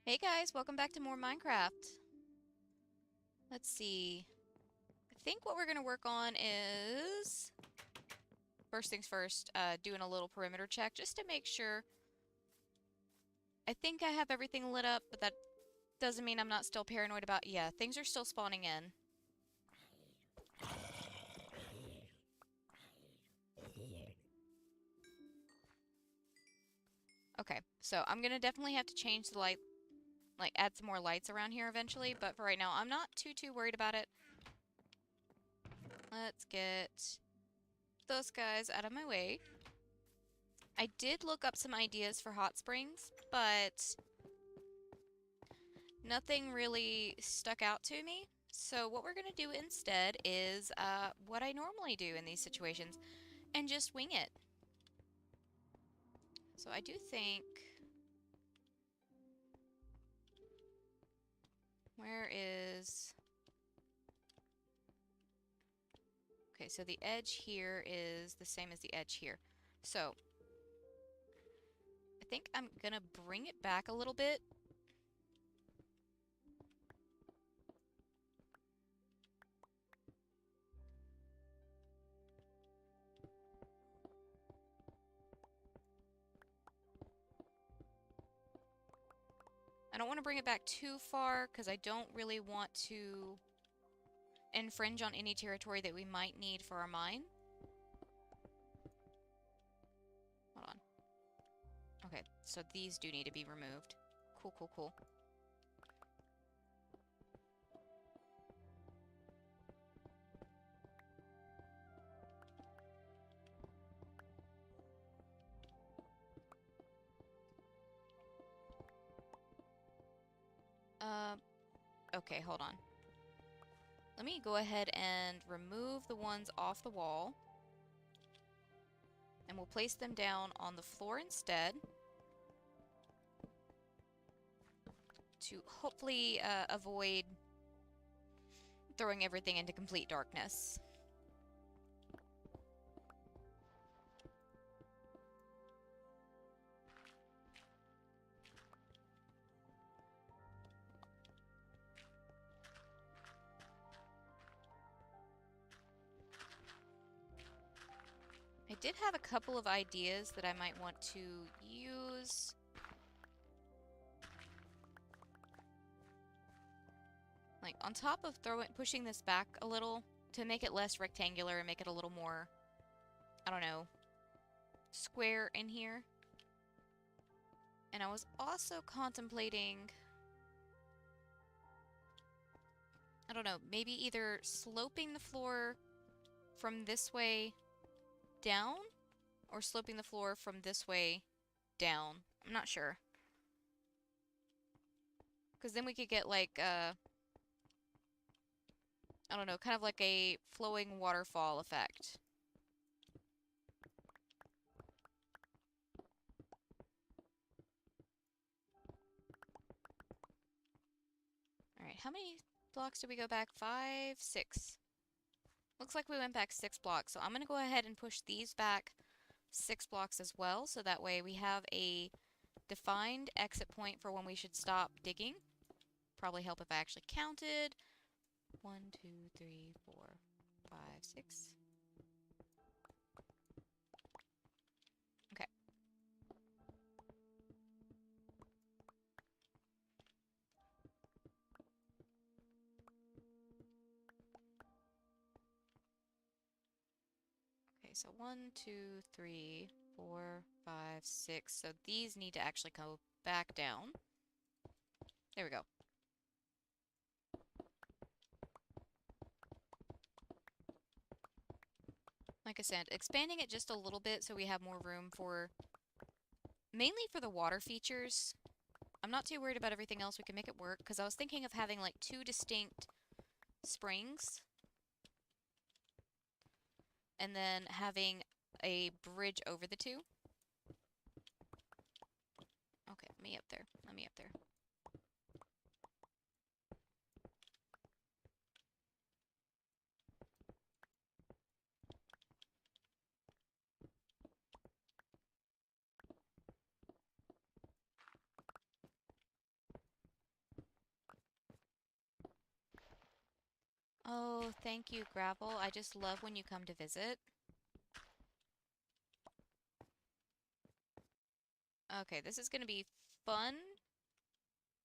Hey guys, welcome back to more Minecraft. Let's see. I think what we're going to work on is, first things first, doing a little perimeter check just to make sure. I think I have everything lit up, but that doesn't mean I'm not still paranoid about, yeah, things are still spawning in. Okay, so I'm going to definitely have to change the light, like add some more lights around here eventually, but for right now, I'm not too worried about it. Let's get those guys out of my way. I did look up some ideas for hot springs, but nothing really stuck out to me. So what we're going to do instead is what I normally do in these situations and just wing it. So I do think... Where is... Okay, so the edge here is the same as the edge here. So I think I'm going to bring it back a little bit. I don't want to bring it back too far because I don't really want to infringe on any territory that we might need for our mine. Hold on. Okay, so these do need to be removed. Cool. Uh, okay, hold on. Let me go ahead and remove the ones off the wall. And we'll place them down on the floor instead. To hopefully avoid throwing everything into complete darkness. I did have a couple of ideas that I might want to use. Like on top of pushing this back a little to make it less rectangular and make it a little more, I don't know, square in here. And I was also contemplating, I don't know, maybe either sloping the floor from this way down or sloping the floor from this way down. I'm not sure. Because then we could get like, I don't know, kind of like a flowing waterfall effect. Alright, how many blocks did we go back? 5, 6. Looks like we went back 6 blocks. So I'm going to go ahead and push these back 6 blocks as well. So that way we have a defined exit point for when we should stop digging. Probably help if I actually counted. 1, 2, 3, 4, 5, 6. Okay. Okay, so 1, 2, 3, 4, 5, 6. So these need to actually go back down. There we go. Like I said, expanding it just a little bit so we have more room for, mainly for the water features. I'm not too worried about everything else. We can make it work because I was thinking of having like 2 distinct springs and then having a bridge over the 2. Okay, let me up there. Let me up there. Oh, thank you, Gravel. I just love when you come to visit. Okay, this is going to be fun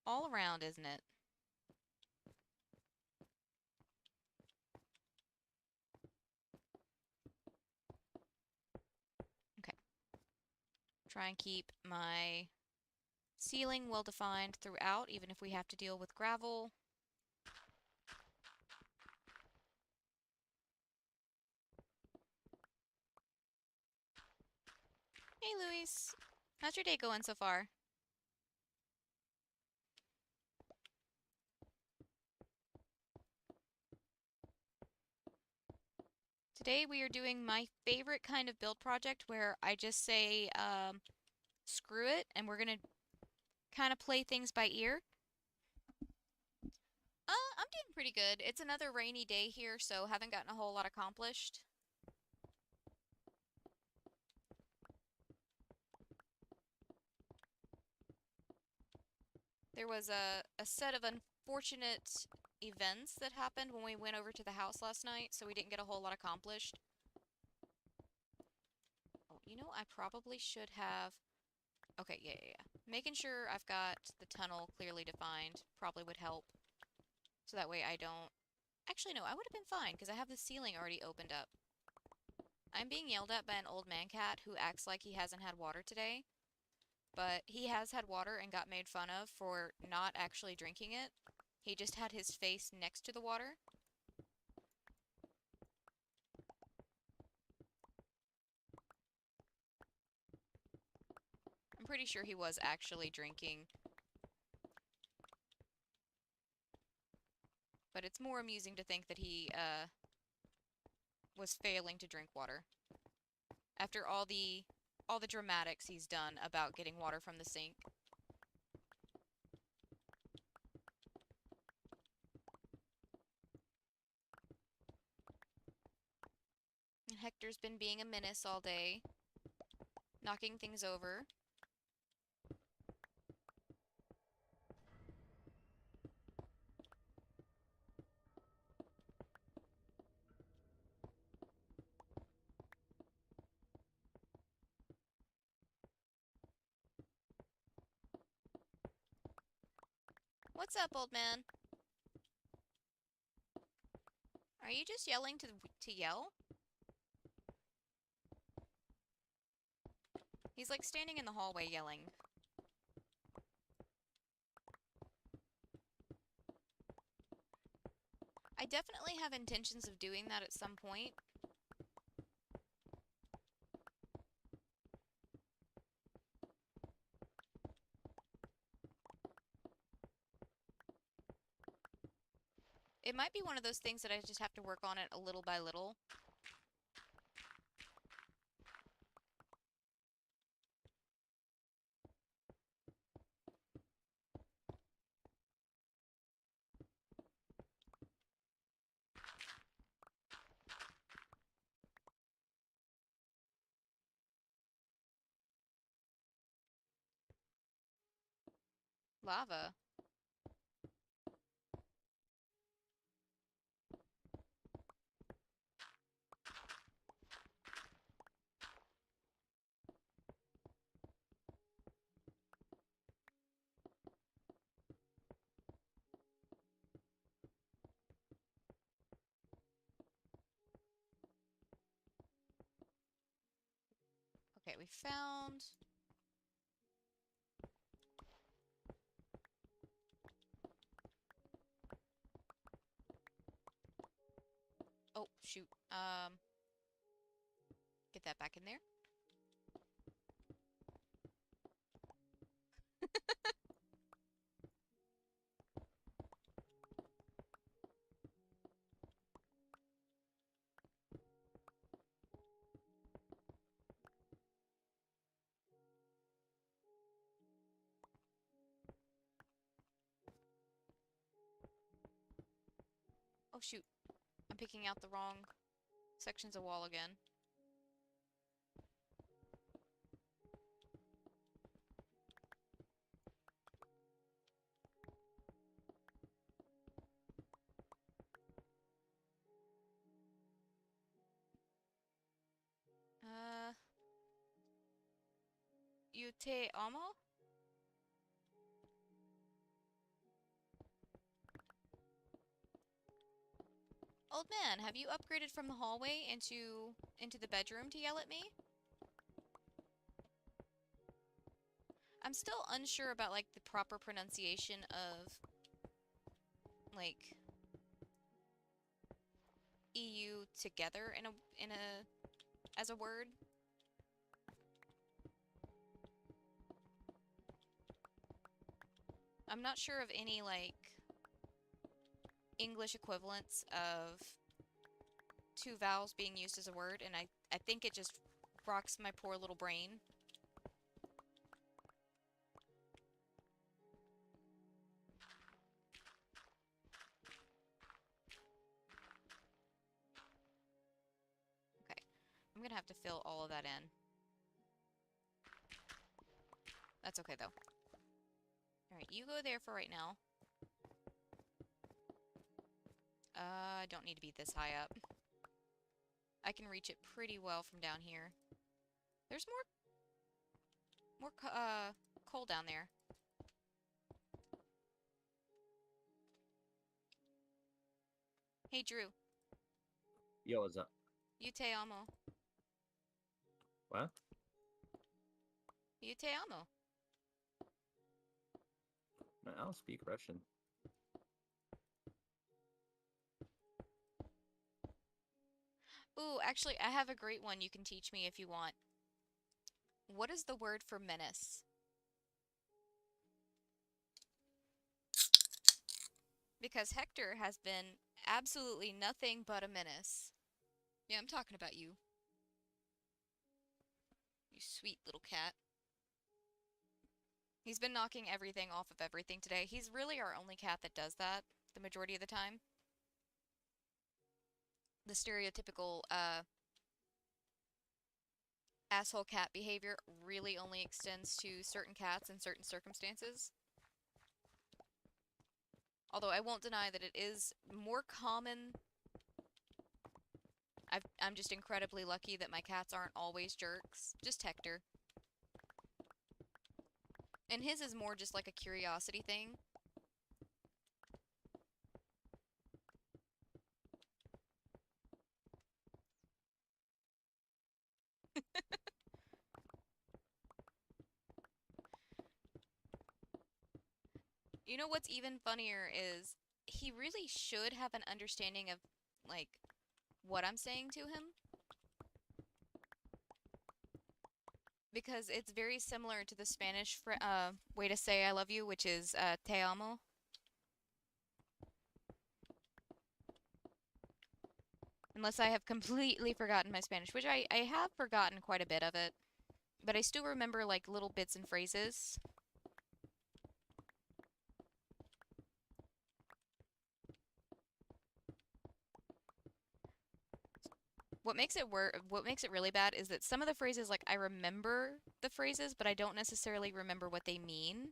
all around, isn't it? Okay. Try and keep my ceiling well defined throughout, even if we have to deal with gravel. Hey, Luis. How's your day going so far? Today we are doing my favorite kind of build project where I just say, screw it, and we're gonna kind of play things by ear. I'm doing pretty good. It's another rainy day here, so haven't gotten a whole lot accomplished. There was a set of unfortunate events that happened when we went over to the house last night, so we didn't get a whole lot accomplished. Oh, you know, I probably should have... Okay, yeah. Making sure I've got the tunnel clearly defined probably would help. So that way I don't... Actually, no, I would have been fine because I have the ceiling already opened up. I'm being yelled at by an old man cat who acts like he hasn't had water today. But he has had water and got made fun of for not actually drinking it. He just had his face next to the water. I'm pretty sure he was actually drinking. But it's more amusing to think that he, was failing to drink water. After all the dramatics he's done about getting water from the sink. And Hector's been being a menace all day, knocking things over. What's up, old man? Are you just yelling to yell? He's like standing in the hallway yelling. I definitely have intentions of doing that at some point. It might be one of those things that I just have to work on it a little by little. Lava. Okay, we found... Oh, shoot. Get that back in there. Oh, shoot. I'm picking out the wrong sections of wall again. te amo? Old man, have you upgraded from the hallway into the bedroom to yell at me? I'm still unsure about like the proper pronunciation of like EU together in a as a word. I'm not sure of any like English equivalents of two vowels being used as a word, and I think it just rocks my poor little brain. Okay, I'm gonna have to fill all of that in. That's okay though. Alright, you go there for right now. I don't need to be this high up. I can reach it pretty well from down here. There's more coal down there. Hey, Drew. Yo, what's up? You te amo. What? You te amo. Man, I don't speak Russian. Ooh, actually, I have a great one you can teach me if you want. What is the word for menace? Because Hector has been absolutely nothing but a menace. Yeah, I'm talking about you. You sweet little cat. He's been knocking everything off of everything today. He's really our only cat that does that the majority of the time. The stereotypical, asshole cat behavior really only extends to certain cats in certain circumstances. Although I won't deny that it is more common. I'm just incredibly lucky that my cats aren't always jerks. Just Hector. And his is more just like a curiosity thing. You know what's even funnier is he really should have an understanding of, like, what I'm saying to him. Because it's very similar to the Spanish way to say I love you, which is te amo. Unless I have completely forgotten my Spanish, which I have forgotten quite a bit of it. But I still remember, like, little bits and phrases. What makes it really bad is that some of the phrases, like, I remember the phrases, but I don't necessarily remember what they mean.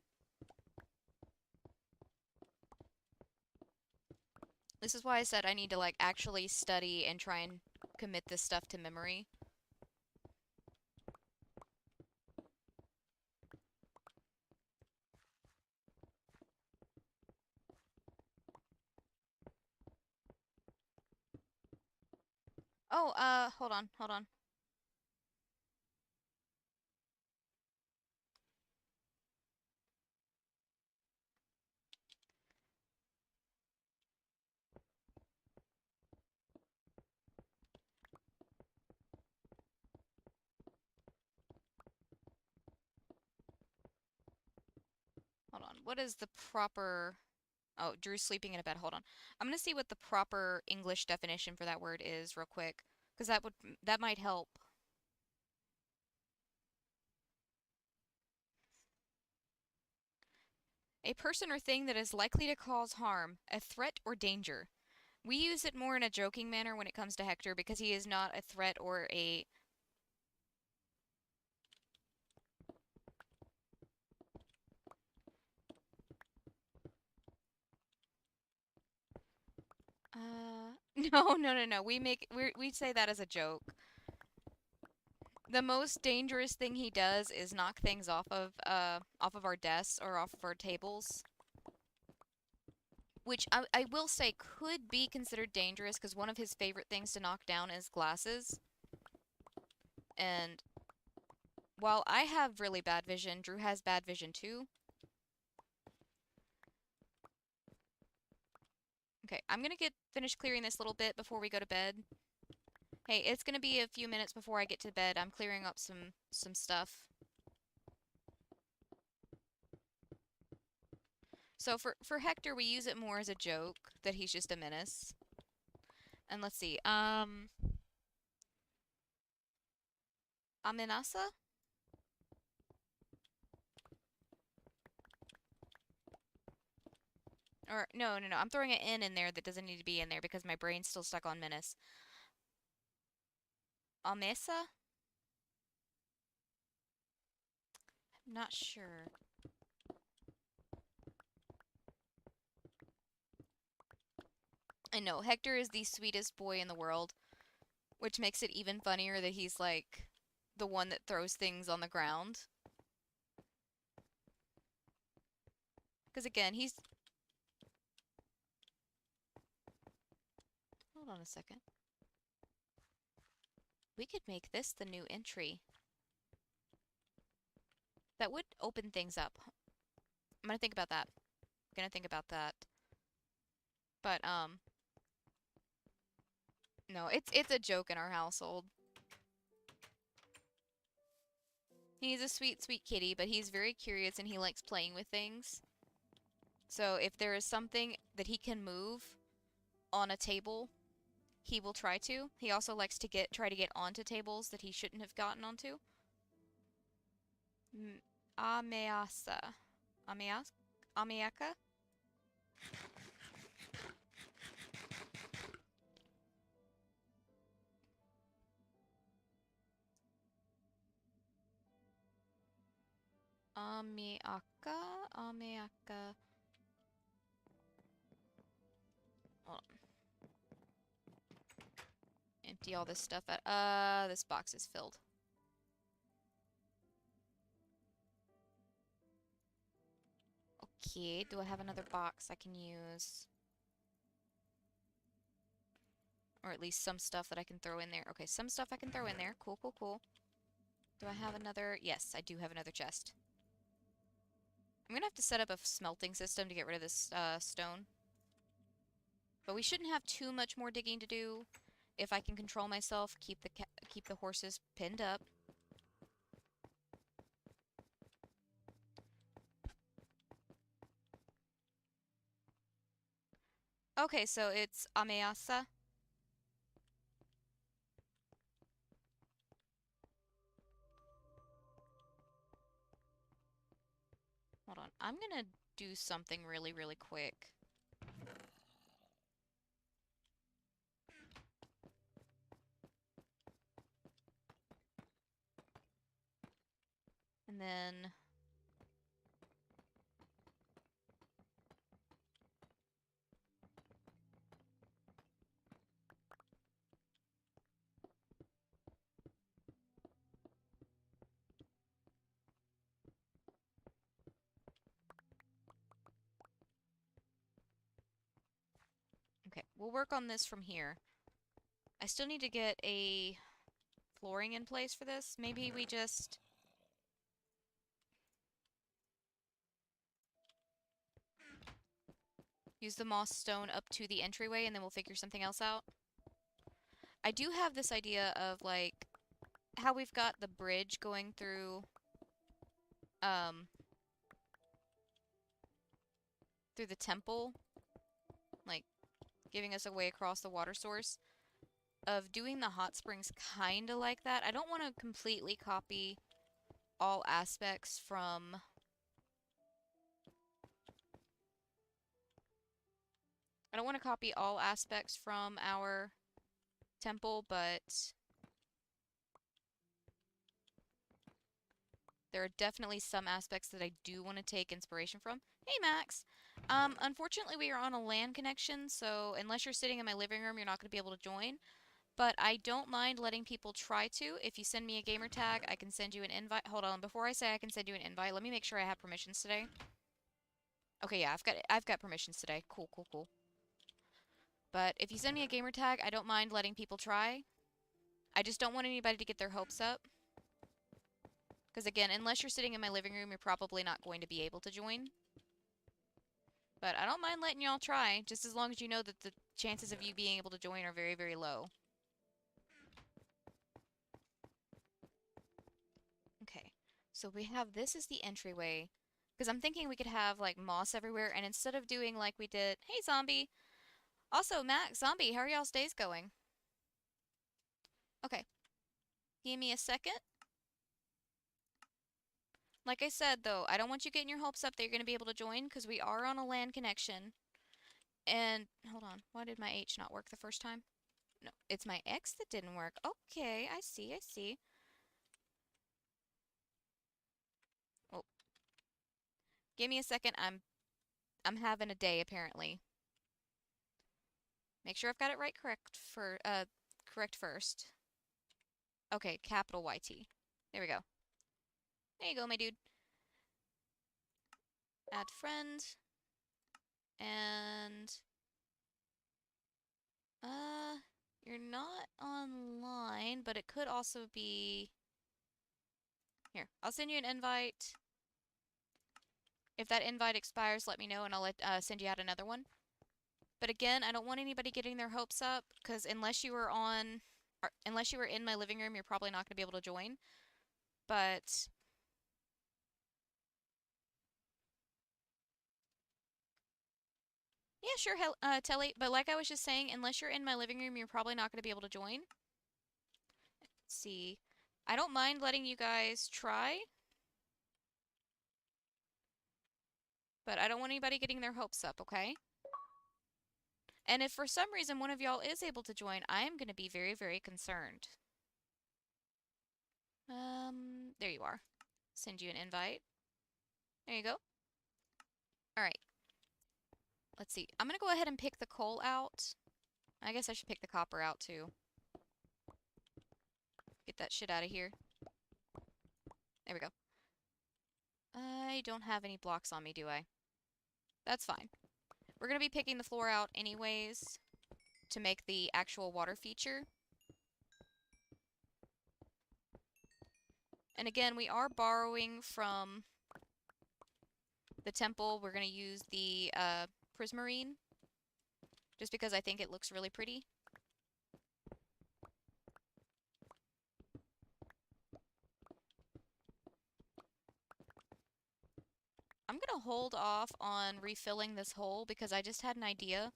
This is why I said I need to, like, actually study and try and commit this stuff to memory. Oh, hold on, hold on. Hold on. What is the proper... Oh, Drew's sleeping in a bed. Hold on. I'm gonna see what the proper English definition for that word is real quick, because that might help. A person or thing that is likely to cause harm, a threat or danger. We use it more in a joking manner when it comes to Hector because he is not a threat or a... no, no, no, no. We say that as a joke. The most dangerous thing he does is knock things off of our desks or off of our tables, which I will say could be considered dangerous because one of his favorite things to knock down is glasses. And while I have really bad vision, Drew has bad vision too. Okay, I'm gonna get finished clearing this little bit before we go to bed. Hey, it's gonna be a few minutes before I get to bed. I'm clearing up some stuff. So for Hector, we use it more as a joke that he's just a menace. And let's see. Amenasa? Or no. I'm throwing an N in there that doesn't need to be in there because my brain's still stuck on menace. Amesa? I'm not sure. I know Hector is the sweetest boy in the world, which makes it even funnier that he's like the one that throws things on the ground. Because again, he's... Hold on a second. We could make this the new entry. That would open things up. I'm gonna think about that. I'm gonna think about that. But, no, it's a joke in our household. He's a sweet, sweet kitty, but he's very curious and he likes playing with things. So if there is something that he can move on a table, he will try to. He also likes to try to get onto tables that he shouldn't have gotten onto. Ameasa. Ameaka? Ameaka. Hold on. Empty all this stuff out. This box is filled. Okay, do I have another box I can use? Or at least some stuff that I can throw in there. Okay, some stuff I can throw in there. Cool. Do I have another? Yes, I do have another chest. I'm gonna have to set up a smelting system to get rid of this stone. But we shouldn't have too much more digging to do. If I can control myself, keep the horses pinned up. Okay, so it's Ameasa. Hold on. I'm gonna do something really, really quick. And then... Okay, we'll work on this from here. I still need to get a flooring in place for this. Maybe we just... use the moss stone up to the entryway and then we'll figure something else out. I do have this idea of, like, how we've got the bridge going through, through the temple, like, giving us a way across the water source, of doing the hot springs kinda like that. I don't want to completely copy all aspects from... I don't want to copy all aspects from our temple, but there are definitely some aspects that I do want to take inspiration from. Hey, Max! Unfortunately, we are on a LAN connection, so unless you're sitting in my living room, you're not going to be able to join. but I don't mind letting people try to. If you send me a gamer tag, I can send you an invite. Hold on, before I say I can send you an invite, let me make sure I have permissions today. Okay, yeah, I've got permissions today. Cool, cool, cool. But if you send me a gamer tag, I don't mind letting people try. I just don't want anybody to get their hopes up. Because again, unless you're sitting in my living room, you're probably not going to be able to join. But I don't mind letting y'all try, just as long as you know that the chances of you being able to join are very, very low. Okay, so we have this as the entryway. Because I'm thinking we could have, like, moss everywhere, and instead of doing like we did... Hey, Zombie! Also, Mac, Zombie, how are y'all's days going? Okay, give me a second. Like I said, though, I don't want you getting your hopes up that you're going to be able to join, because we are on a LAN connection. And, hold on, why did my H not work the first time? No, it's my X that didn't work. Okay, I see, I see. Oh, give me a second. I'm having a day apparently. Make sure I've got it right correct first. Okay, capital YT. There we go. There you go, my dude. Add friend. And you're not online, but it could also be here. I'll send you an invite. If that invite expires, let me know and I'll send you out another one. But again, I don't want anybody getting their hopes up, because unless you were in my living room, you're probably not going to be able to join. But yeah, sure, Telly. But like I was just saying, unless you're in my living room, you're probably not going to be able to join. Let's see. I don't mind letting you guys try, but I don't want anybody getting their hopes up, okay? And if for some reason one of y'all is able to join, I am going to be very, very concerned. There you are. Send you an invite. There you go. All right. Let's see. I'm going to go ahead and pick the coal out. I guess I should pick the copper out too. Get that shit out of here. There we go. I don't have any blocks on me, do I? That's fine. We're going to be picking the floor out anyways to make the actual water feature. And again, we are borrowing from the temple. We're going to use the prismarine just because I think it looks really pretty. I'm going to hold off on refilling this hole because I just had an idea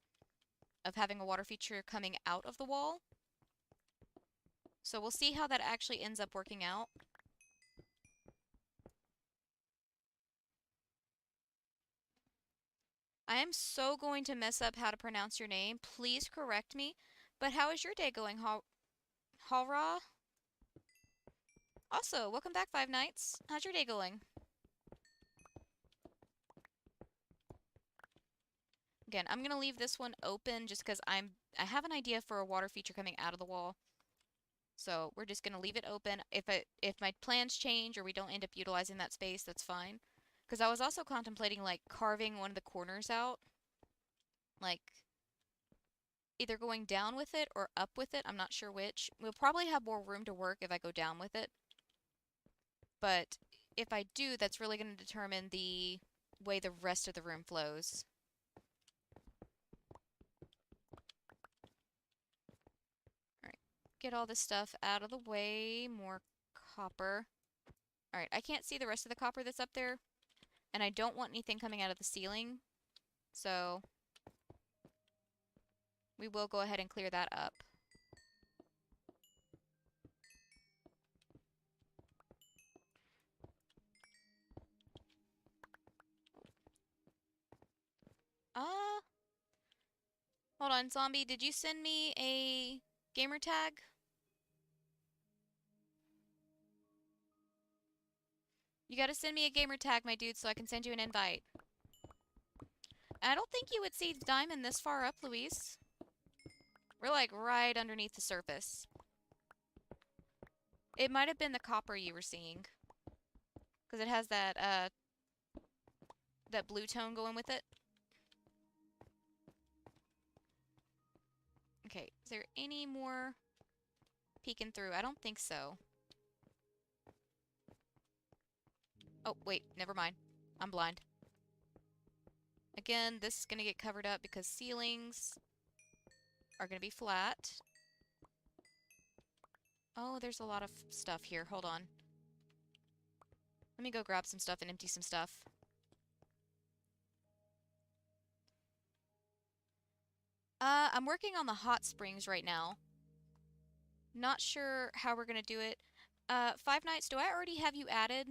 of having a water feature coming out of the wall. So we'll see how that actually ends up working out. I am so going to mess up how to pronounce your name. Please correct me. But how is your day going, Halra? Also, welcome back, Five Nights. How's your day going? Again, I'm gonna leave this one open just because I have an idea for a water feature coming out of the wall. So we're just gonna leave it open. If my plans change or we don't end up utilizing that space, that's fine. Because I was also contemplating like carving one of the corners out. Like either going down with it or up with it. I'm not sure which. We'll probably have more room to work if I go down with it. But if I do, that's really going to determine the way the rest of the room flows. Alright, get all this stuff out of the way. More copper. Alright, I can't see the rest of the copper that's up there. And I don't want anything coming out of the ceiling. So we will go ahead and clear that up. Hold on, Zombie, did you send me a gamer tag? You gotta send me a gamer tag, my dude, so I can send you an invite. I don't think you would see Diamond this far up, Luis. We're like right underneath the surface. It might have been the copper you were seeing. Because it has that blue tone going with it. Okay, is there any more peeking through? I don't think so. Oh, wait, never mind. I'm blind. Again, this is going to get covered up because ceilings are going to be flat. Oh, there's a lot of stuff here. Hold on. Let me go grab some stuff and empty some stuff. I'm working on the hot springs right now. Not sure how we're going to do it. Five Nights, do I already have you added?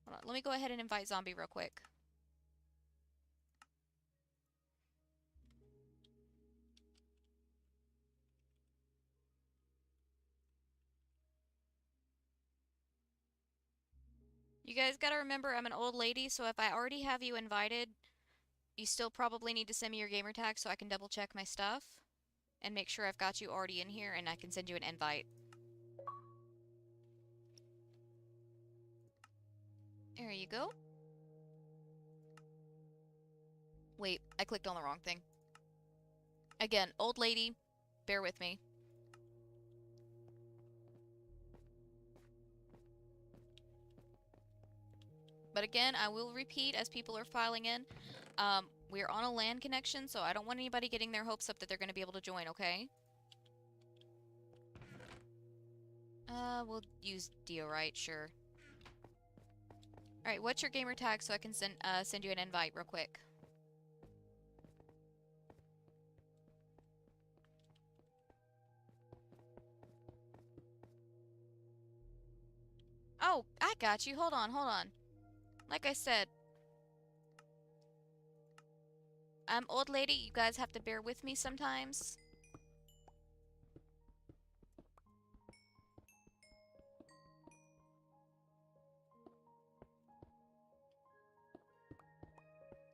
Hold on, let me go ahead and invite Zombie real quick. You guys gotta remember I'm an old lady, so if I already have you invited, you still probably need to send me your gamer tag so I can double check my stuff and make sure I've got you already in here and I can send you an invite. There you go. Wait, I clicked on the wrong thing. Again, old lady, bear with me. But again, I will repeat as people are filing in. We're on a LAN connection, so I don't want anybody getting their hopes up that they're going to be able to join, okay? We'll use Diorite, sure. Alright, what's your gamer tag so I can send you an invite real quick? Oh, I got you. Hold on, hold on. Like I said, I'm old lady. You guys have to bear with me sometimes.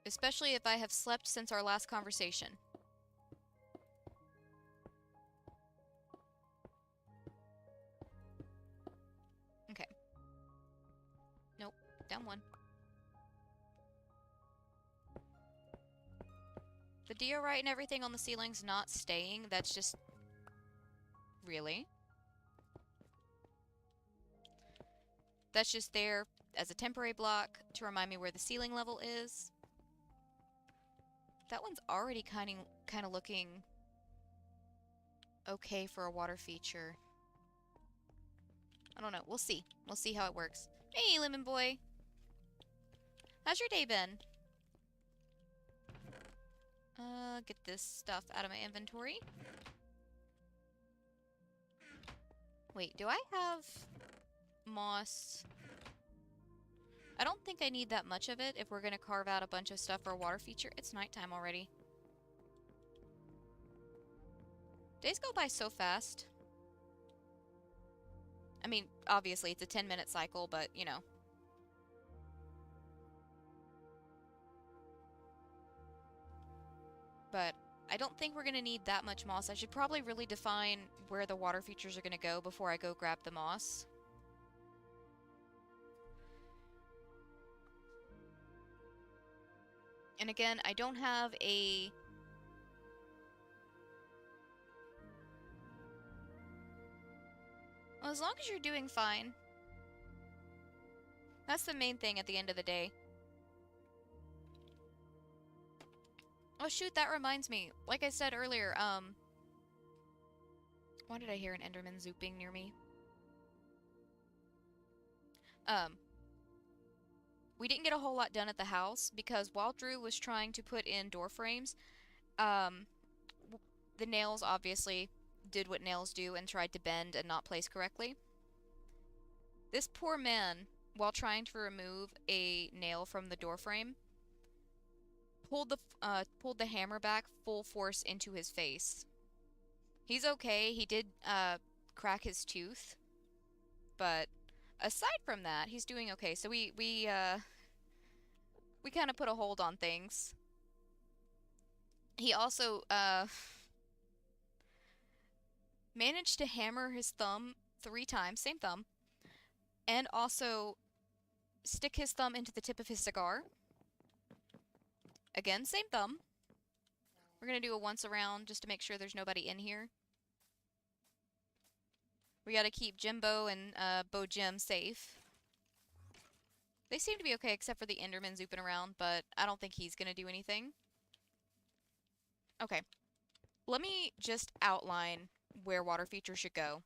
Especially if I have slept since our last conversation. Okay. Nope. Down one. The diorite and everything on the ceiling's not staying. That's just... Really? That's just there as a temporary block to remind me where the ceiling level is. That one's already kind of looking okay for a water feature. I don't know. We'll see. We'll see how it works. Hey, Lemon Boy. How's your day been? Get this stuff out of my inventory. Wait, do I have moss? I don't think I need that much of it if we're gonna carve out a bunch of stuff for a water feature. It's nighttime already. Days go by so fast. I mean, obviously it's a 10-minute cycle, but, you know. But I don't think we're gonna need that much moss. I should probably really define where the water features are gonna go before I go grab the moss. And again, I don't have a... Well, as long as you're doing fine. That's the main thing at the end of the day. Oh shoot, that reminds me. Like I said earlier, why did I hear an Enderman zooping near me? We didn't get a whole lot done at the house because while Drew was trying to put in door frames, the nails obviously did what nails do and tried to bend and not place correctly. This poor man, while trying to remove a nail from the door frame, pulled the hammer back full force into his face. He's okay. He did crack his tooth, but aside from that, he's doing okay. So we kind of put a hold on things. He also managed to hammer his thumb 3 times, same thumb, and also stick his thumb into the tip of his cigar. Again, same thumb. We're gonna do a once around just to make sure there's nobody in here. We gotta keep Jimbo and Bo Jim safe. They seem to be okay except for the Enderman zooping around, but I don't think he's gonna do anything. Okay, let me just outline where water features should go.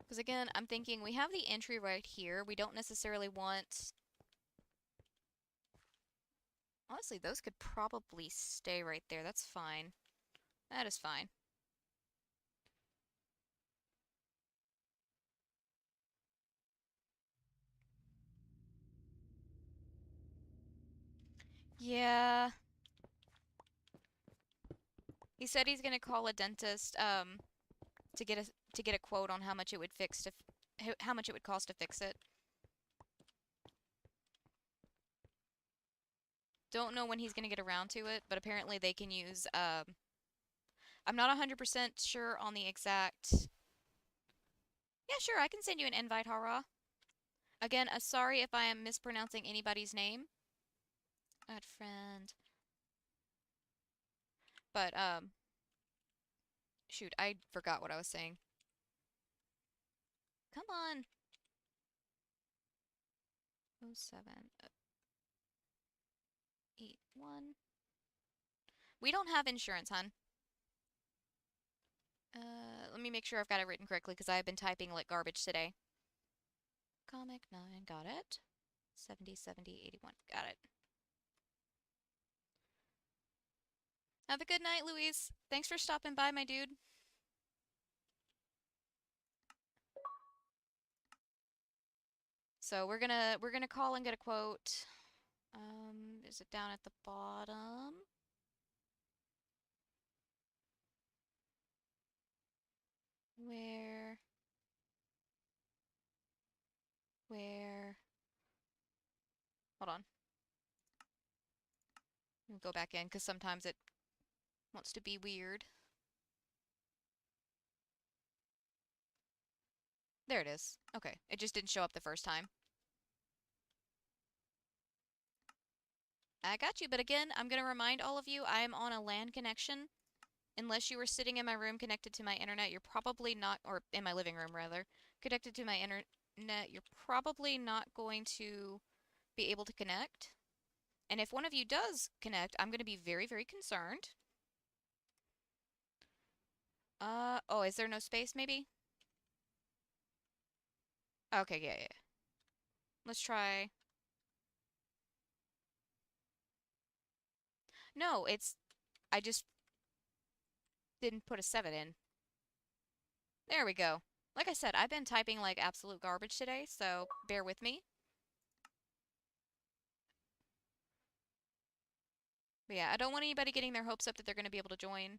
Because again, I'm thinking we have the entry right here. We don't necessarily want... Honestly, those could probably stay right there. That's fine. That is fine. Yeah. He said he's gonna call a dentist to get a quote on how much it would fix to how much it would cost to fix it. Don't know when he's gonna get around to it, but apparently they can use I'm not 100% sure on the exact. Yeah, sure, I can send you an invite, Hara. Again, sorry if I am mispronouncing anybody's name. Add friend. But shoot, I forgot what I was saying. Come on. 0781. We don't have insurance, hun. Let me make sure I've got it written correctly because I've been typing like garbage today. Comic 9, got it. 70, 70, 81, got it. Have a good night, Louise. Thanks for stopping by, my dude. So we're gonna call and get a quote. Is it down at the bottom? Where? Where? Hold on. Let me go back in because sometimes it wants to be weird. There it is. Okay, it just didn't show up the first time. I got you, but again, I'm gonna remind all of you I am on a LAN connection. Unless you were sitting in my room connected to my internet, you're probably not, or in my living room rather, connected to my internet, you're probably not going to be able to connect. And if one of you does connect, I'm going to be very, very concerned. Oh, is there no space maybe? Okay, yeah, yeah. Let's try. No, I just didn't put a 7 in. There we go. Like I said, I've been typing like absolute garbage today, so bear with me. But yeah, I don't want anybody getting their hopes up that they're going to be able to join.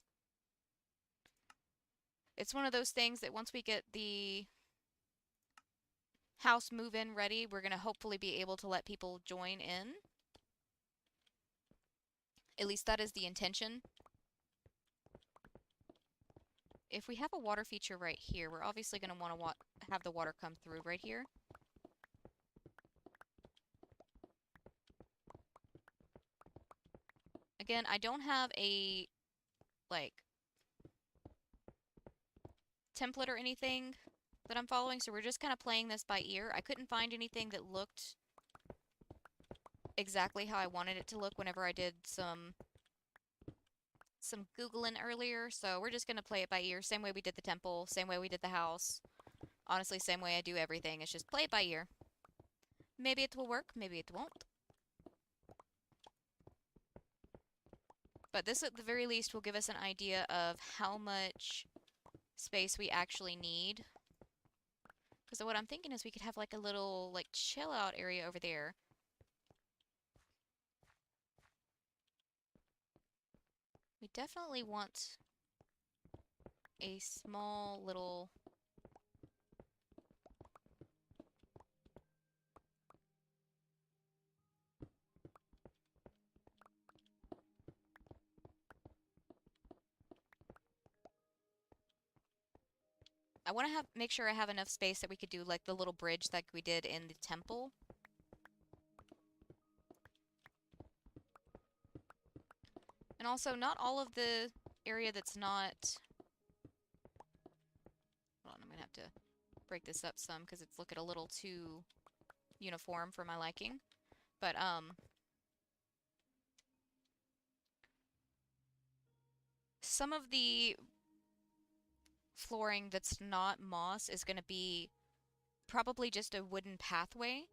It's one of those things that once we get the house move-in ready, we're going to hopefully be able to let people join in. At least that is the intention. If we have a water feature right here, we're obviously going to want to have the water come through right here. Again, I don't have a, like, template or anything that I'm following, so we're just kind of playing this by ear. I couldn't find anything that looked exactly how I wanted it to look whenever I did some Googling earlier, so we're just going to play it by ear. Same way we did the temple, same way we did the house. Honestly, same way I do everything. It's just play it by ear. Maybe it will work, maybe it won't. But this, at the very least, will give us an idea of how much space we actually need. Because what I'm thinking is we could have like a little like chill out area over there. We definitely want a small little... I want to make sure I have enough space that we could do like the little bridge like we did in the temple. And also, not all of the area that's not... Hold on, I'm going to have to break this up some because it's looking a little too uniform for my liking. But, some of the flooring that's not moss is going to be probably just a wooden pathway.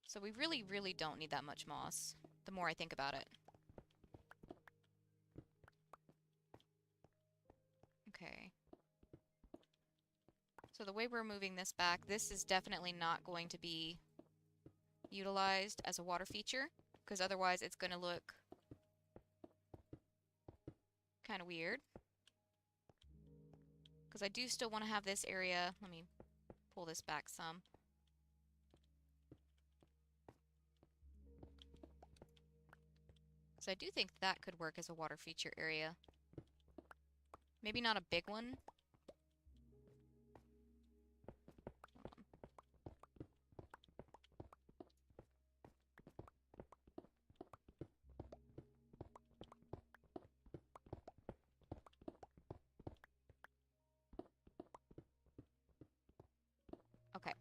So we really, really don't need that much moss, the more I think about it. Okay. So the way we're moving this back, this is definitely not going to be utilized as a water feature, because otherwise it's going to look kind of weird. Because I do still want to have this area, let me pull this back some. Because I do think that could work as a water feature area. Maybe not a big one. Okay.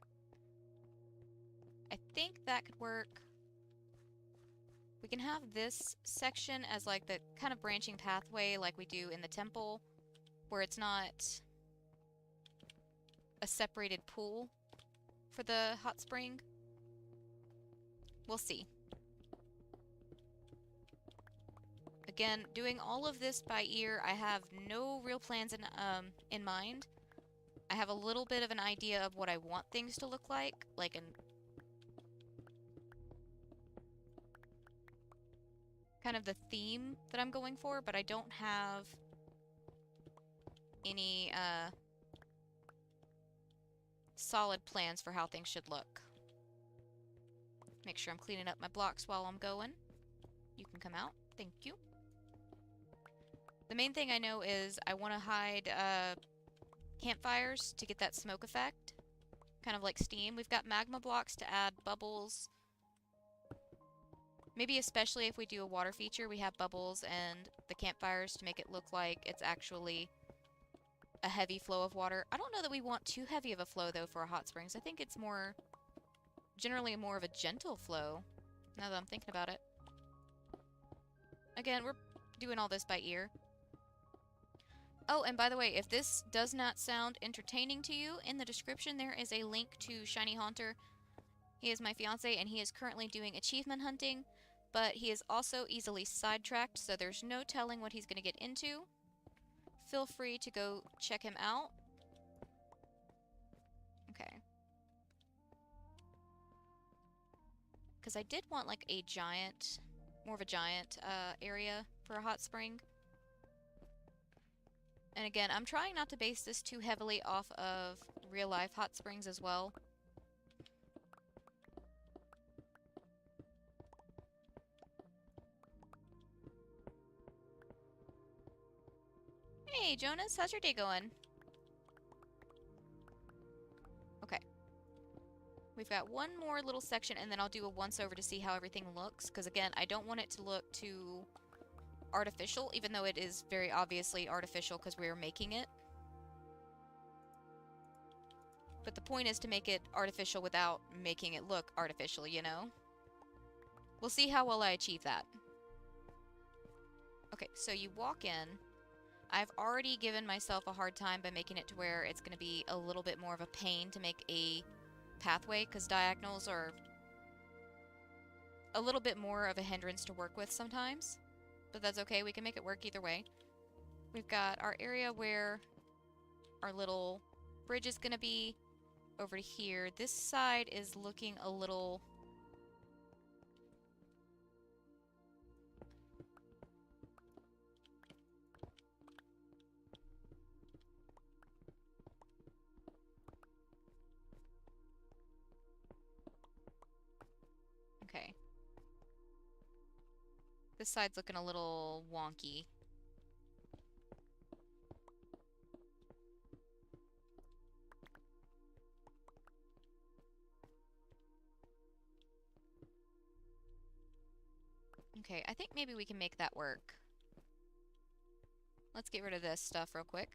I think that could work. We can have this section as like the kind of branching pathway like we do in the temple, where it's not a separated pool for the hot spring. We'll see. Again, doing all of this by ear, I have no real plans in mind. I have a little bit of an idea of what I want things to look like an kind of the theme that I'm going for, but I don't have any solid plans for how things should look. Make sure I'm cleaning up my blocks while I'm going. You can come out. Thank you. The main thing I know is I want to hide campfires to get that smoke effect. Kind of like steam. We've got magma blocks to add bubbles. Maybe especially if we do a water feature, we have bubbles and the campfires to make it look like it's actually a heavy flow of water. I don't know that we want too heavy of a flow, though, for our hot springs. I think it's generally more of a gentle flow, now that I'm thinking about it. Again, we're doing all this by ear. Oh, and by the way, if this does not sound entertaining to you, in the description there is a link to Shiny Haunter. He is my fiance, and he is currently doing achievement hunting, but he is also easily sidetracked, so there's no telling what he's going to get into. Feel free to go check him out. Okay. Because I did want like a giant, more of a giant area for a hot spring. And again, I'm trying not to base this too heavily off of real life hot springs as well. Hey Jonas, how's your day going? Okay. We've got one more little section and then I'll do a once over to see how everything looks. Because again, I don't want it to look too artificial, even though it is very obviously artificial because we are making it. But the point is to make it artificial without making it look artificial, you know? We'll see how well I achieve that. Okay, so you walk in. I've already given myself a hard time by making it to where it's going to be a little bit more of a pain to make a pathway, because diagonals are a little bit more of a hindrance to work with sometimes. But that's okay, we can make it work either way. We've got our area where our little bridge is going to be over here. This side is looking a little... Okay. This side's looking a little wonky. Okay, I think maybe we can make that work. Let's get rid of this stuff real quick.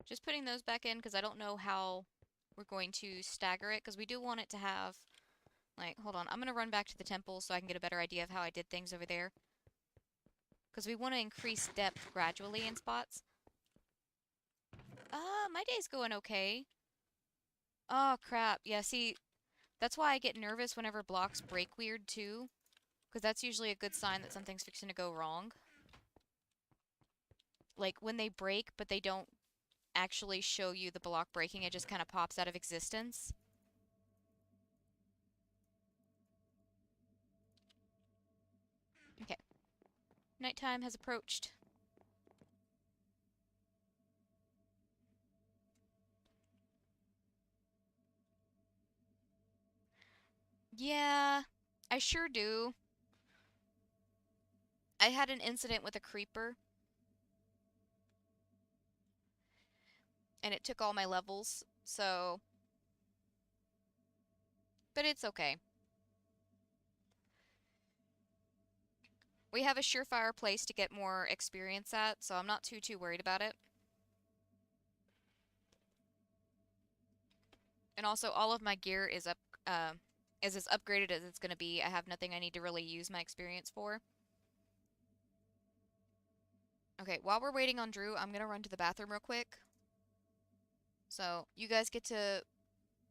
Just putting those back in because I don't know how we're going to stagger it because we do want it to have, like, hold on, I'm going to run back to the temple so I can get a better idea of how I did things over there. Because we want to increase depth gradually in spots. My day's going okay. Oh, crap. Yeah, see, that's why I get nervous whenever blocks break weird, too. Because that's usually a good sign that something's fixing to go wrong. Like, when they break, but they don't actually show you the block breaking, it just kind of pops out of existence. Okay. Nighttime has approached. Yeah, I sure do. I had an incident with a creeper, and it took all my levels, so... But it's okay. We have a surefire place to get more experience at, so I'm not too worried about it. And also, all of my gear is is as upgraded as it's going to be. I have nothing I need to really use my experience for. Okay, while we're waiting on Drew, I'm going to run to the bathroom real quick. So, you guys get to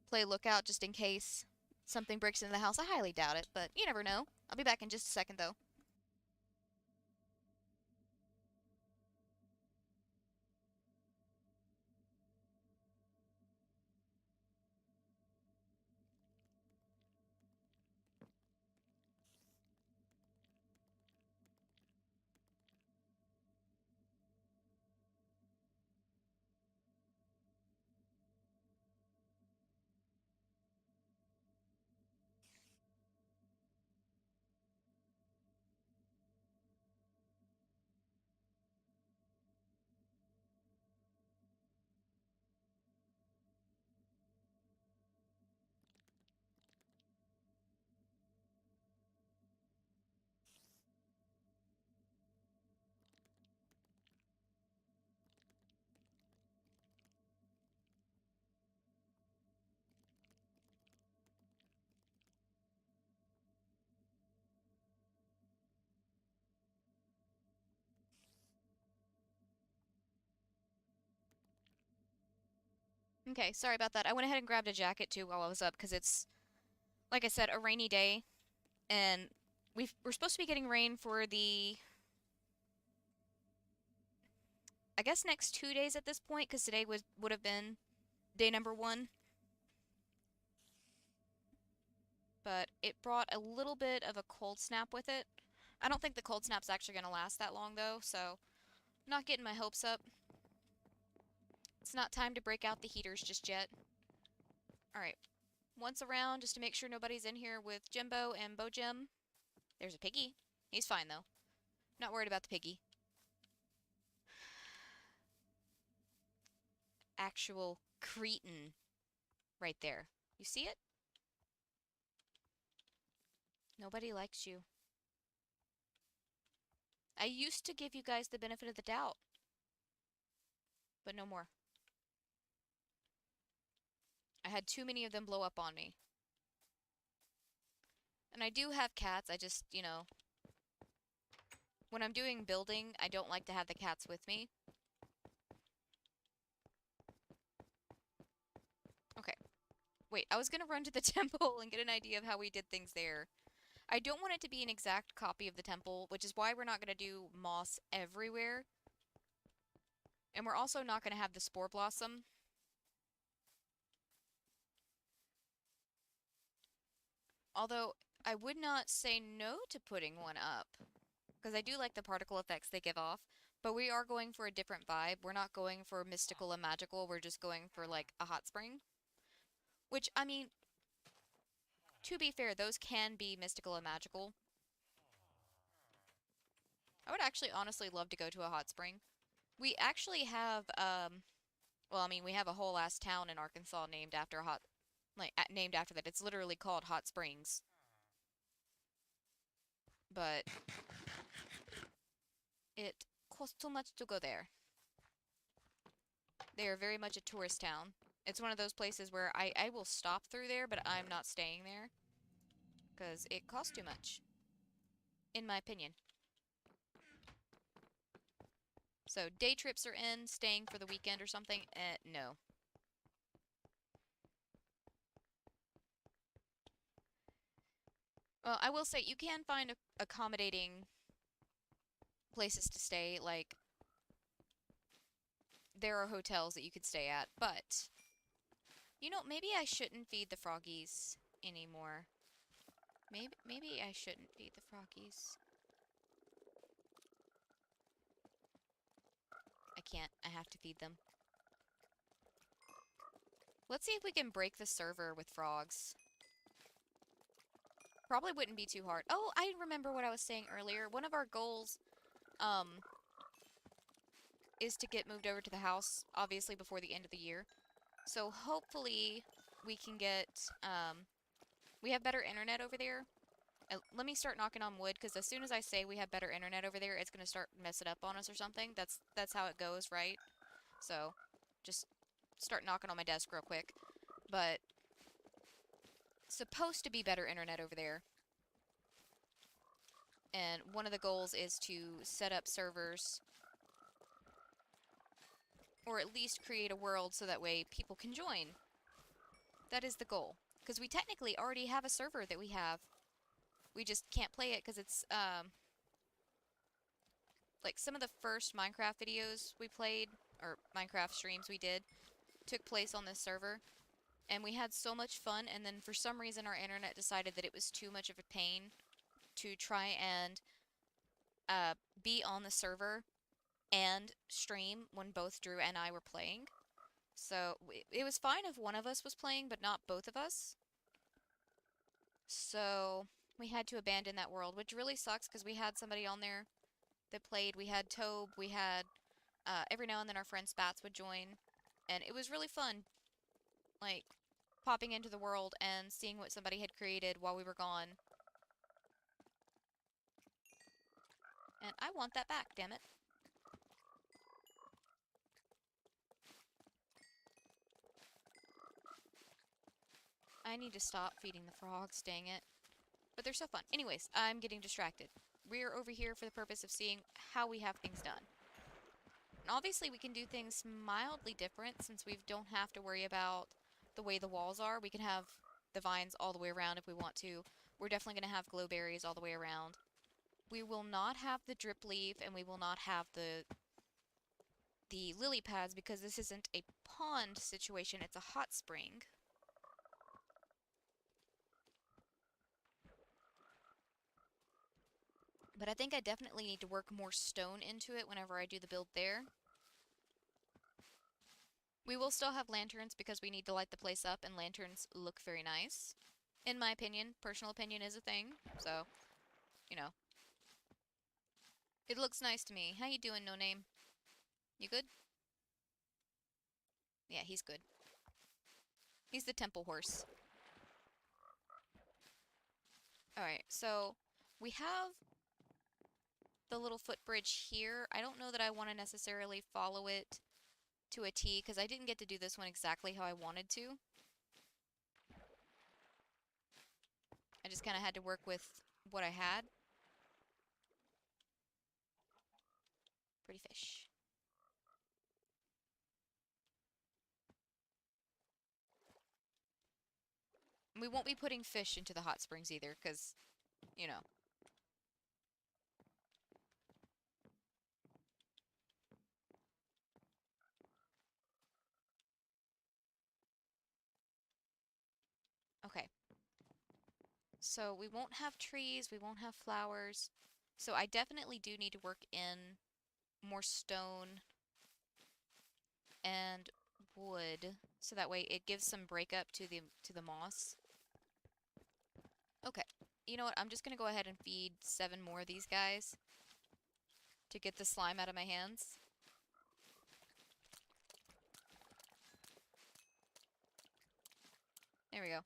play lookout just in case something breaks into the house. I highly doubt it, but you never know. I'll be back in just a second, though. Okay, sorry about that. I went ahead and grabbed a jacket, too, while I was up, because it's, like I said, a rainy day, and we're supposed to be getting rain for the, I guess, next 2 days at this point, because today would have been day number 1. But it brought a little bit of a cold snap with it. I don't think the cold snap's actually going to last that long, though, so not getting my hopes up. It's not time to break out the heaters just yet. Alright, once around, just to make sure nobody's in here with Jimbo and Bo Jim. There's a piggy. He's fine, though. Not worried about the piggy. Actual cretin right there. You see it? Nobody likes you. I used to give you guys the benefit of the doubt, but no more. I had too many of them blow up on me. And I do have cats, I just, when I'm doing building, I don't like to have the cats with me. Okay. Wait, I was gonna run to the temple and get an idea of how we did things there. I don't want it to be an exact copy of the temple, which is why we're not gonna do moss everywhere. And we're also not gonna have the spore blossom. Although, I would not say no to putting one up. Because I do like the particle effects they give off. But we are going for a different vibe. We're not going for mystical and magical. We're just going for, like, a hot spring. Which, I mean, to be fair, those can be mystical and magical. I would actually honestly love to go to a hot spring. We actually have, well, I mean, we have a whole ass town in Arkansas named after a hot, named after that. It's literally called Hot Springs, but it costs too much to go there. They are very much a tourist town. It's one of those places where I will stop through there, but I'm not staying there because it costs too much, in my opinion. So day trips are in, staying for the weekend or something? No. Well, I will say you can find accommodating places to stay. Like there are hotels that you could stay at, but maybe I shouldn't feed the froggies anymore. Maybe I shouldn't feed the froggies. I can't. I have to feed them. Let's see if we can break the server with frogs. Probably wouldn't be too hard. Oh, I remember what I was saying earlier. One of our goals, um, is to get moved over to the house, obviously before the end of the year. So hopefully we can get, we have better internet over there. Let me start knocking on wood, because as soon as I say we have better internet over there, it's going to start messing up on us or something. That's how it goes, right? So, just start knocking on my desk real quick. But, supposed to be better internet over there. And one of the goals is to set up servers, or at least create a world so that way people can join. That is the goal. Because we technically already have a server that we have. We just can't play it because it's, like some of the first Minecraft videos we played, or Minecraft streams we did, took place on this server. And we had so much fun, and then for some reason our internet decided that it was too much of a pain to try and uh, be on the server and stream when both Drew and I were playing. So it was fine if one of us was playing, but not both of us. So we had to abandon that world, which really sucks because we had somebody on there that played. We had Tobe, we had every now and then our friend Spats would join, and it was really fun, like popping into the world and seeing what somebody had created while we were gone. And I want that back, damn it. I need to stop feeding the frogs, dang it. But they're so fun. Anyways, I'm getting distracted. We're over here for the purpose of seeing how we have things done. And obviously we can do things mildly different since we don't have to worry about the way the walls are. We can have the vines all the way around if we want to. We're definitely going to have glowberries all the way around. We will not have the drip leaf, and we will not have the lily pads because this isn't a pond situation, it's a hot spring. But I think I definitely need to work more stone into it whenever I do the build there. We will still have lanterns because we need to light the place up, and lanterns look very nice. In my opinion, personal opinion is a thing, so, you know. It looks nice to me. How you doing, No Name? You good? Yeah, he's good. He's the temple horse. Alright, so we have the little footbridge here. I don't know that I want to necessarily follow it to a T because I didn't get to do this one exactly how I wanted to. I just kind of had to work with what I had. Pretty fish. We won't be putting fish into the hot springs either because, you know. Okay. So we won't have trees, we won't have flowers. So I definitely do need to work in more stone and wood so that way it gives some breakup to the moss. Okay. You know what? I'm just gonna go ahead and feed 7 more of these guys. to get the slime out of my hands. There we go.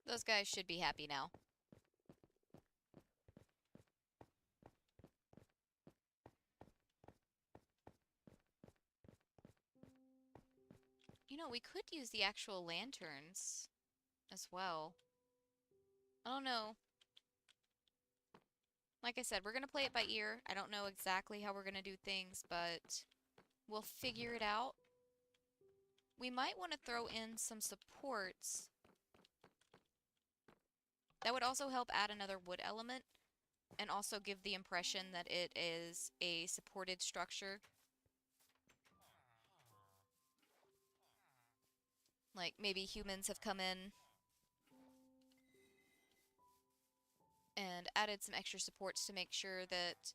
Those guys should be happy now. You know, we could use the actual lanterns as well. I don't know. Like I said, we're going to play it by ear. I don't know exactly how we're going to do things, but we'll figure it out. We might want to throw in some supports. That would also help add another wood element and also give the impression that it is a supported structure. Like maybe humans have come in and added some extra supports to make sure that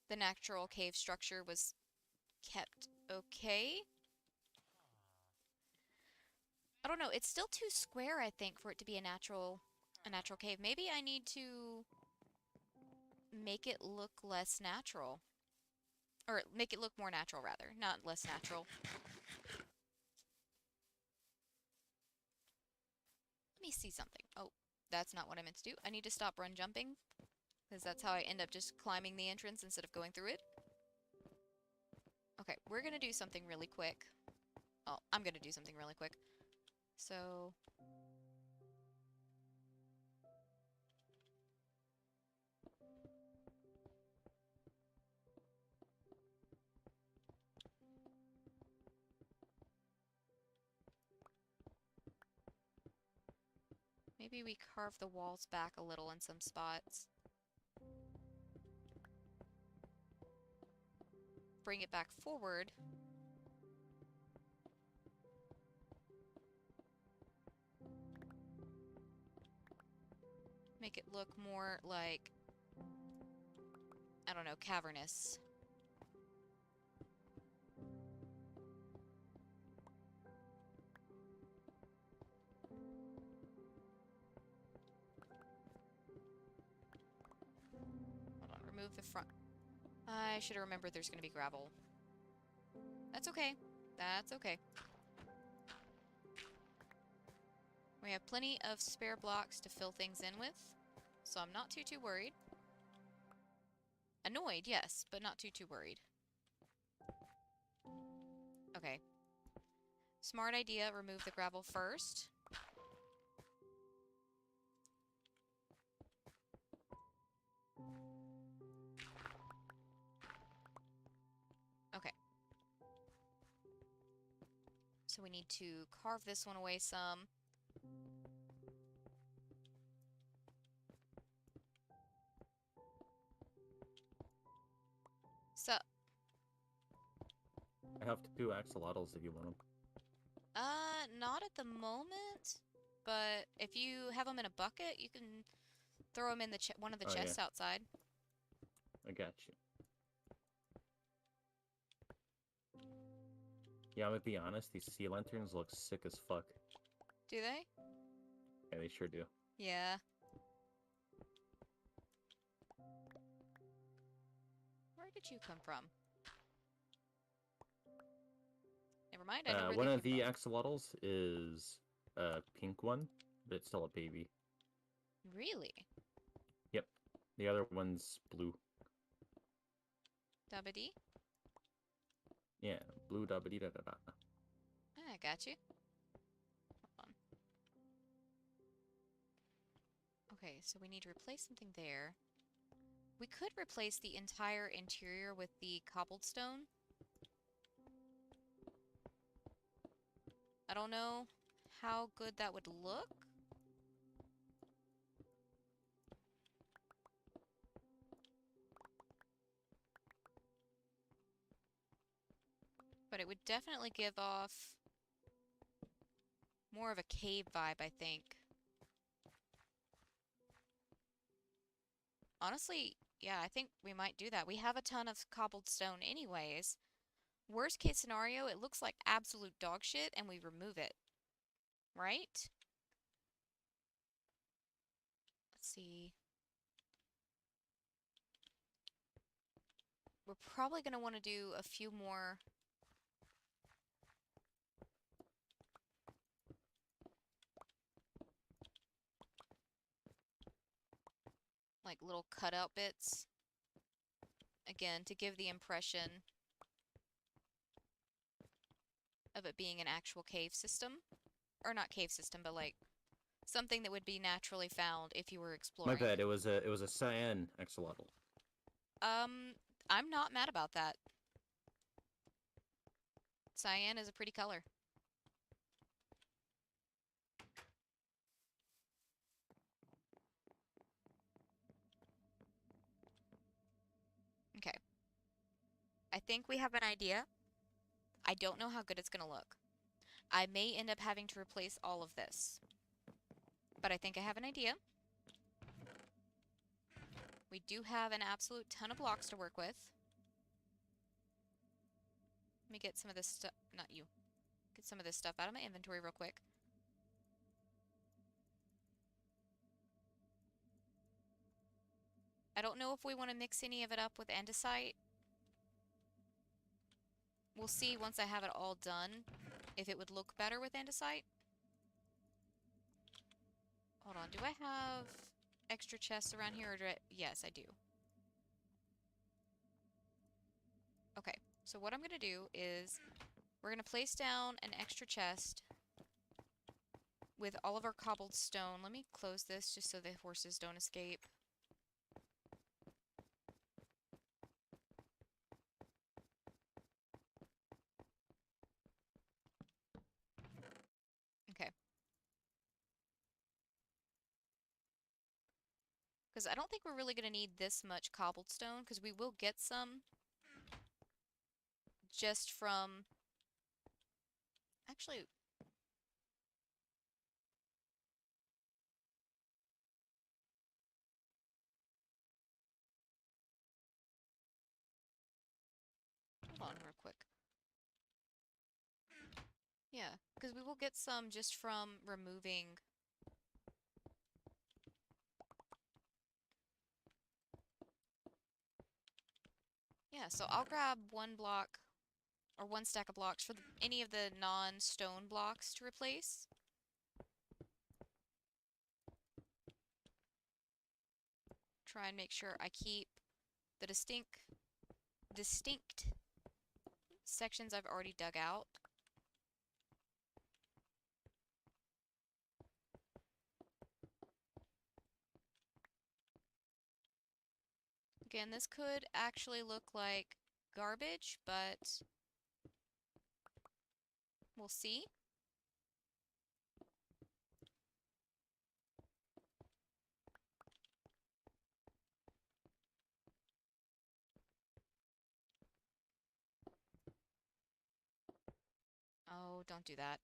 the natural cave structure was kept okay. I don't know, it's still too square, I think, for it to be a natural cave. Maybe I need to make it look less natural. Or make it look more natural, rather. Not less natural. Let me see something. Oh, that's not what I meant to do. I need to stop run jumping, because that's how I end up just climbing the entrance instead of going through it. Okay, we're gonna do something really quick. Oh, I'm gonna do something really quick. So... maybe we carve the walls back a little in some spots. Bring it back forward. Make it look more like, I don't know, cavernous. Hold on, remove the front. I should have remembered there's going to be gravel. That's okay. That's okay. We have plenty of spare blocks to fill things in with, so I'm not too worried. Annoyed, yes, but not too worried. Okay. Smart idea, remove the gravel first. Okay. So we need to carve this one away some. So, I have 2 axolotls if you want them. not at the moment, but if you have them in a bucket, you can throw them in the one of the Oh, chests yeah. outside. I got you. Yeah, I'm gonna be honest, these sea lanterns look sick as fuck. Do they? Yeah, they sure do. Yeah. Where did you come from? Never mind, I know where One they of came the from. axolotls is a pink one, but it's still a baby. Really? Yep. The other one's blue. Dubbity? Yeah, blue da ba dee da da da. I got you. Hold on. Okay, so we need to replace something there. We could replace the entire interior with the cobblestone. I don't know how good that would look. But it would definitely give off more of a cave vibe, I think. Honestly, yeah, I think we might do that. We have a ton of cobbled stone anyways. Worst case scenario, it looks like absolute dog shit and we remove it. Right? Let's see. We're probably going to want to do a few more like little cutout bits again to give the impression of it being an actual cave system. Or not cave system, but like something that would be naturally found if you were My exploring. bad. It was a cyan axolotl. Um, I'm not mad about that. Cyan is a pretty color. Okay. I think we have an idea. I don't know how good it's going to look. I may end up having to replace all of this. But I think I have an idea. We do have an absolute ton of blocks to work with. Let me get some of this stuff, not you, get some of this stuff out of my inventory real quick. I don't know if we want to mix any of it up with andesite. We'll see once I have it all done if it would look better with andesite. Hold on, do I have extra chests around here? Or do I... Yes, I do. Okay, so what I'm going to do is we're going to place down an extra chest with all of our cobbled stone. Let me close this just so the horses don't escape. Okay. Because I don't think we're really going to need this much cobbled stone, because we will get some just from... Actually, hold on real quick. Yeah, because we will get some just from removing... Yeah, so I'll grab one block or one stack of blocks for any of the non-stone blocks to replace. Try and make sure I keep the distinct sections I've already dug out. Again, this could actually look like garbage, but we'll see. Oh, don't do that.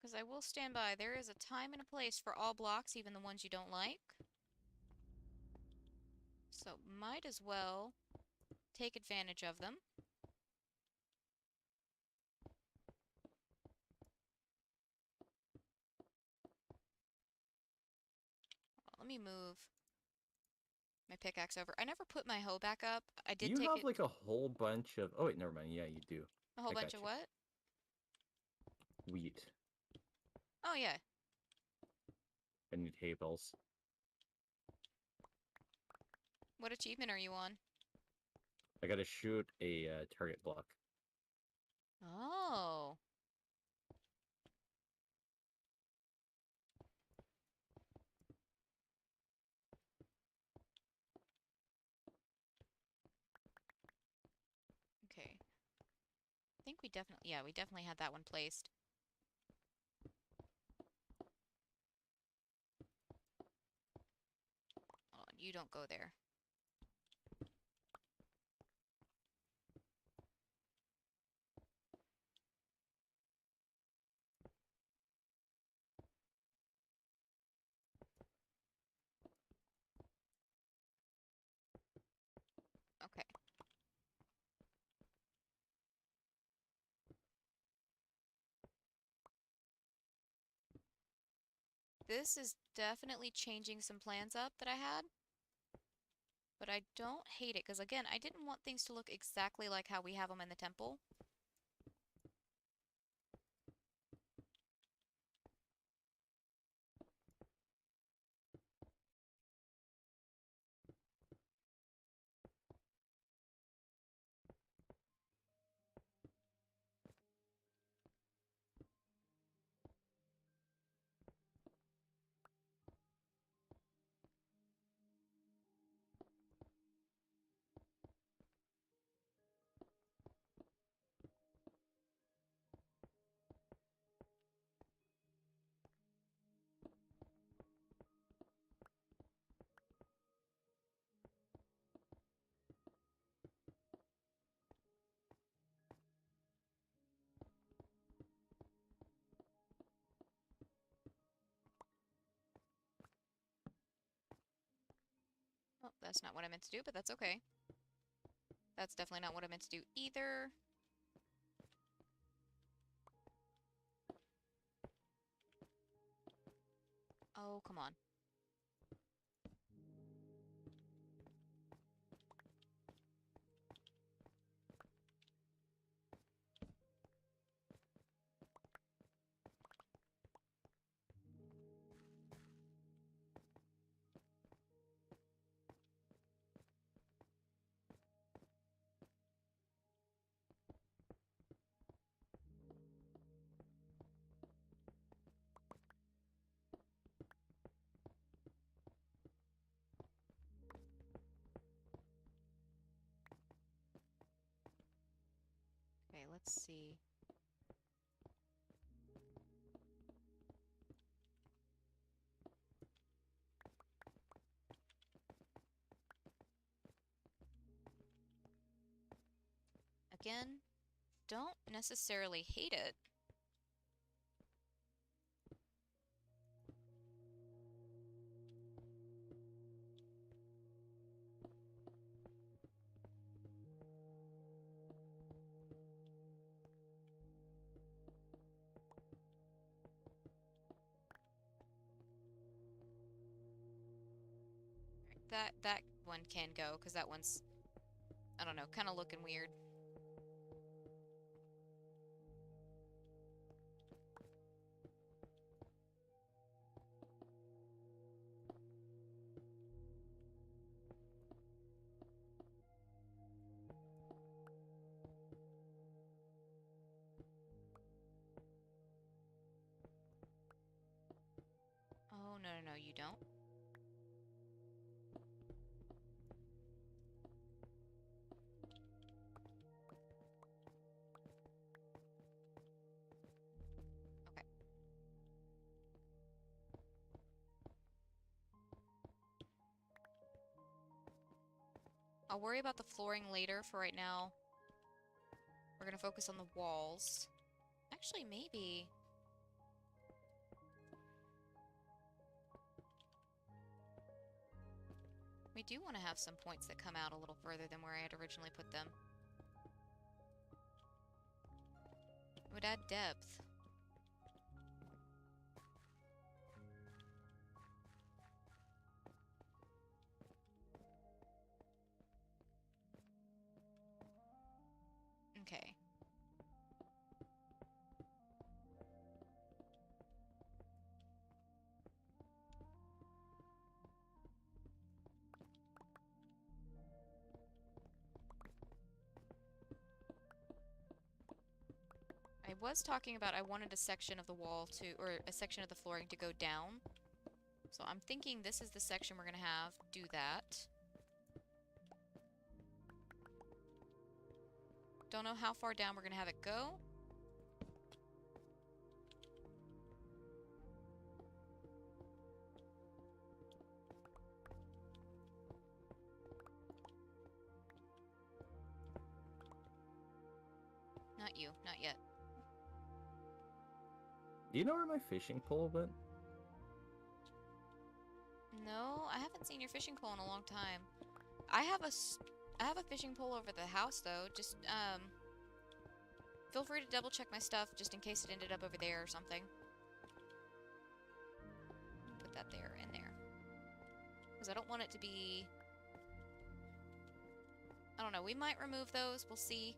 Because I will stand by, there is a time and a place for all blocks, even the ones you don't like. So might as well take advantage of them. Let me move my pickaxe over. I never put my hoe back up. I Do did you take have it like a whole bunch of... Oh wait, never mind. Yeah, you do. a whole I bunch got of you. what? Wheat. Oh yeah. I need hay bales. What achievement are you on? I gotta shoot a target block. Oh. Okay. I think we definitely, yeah, we definitely had that one placed. Hold on, you don't go there. this is definitely changing some plans up that I had. But I don't hate it, because again, I didn't want things to look exactly like how we have them in the temple. Oh, that's not what I meant to do, but that's okay. That's definitely not what I meant to do either. Oh, come on. Okay, let's see. Again, don't necessarily hate it. That one can go, because that one's, I don't know, kind of looking weird. Oh, no, no, no, you don't. Okay. I'll worry about the flooring later. For right now, we're gonna focus on the walls. Actually, maybe. We do want to have some points that come out a little further than where I had originally put them. It would add depth. Okay. I was talking about I wanted a section of the wall to, or a section of the flooring to go down. So I'm thinking this is the section we're gonna have do that. Don't know how far down we're gonna have it go. Not you, not yet. Do you know where my fishing pole went? No, I haven't seen your fishing pole in a long time. I have a fishing pole over the house though. Just feel free to double check my stuff just in case it ended up over there or something. put that there and there. Because I don't want it to be... I don't know, we might remove those, we'll see.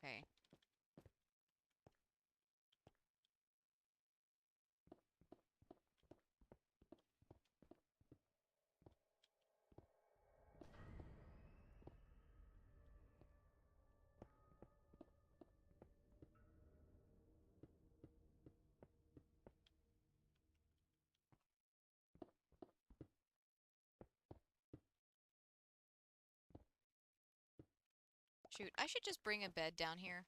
Okay. Shoot, I should just bring a bed down here.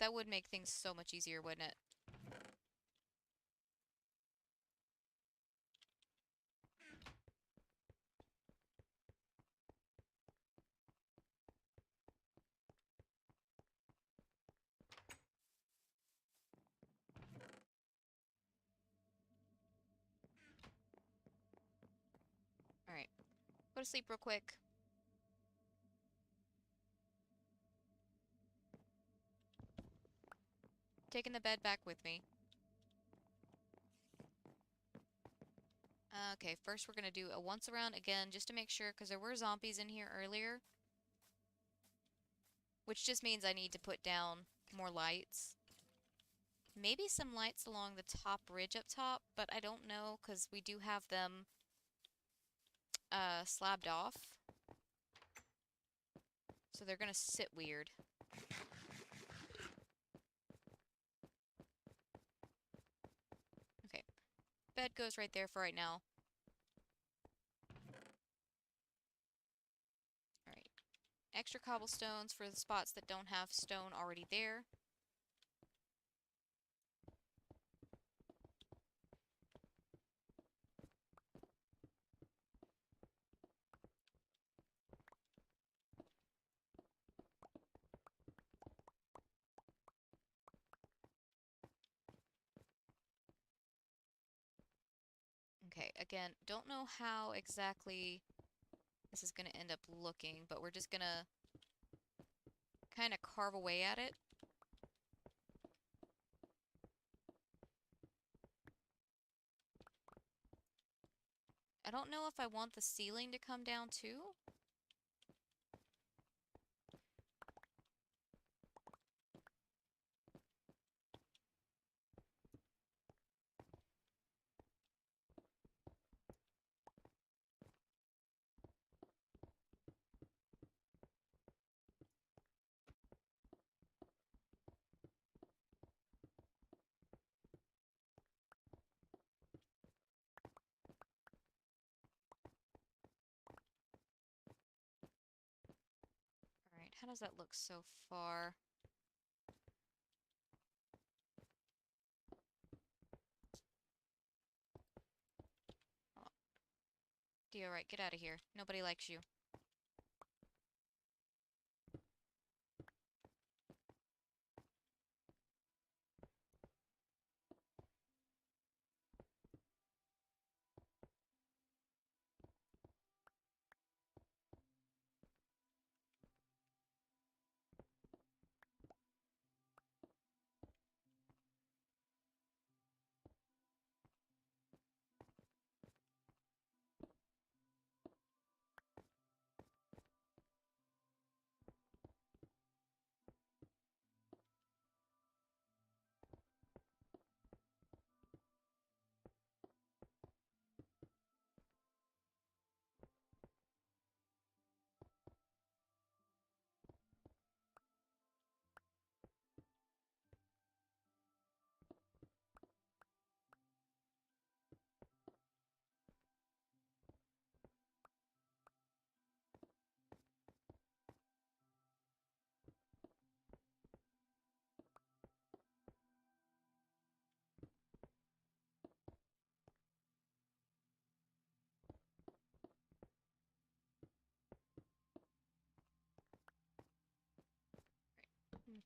That would make things so much easier, wouldn't it? Alright. Go to sleep real quick. Taking the bed back with me. Okay, first we're gonna do a once around again, just to make sure, because there were zombies in here earlier. Which just means I need to put down more lights. Maybe some lights along the top ridge up top, but I don't know, because we do have them slabbed off. So they're gonna sit weird. Okay, bed goes right there for right now. Alright, extra cobblestones for the spots that don't have stone already there. Okay, again, don't know how exactly this is going to end up looking, but we're just going to kind of carve away at it. I don't know if I want the ceiling to come down too. Alright, how does that look so far? Oh, Dio, right, get out of here. Nobody likes you.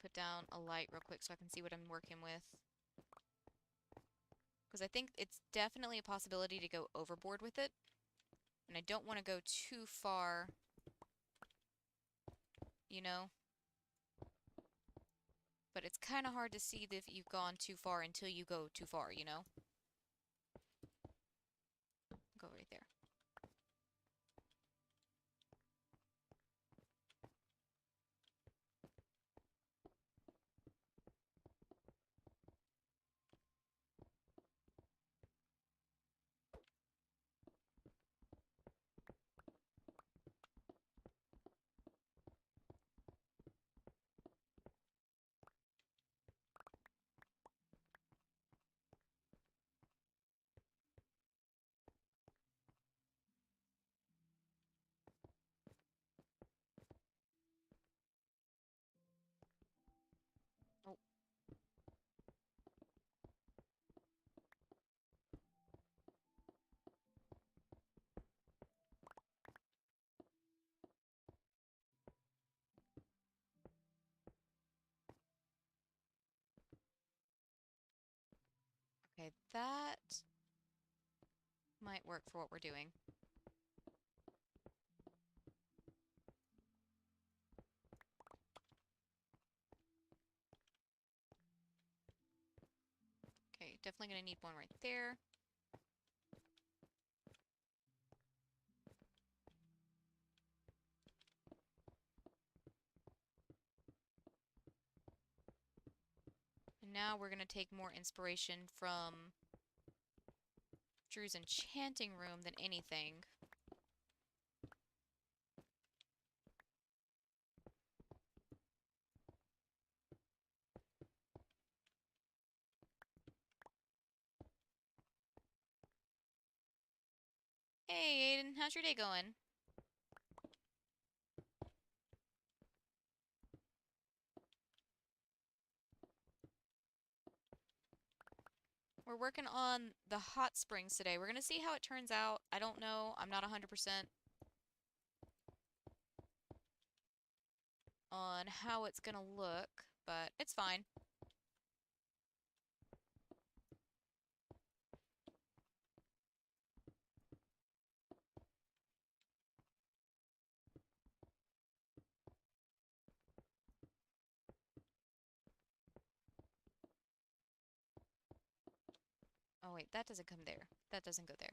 Put down a light real quick so I can see what I'm working with. Because I think it's definitely a possibility to go overboard with it. And I don't want to go too far, you know? But it's kind of hard to see if you've gone too far until you go too far, you know? Go right there. Oh, okay, that might work for what we're doing. Okay, definitely gonna need one right there. And now we're gonna take more inspiration from Drew's enchanting room than anything. Hey, Aiden, how's your day going? We're working on the hot springs today. We're gonna see how it turns out. I don't know. I'm not 100% on how it's gonna look, but it's fine. Oh wait, that doesn't come there. That doesn't go there.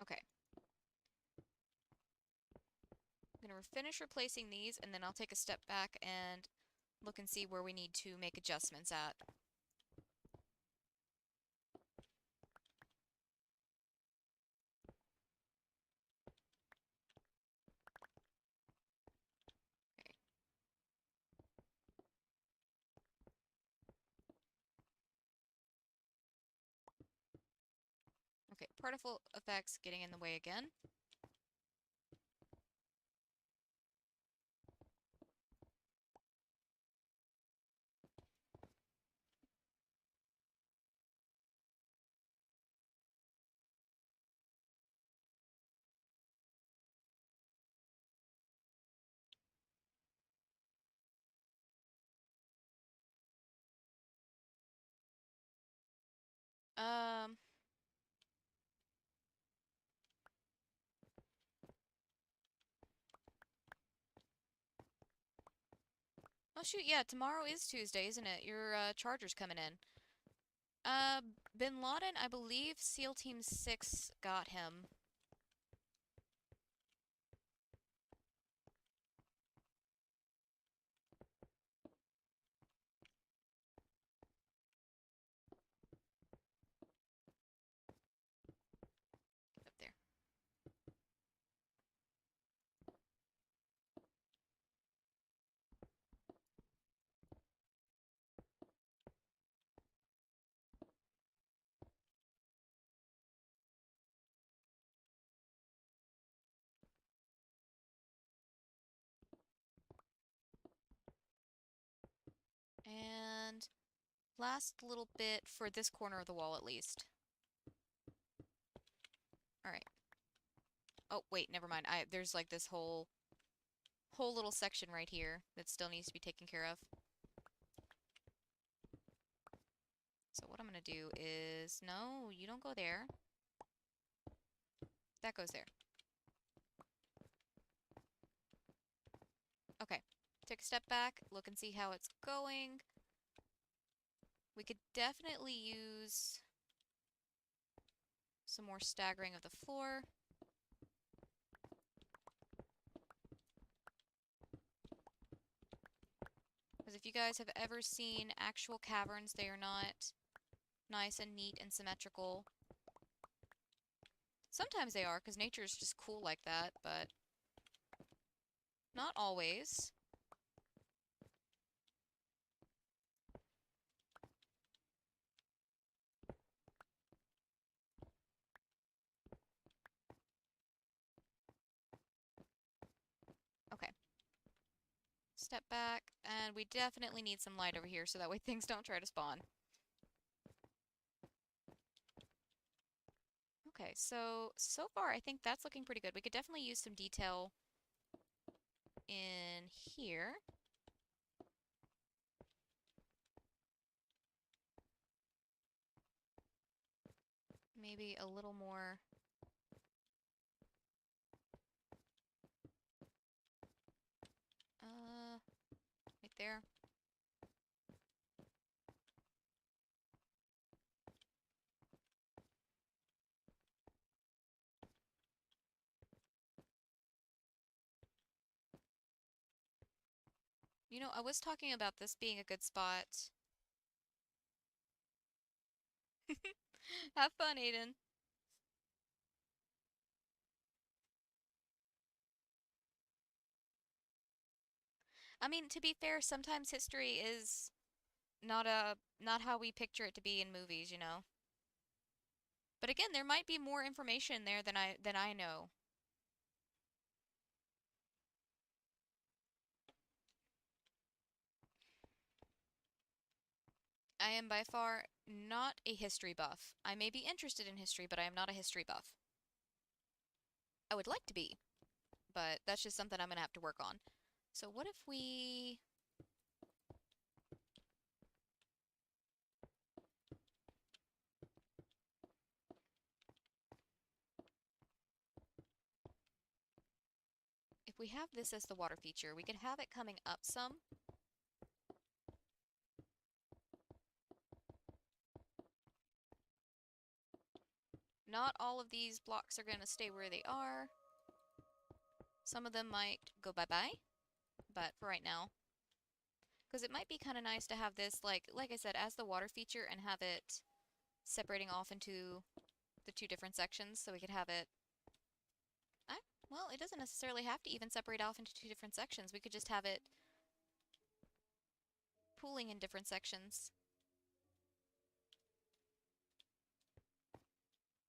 Okay. I'm gonna finish replacing these and then I'll take a step back and look and see where we need to make adjustments at. Okay. Okay, particle effects getting in the way again. Um, oh shoot, yeah, tomorrow is Tuesday, isn't it? Your charger's coming in. Uh, Bin Laden, I believe SEAL Team 6 got him. Last little bit for this corner of the wall at least. All right. Oh, wait, never mind. There's like this whole little section right here that still needs to be taken care of. So what I'm gonna do is, no, you don't go there. That goes there. Okay. Take a step back, look and see how it's going. We could definitely use some more staggering of the floor. Because if you guys have ever seen actual caverns, they are not nice and neat and symmetrical. Sometimes they are, because nature is just cool like that, but not always. Okay. Step back, and we definitely need some light over here so that way things don't try to spawn. Okay, so far I think that's looking pretty good. We could definitely use some detail in here. Maybe a little more. Right there. You know, I was talking about this being a good spot. Have fun, Aiden. I mean, to be fair, sometimes history is not how we picture it to be in movies, you know. But again, there might be more information there than I know. I am by far not a history buff. I may be interested in history, but I am not a history buff. I would like to be, but that's just something I'm gonna have to work on. So what if we have this as the water feature, we could have it coming up some. Not all of these blocks are gonna stay where they are. Some of them might go bye-bye, but for right now, because it might be kind of nice to have this, like I said, as the water feature and have it separating off into the two different sections, so we could have it. I, well, it doesn't necessarily have to even separate off into two different sections. We could just have it pooling in different sections.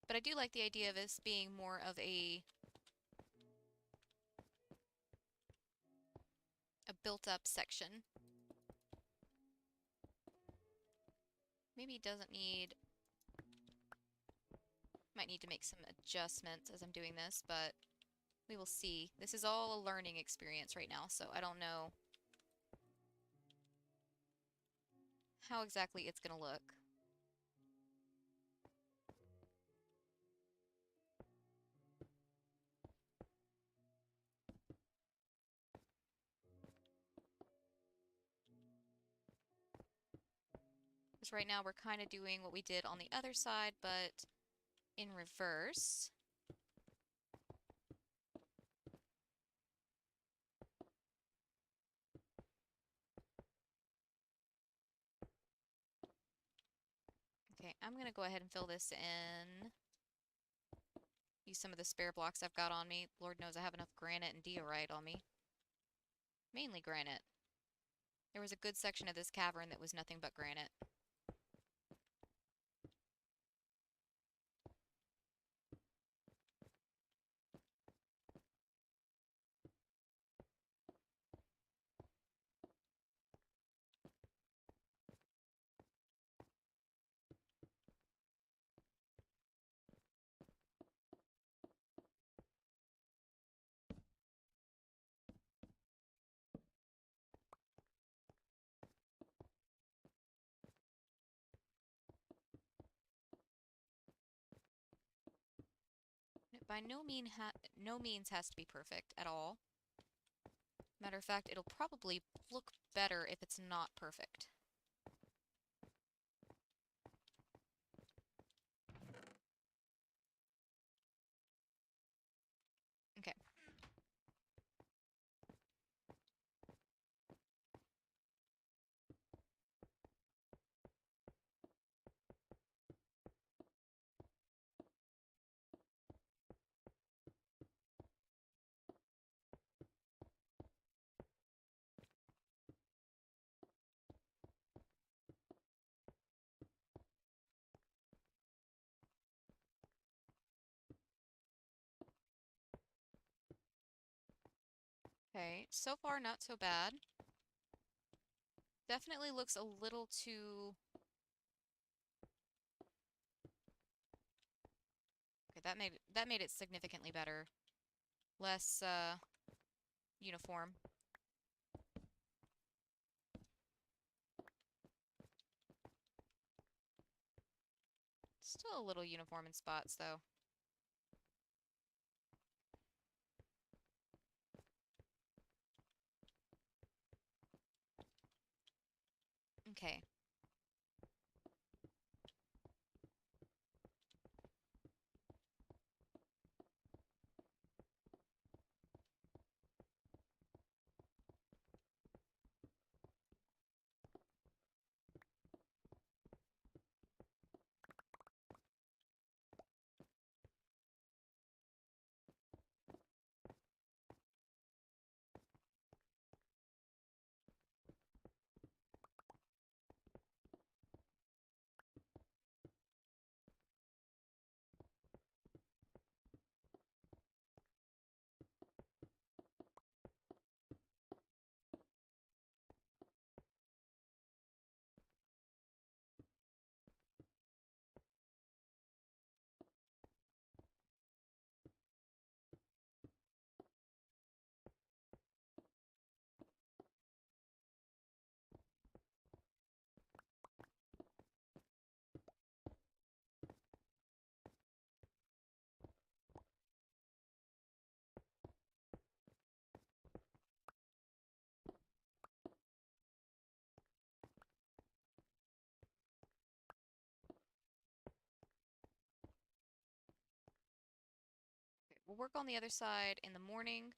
But I do like the idea of this being more of a built-up section. Maybe doesn't need, might need to make some adjustments as I'm doing this, but we will see. This is all a learning experience right now, so I don't know how exactly it's gonna look. Because right now we're kind of doing what we did on the other side, but in reverse. Okay, I'm going to go ahead and fill this in. Use some of the spare blocks I've got on me. Lord knows I have enough granite and diorite on me. Mainly granite. There was a good section of this cavern that was nothing but granite. by no means has to be perfect at all. Matter of fact, it'll probably look better if it's not perfect. Okay. Okay, so far not so bad. Definitely looks a little too... Okay, that made it significantly better. Less uniform. Still a little uniform in spots though. Okay. We'll work on the other side in the morning.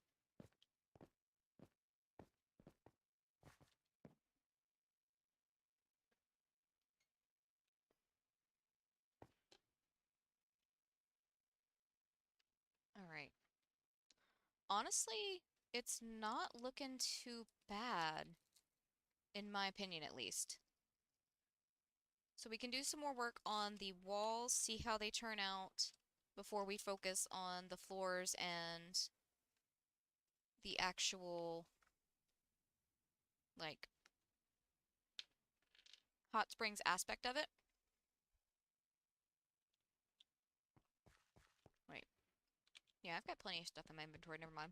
All right. Honestly, it's not looking too bad, in my opinion at least. So we can do some more work on the walls, see how they turn out before we focus on the floors and the actual, like, hot springs aspect of it. Wait. Yeah, I've got plenty of stuff in my inventory, never mind.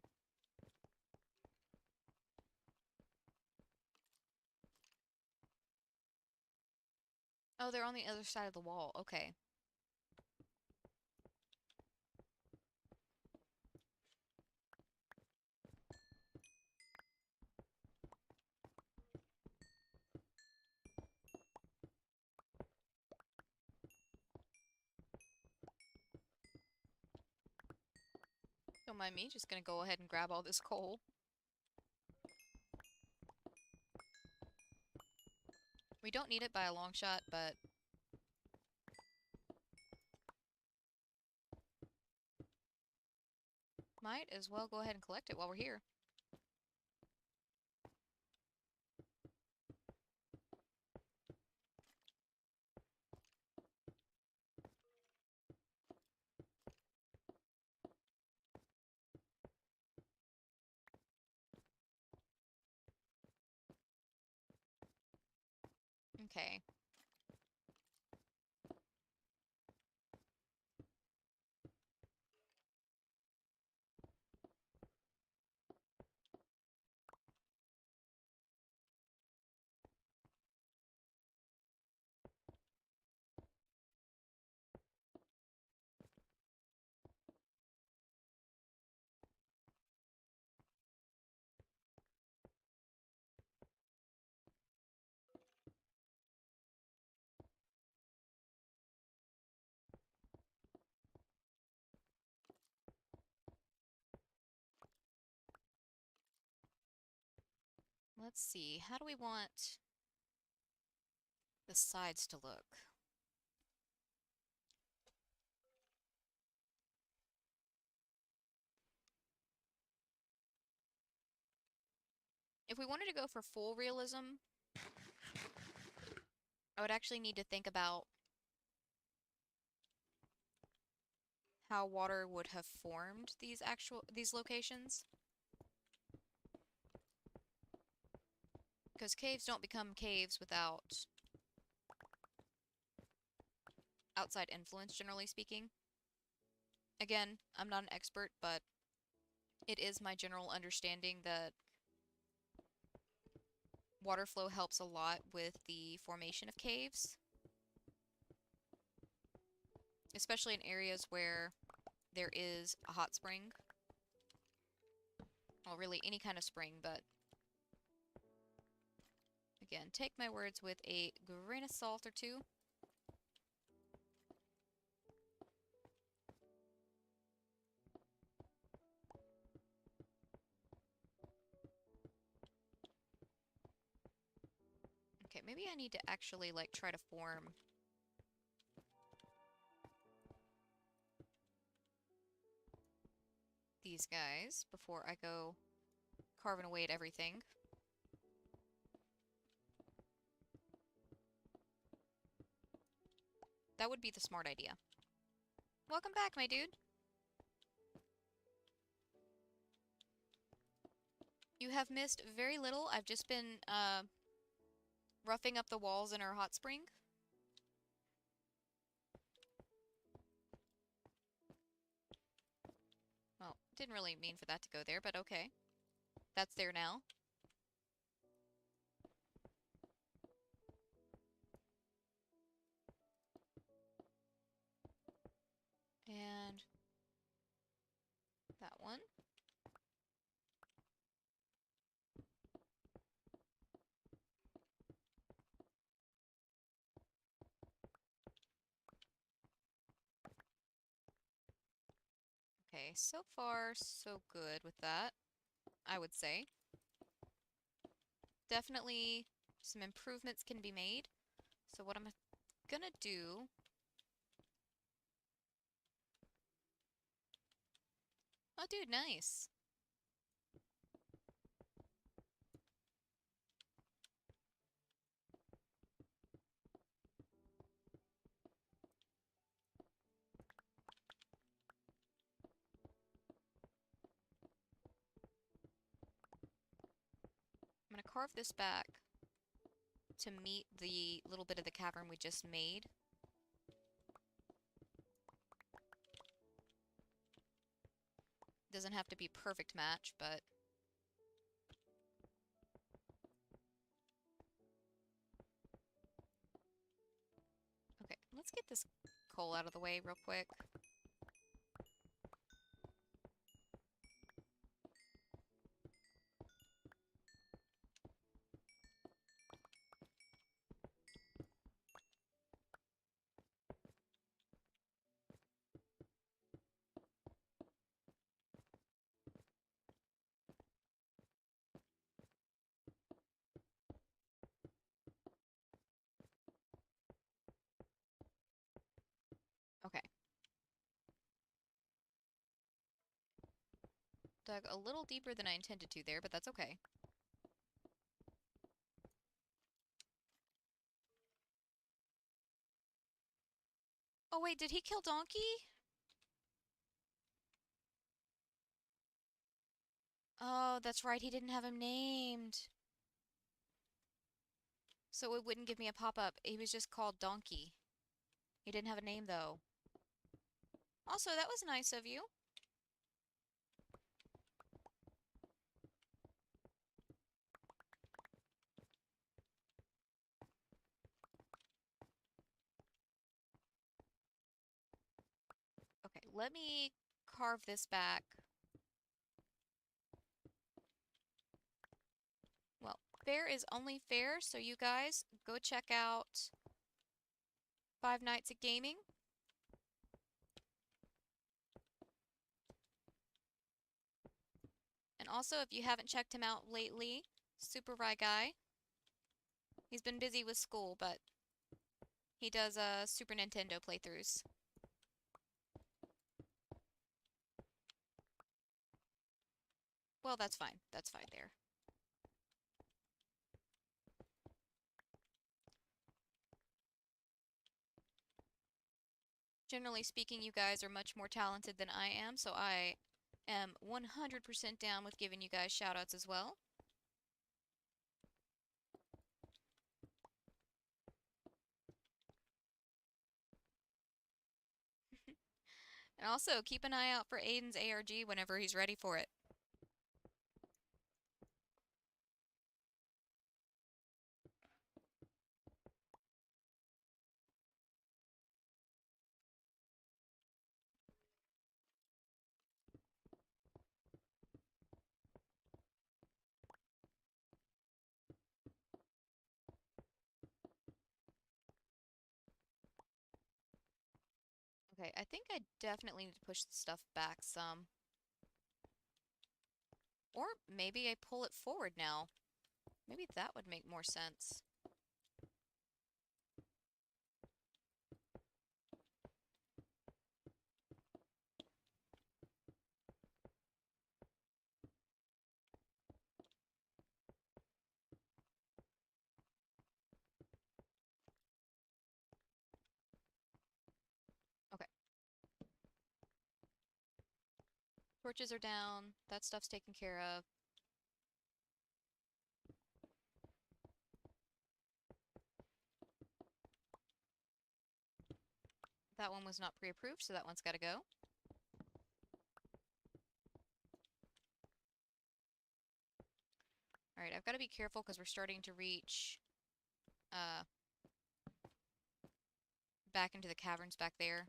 Oh, they're on the other side of the wall. Okay. Don't mind me, just gonna go ahead and grab all this coal. We don't need it by a long shot, but might as well go ahead and collect it while we're here. Okay. let's see. How do we want the sides to look? If we wanted to go for full realism, I would actually need to think about how water would have formed these locations. Because caves don't become caves without outside influence, generally speaking. Again, I'm not an expert, but it is my general understanding that water flow helps a lot with the formation of caves, especially in areas where there is a hot spring. Well, really any kind of spring, but again, take my words with a grain of salt or two. Okay, maybe I need to actually, like, try to form these guys before I go carving away at everything. That would be the smart idea. Welcome back, my dude. You have missed very little. I've just been, roughing up the walls in our hot spring. Well, didn't really mean for that to go there, but okay. That's there now. And that one. Okay, so far so good with that, I would say. Definitely some improvements can be made. So what I'm gonna do... Oh, dude, nice. I'm gonna carve this back to meet the little bit of the cavern we just made. Doesn't have to be perfect match, but... Okay, let's get this coal out of the way real quick. Okay. Dug a little deeper than I intended to there, but that's okay. Oh wait, did he kill Donkey? Oh, that's right, he didn't have him named. So it wouldn't give me a pop-up. He was just called Donkey. He didn't have a name, though. Also, that was nice of you. Okay, let me carve this back. Well, fair is only fair, so you guys go check out Five Nights at Gaming. And also, if you haven't checked him out lately, Super Rye guy. He's been busy with school, but he does Super Nintendo playthroughs. Well, that's fine. That's fine there. Generally speaking, you guys are much more talented than I am, so I am 100% down with giving you guys shoutouts as well. And also, keep an eye out for Aiden's ARG whenever he's ready for it. Okay, I think I definitely need to push the stuff back some. Or maybe I pull it forward now. Maybe that would make more sense. Okay, torches are down. That stuff's taken care of. That one was not pre-approved, so that one's got to go. All right, I've got to be careful because we're starting to reach uh, back into the caverns back there.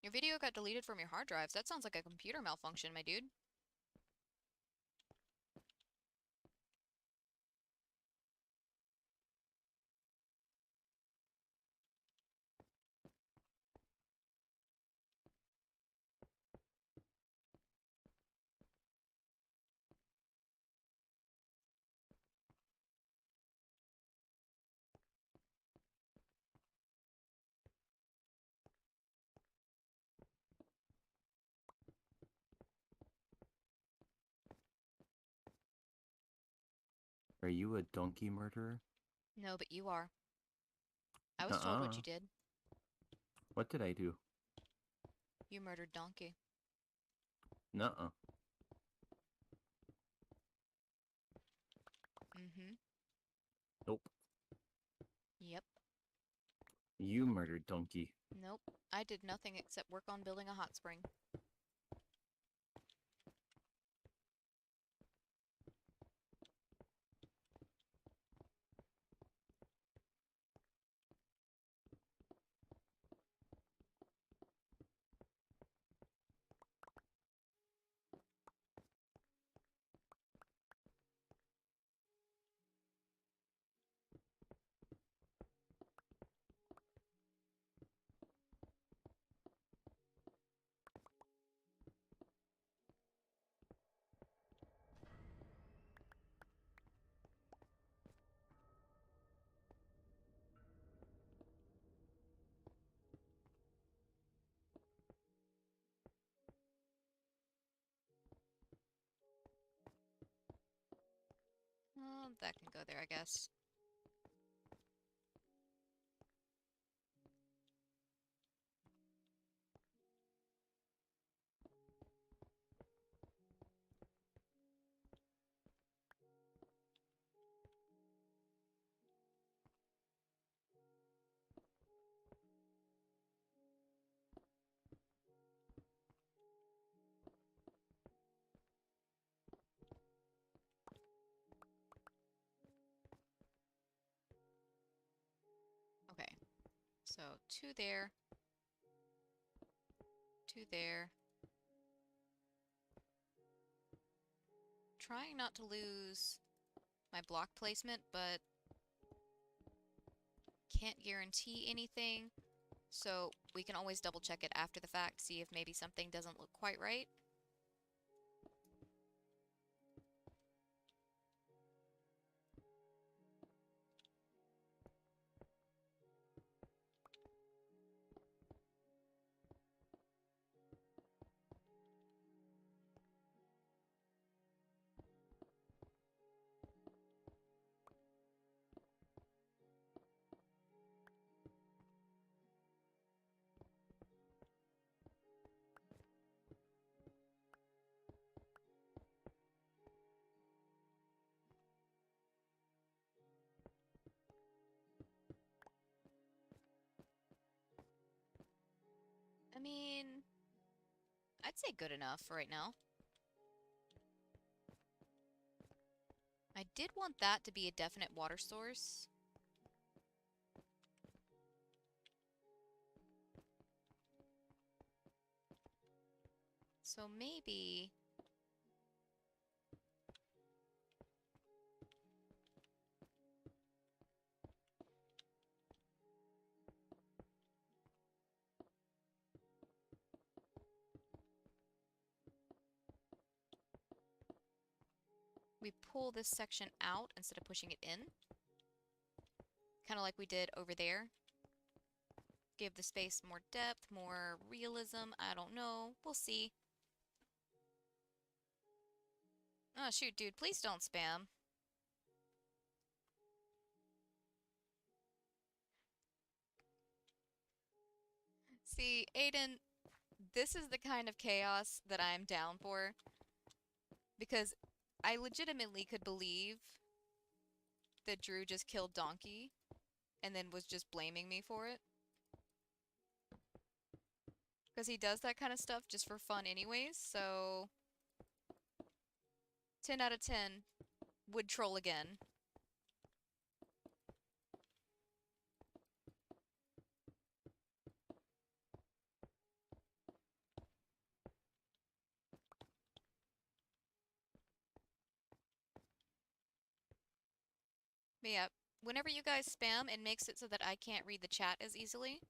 Your video got deleted from your hard drives. That sounds like a computer malfunction, my dude. Are you a donkey murderer? No, but you are. I was told what Uh-uh. you did. What did I do? You murdered Donkey. Nuh-uh. Mm-hmm. Nope. Yep. You murdered donkey. Nope. I did nothing except work on building a hot spring. That can go there, I guess. Okay. So, two there. Two there. Trying not to lose my block placement, but can't guarantee anything. So we can always double check it after the fact, see if maybe something doesn't look quite right. I mean, I'd say good enough for right now. I did want that to be a definite water source. So maybe... we pull this section out instead of pushing it in. Kind of like we did over there. Give the space more depth, more realism. I don't know. We'll see. Oh, shoot, dude. Please don't spam. See, Aiden, this is the kind of chaos that I'm down for. Because I legitimately could believe that Drew just killed Donkey and then was just blaming me for it. Because he does that kind of stuff just for fun anyways, so 10 out of 10 would troll again. But yeah, whenever you guys spam, it makes it so that I can't read the chat as easily.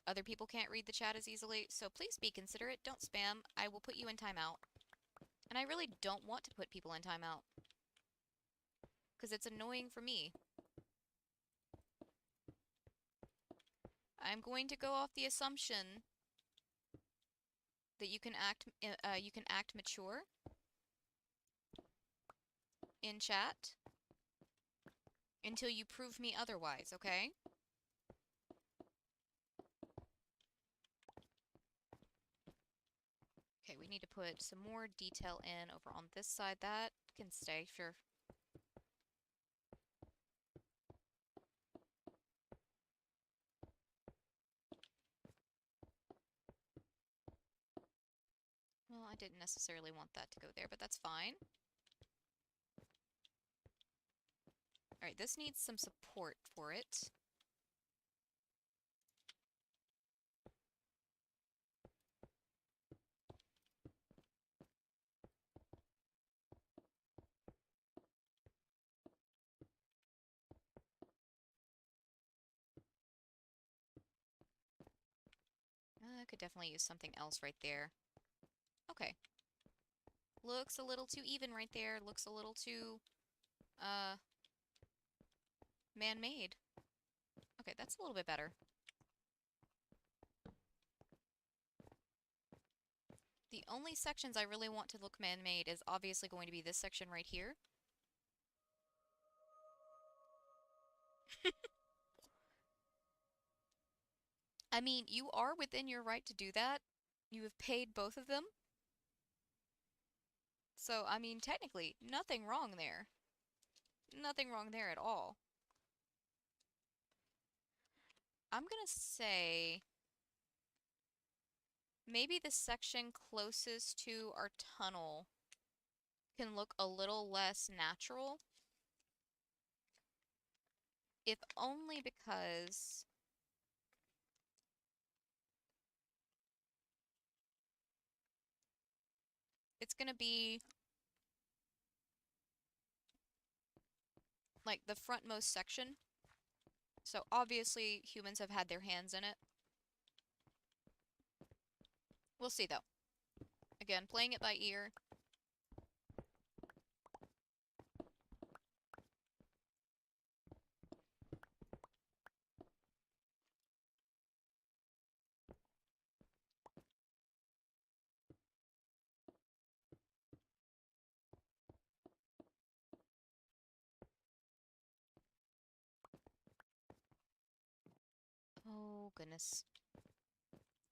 Other people can't read the chat as easily, so please be considerate. Don't spam. I will put you in timeout. And I really don't want to put people in timeout. Because it's annoying for me. I'm going to go off the assumption that you can act mature in chat until you prove me otherwise, okay? Okay, we need to put some more detail in over on this side. That can stay, sure. Well, I didn't necessarily want that to go there, but that's fine. Alright, this needs some support for it. I could definitely use something else right there. Okay. Looks a little too even right there. Looks a little too, man-made. Okay, that's a little bit better. The only sections I really want to look man-made is obviously going to be this section right here. I mean, you are within your right to do that. You have paid both of them. So, I mean, technically, nothing wrong there. Nothing wrong there at all. I'm gonna say maybe the section closest to our tunnel can look a little less natural. If only because it's gonna be like the frontmost section. So obviously humans have had their hands in it. We'll see though. Again, playing it by ear. Oh goodness.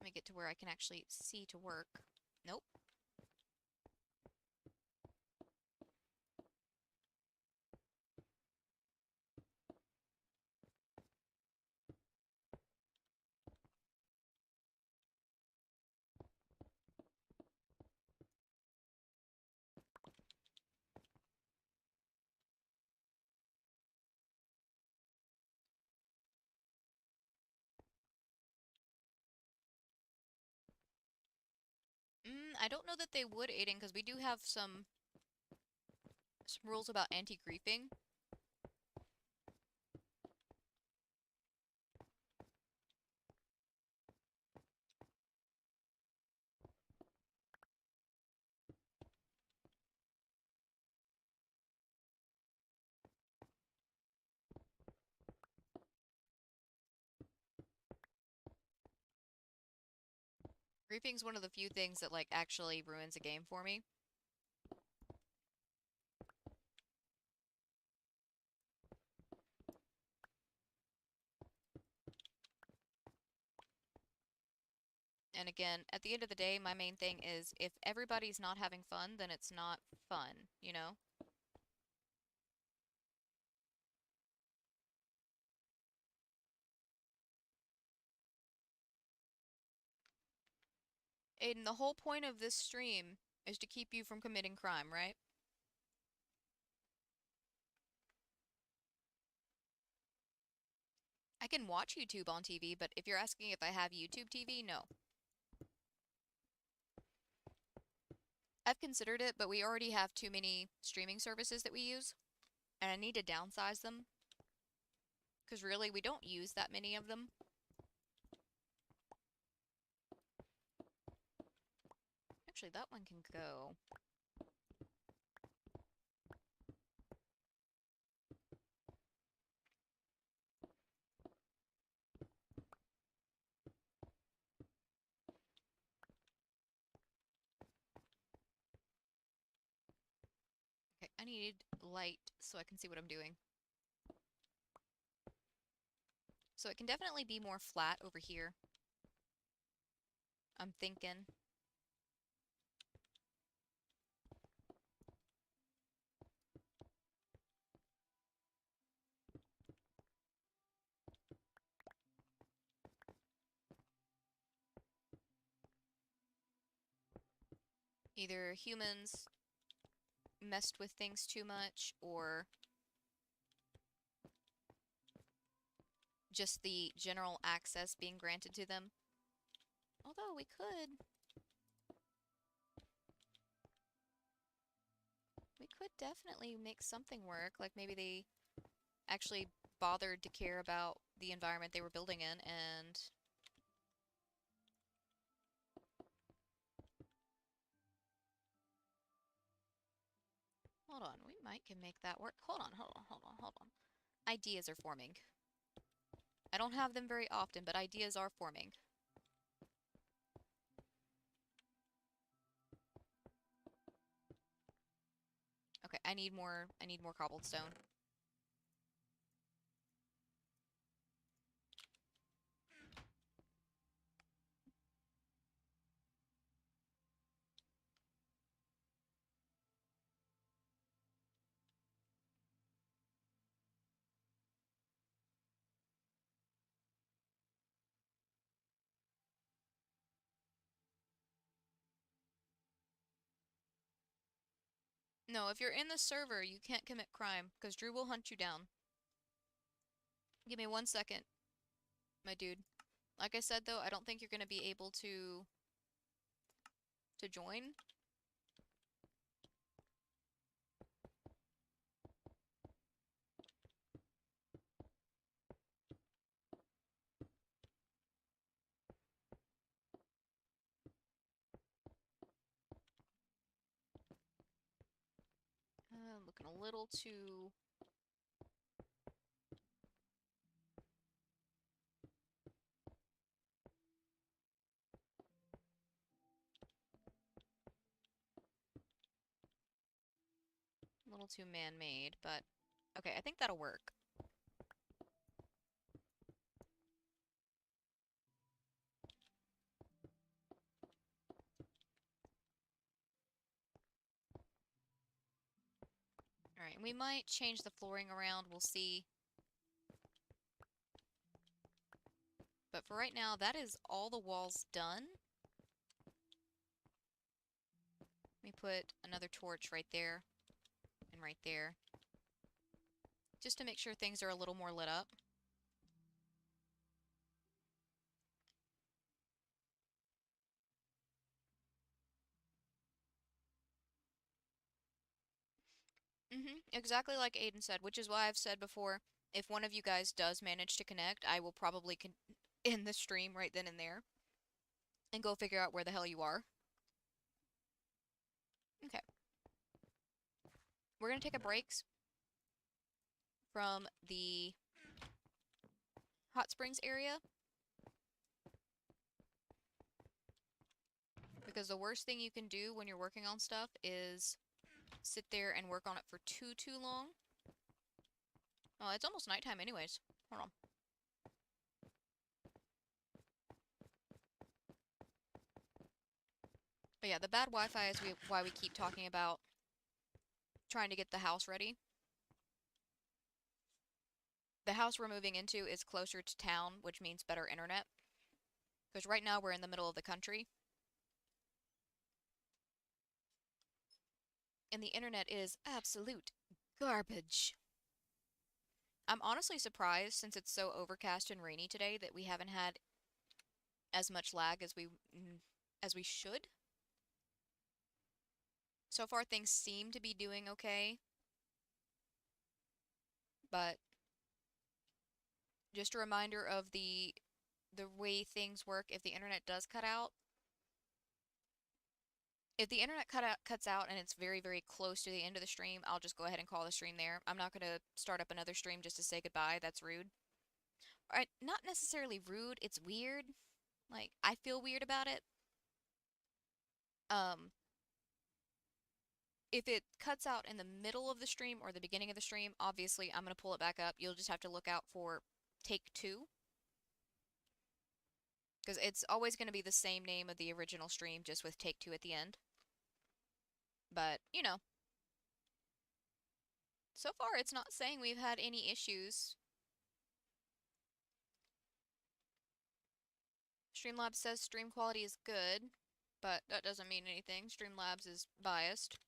Let me get to where I can actually see to work. Nope. I don't know that they would, Aiden, because we do have some rules about anti-griefing. Griefing's one of the few things that like actually ruins a game for me. And again, at the end of the day, my main thing is if everybody's not having fun, then it's not fun, you know? Aiden, the whole point of this stream is to keep you from committing crime, right? I can watch YouTube on TV, but if you're asking if I have YouTube TV, no. I've considered it, but we already have too many streaming services that we use, and I need to downsize them, because really we don't use that many of them. Actually, that one can go. Okay, I need light so I can see what I'm doing. So it can definitely be more flat over here. I'm thinking. Either humans messed with things too much, or just the general access being granted to them. Although we could definitely make something work. Like maybe they actually bothered to care about the environment they were building in and hold on, we might can make that work. Hold on. Ideas are forming. I don't have them very often, but ideas are forming. Okay, I need more cobblestone. No, if you're in the server, you can't commit crime, because Drew will hunt you down. Give me 1 second, my dude. Like I said, though, I don't think you're going to be able to join. looking a little too... A little too man-made, but okay, I think that'll work. Alright, we might change the flooring around, we'll see. But for right now, that is all the walls done. Let me put another torch right there and right there, just to make sure things are a little more lit up. Exactly like Aiden said, which is why I've said before, if one of you guys does manage to connect, I will probably end the stream right then and there and go figure out where the hell you are. Okay. We're going to take a break from the hot springs area because the worst thing you can do when you're working on stuff is sit there and work on it for too long. Oh, it's almost nighttime anyways. Hold on. But yeah, the bad Wi-Fi is why we keep talking about trying to get the house ready. The house we're moving into is closer to town, which means better internet. Because right now we're in the middle of the country. And the internet is absolute garbage. I'm honestly surprised, since it's so overcast and rainy today, that we haven't had as much lag as we should. So far things seem to be doing okay. But just a reminder of the way things work if the internet does cut out. If the internet cuts out and it's very close to the end of the stream, I'll just go ahead and call the stream there. I'm not going to start up another stream just to say goodbye. That's rude. Alright, not necessarily rude. It's weird. Like, I feel weird about it. If it cuts out in the middle of the stream or the beginning of the stream, obviously I'm going to pull it back up. You'll just have to look out for take 2. Because it's always going to be the same name of the original stream, just with take 2 at the end. But, you know. So far, it's not saying we've had any issues. Streamlabs says stream quality is good, but that doesn't mean anything. Streamlabs is biased.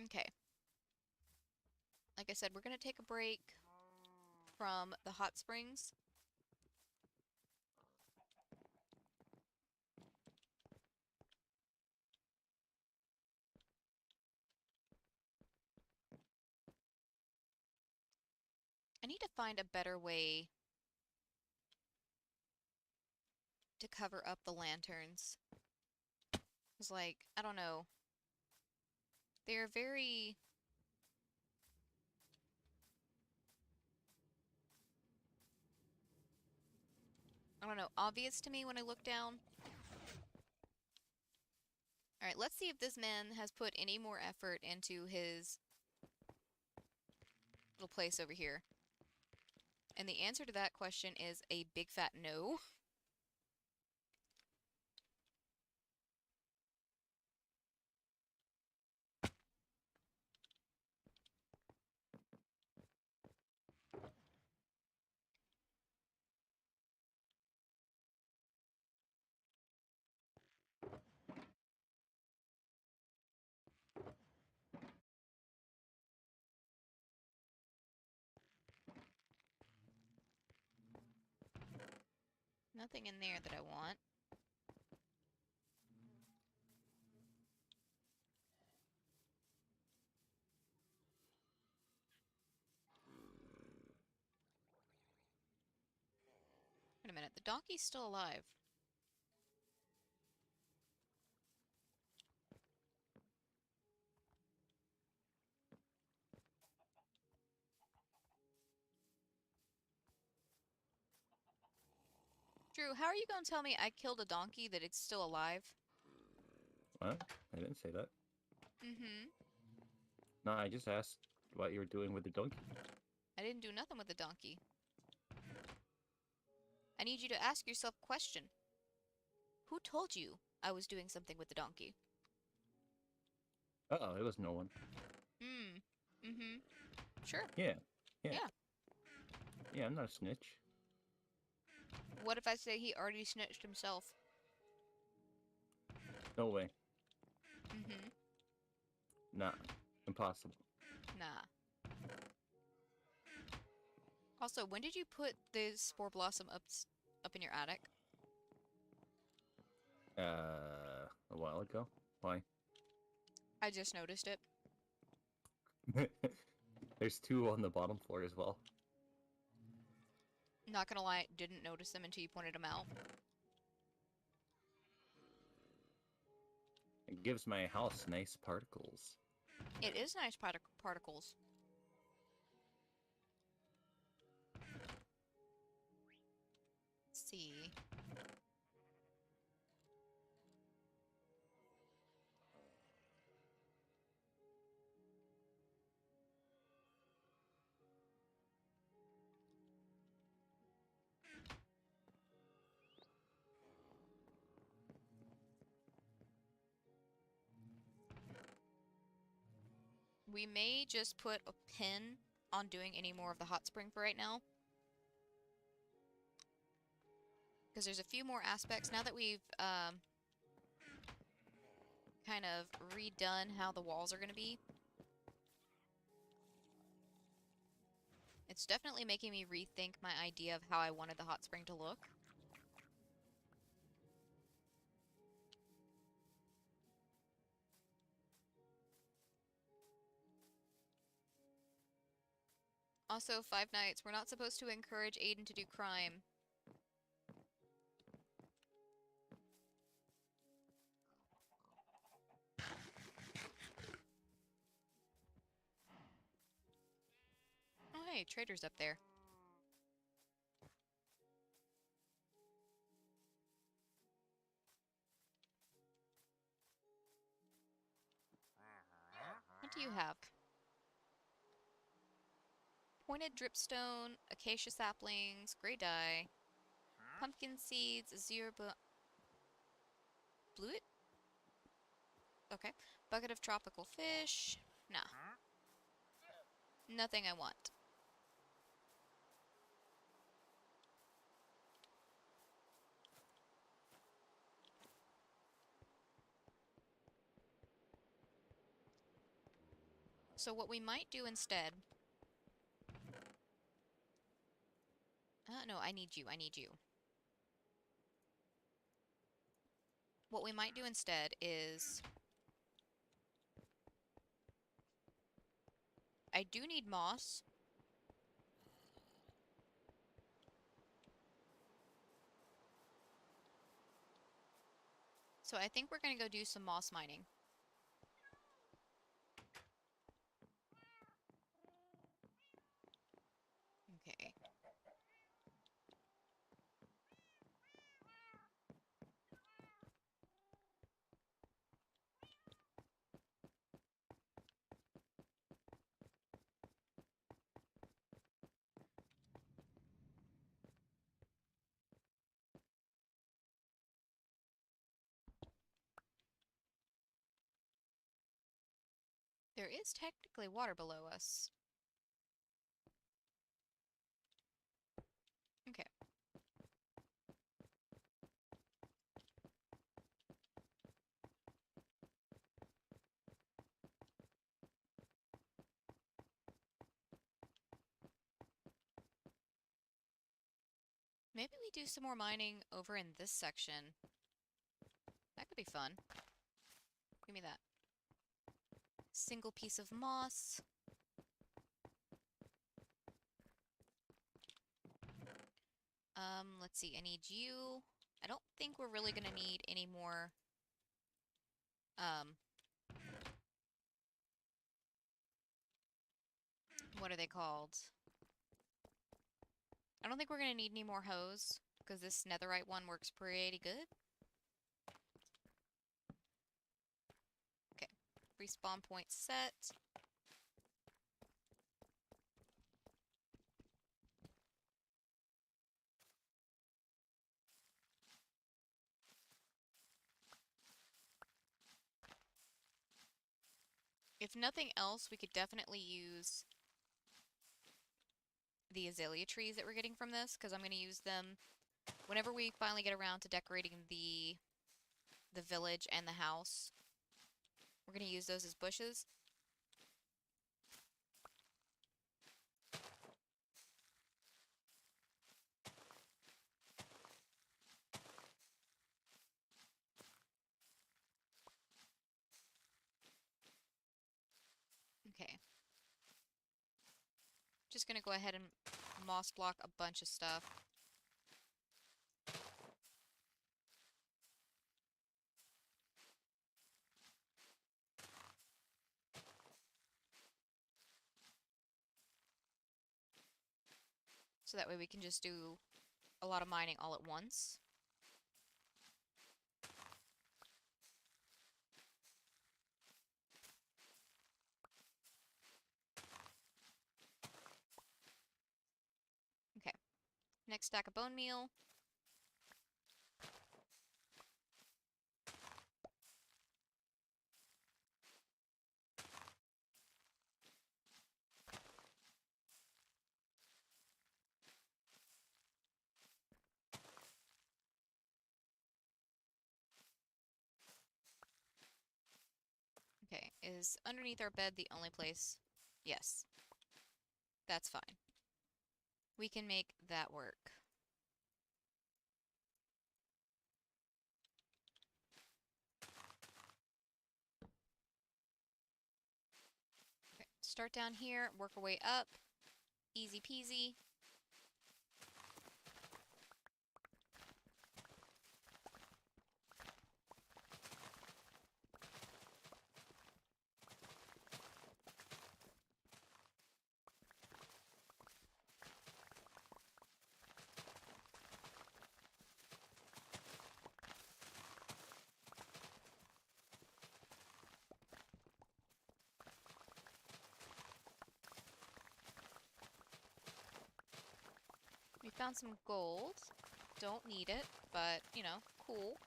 Okay. Like I said, we're going to take a break from the hot springs. I need to find a better way to cover up the lanterns. It's like, I don't know. They're very... I don't know, obvious to me when I look down. Alright, let's see if this man has put any more effort into his little place over here. And the answer to that question is a big fat no. nothing in there that I want. Wait a minute, the donkey's still alive. Drew, how are you gonna tell me I killed a donkey that it's still alive? What? I didn't say that. Mm-hmm. No, I just asked what you were doing with the donkey. I didn't do nothing with the donkey. I need you to ask yourself a question. Who told you I was doing something with the donkey? Uh-oh, it was no one. Hmm. Mm-hmm. Sure. Yeah. Yeah. Yeah. Yeah, I'm not a snitch. What if I say he already snitched himself? No way. Mm-hmm. Nah. Impossible. Nah. Also, when did you put this spore blossom up in your attic? A while ago. Why? I just noticed it. There's two on the bottom floor as well. Not gonna lie, didn't notice them until you pointed them out. It gives my house nice particles. It is nice particles. Let's see. We may just put a pin on doing any more of the hot spring for right now. Because there's a few more aspects. Now that we've kind of redone how the walls are going to be, it's definitely making me rethink my idea of how I wanted the hot spring to look. Also, Five Nights, we're not supposed to encourage Aiden to do crime. Oh hey, Trader's up there. What do you have? Pointed dripstone, acacia saplings, gray dye, pumpkin seeds, azure bluet? Okay. Bucket of tropical fish. Nah. Nothing I want. So what we might do instead... no, I need you. I need you. What we might do instead is... I do need moss. So I think we're going to go do some moss mining. Okay. There is technically water below us. Okay. Maybe we do some more mining over in this section. That could be fun. Give me that. Single piece of moss. Let's see, I need you. I don't think we're really gonna need any more, what are they called? I don't think we're gonna need any more hose, because this netherite one works pretty good. Okay, respawn point set. If nothing else, we could definitely use the azalea trees that we're getting from this, because I'm going to use them whenever we finally get around to decorating the village and the house. We're going to use those as bushes. Okay. Just going to go ahead and moss block a bunch of stuff. So that way we can just do a lot of mining all at once. Okay. Next stack of bone meal. Okay, is underneath our bed the only place? Yes, that's fine. We can make that work. Okay, start down here, work our way up. Easy peasy. We found some gold. Don't need it, but, you know, cool.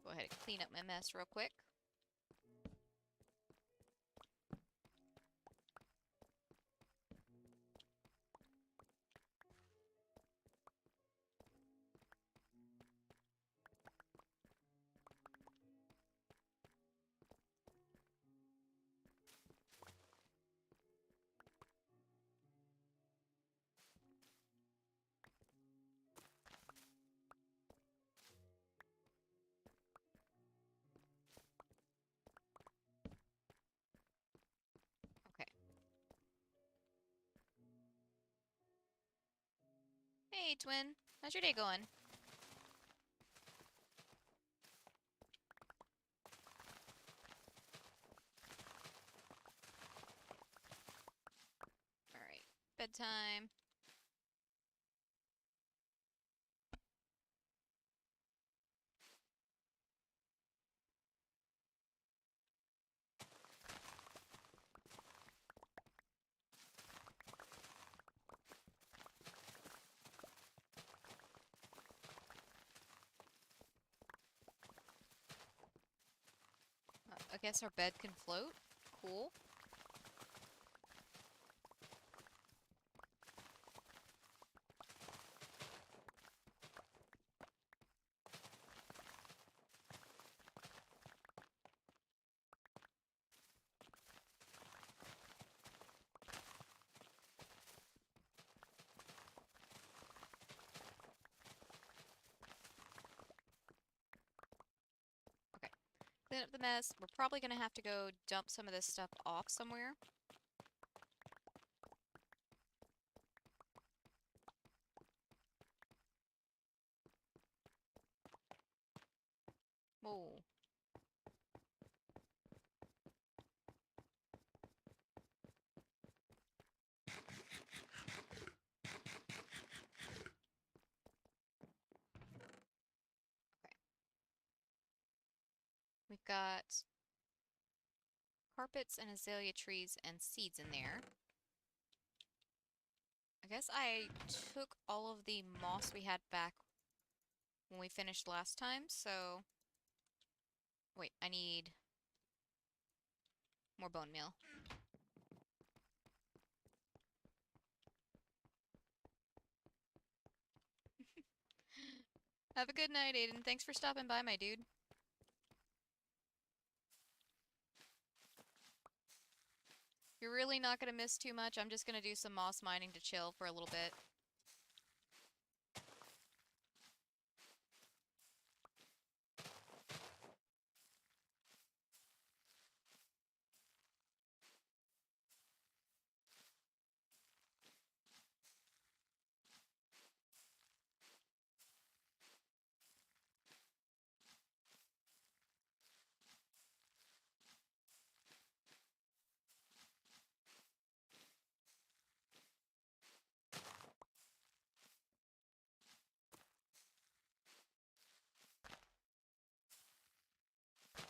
Go ahead and clean up my mess real quick. Okay. Hey, twin. How's your day going? Alright. Bedtime. I guess our bed can float. Cool. Clean up the mess. We're probably going to have to go dump some of this stuff off somewhere. Whoa. Okay. We've got carpets and azalea trees and seeds in there. I guess I took all of the moss we had back when we finished last time, so... Wait, I need more bone meal. Have a good night, Aiden. Thanks for stopping by, my dude. You're really not going to miss too much. I'm just going to do some moss mining to chill for a little bit.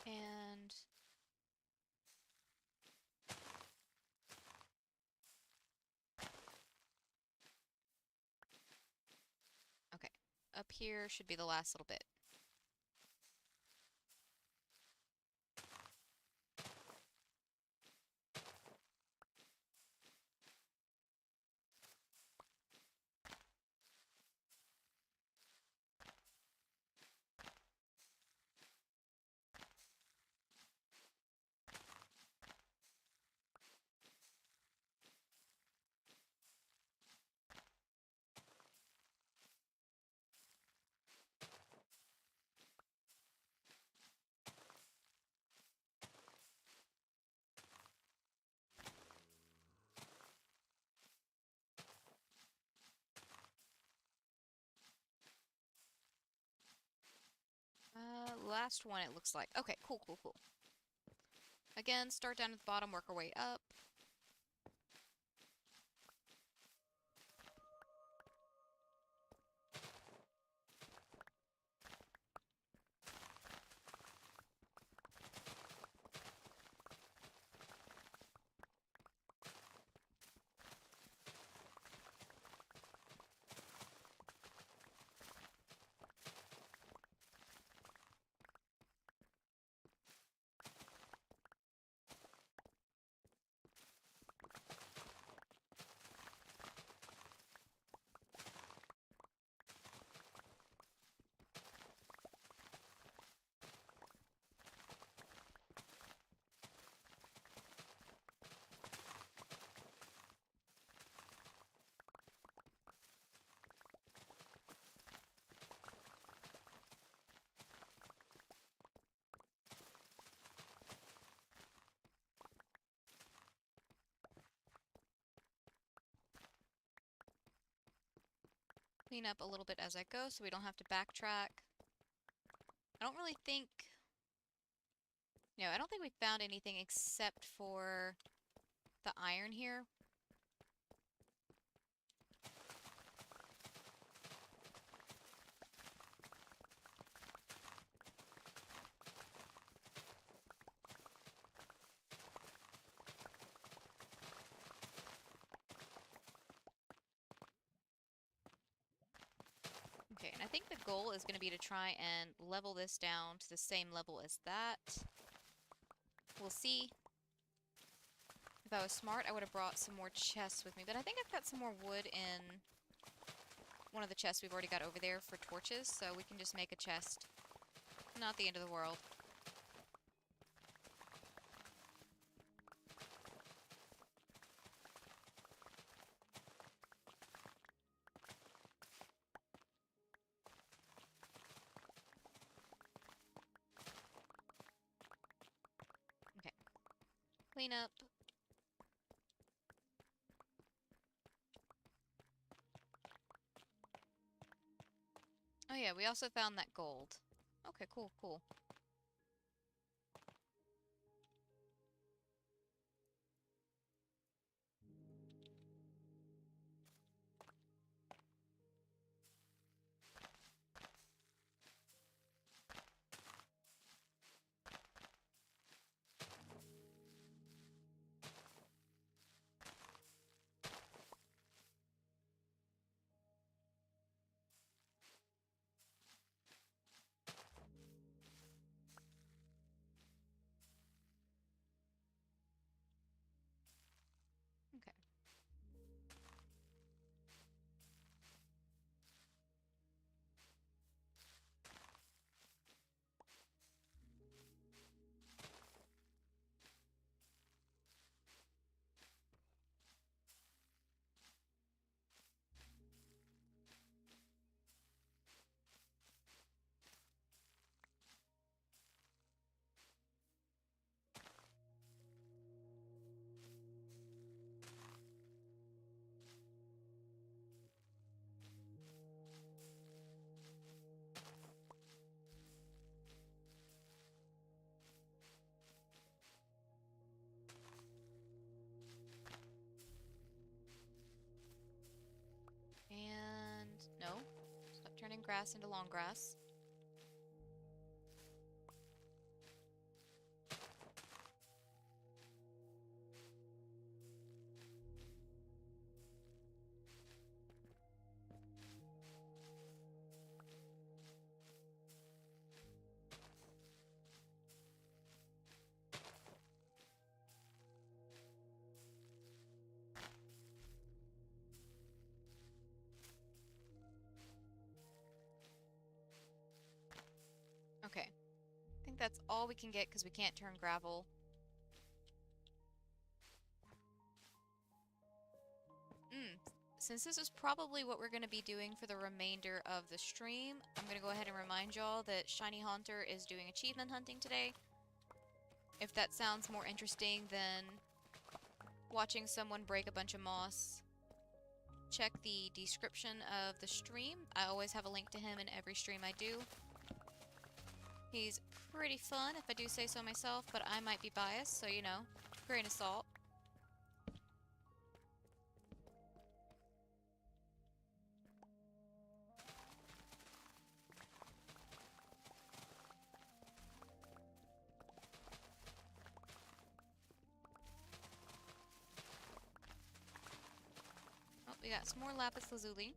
And... Okay, up here should be the last little bit. Last one it looks like. Okay, cool, cool, cool. Again, start down at the bottom, work our way up. Clean up a little bit as I go so we don't have to backtrack. I don't really think... No, I don't think we found anything except for the iron here. Okay, and I think the goal is going to be to try and level this down to the same level as that. We'll see. If I was smart, I would have brought some more chests with me, but I think I've got some more wood in one of the chests we've already got over there for torches, so we can just make a chest. Not the end of the world. Clean up. Oh yeah, we also found that gold. Okay, cool, cool. Okay. And no. Stop turning grass into long grass. Okay. I think that's all we can get because we can't turn gravel. Since this is probably what we're going to be doing for the remainder of the stream, I'm going to go ahead and remind y'all that Shiny Haunter is doing achievement hunting today. If that sounds more interesting than watching someone break a bunch of moss, check the description of the stream. I always have a link to him in every stream I do. He's pretty fun, if I do say so myself, but I might be biased, so you know, grain of salt. Oh, we got some more lapis lazuli.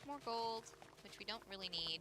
More gold, which we don't really need.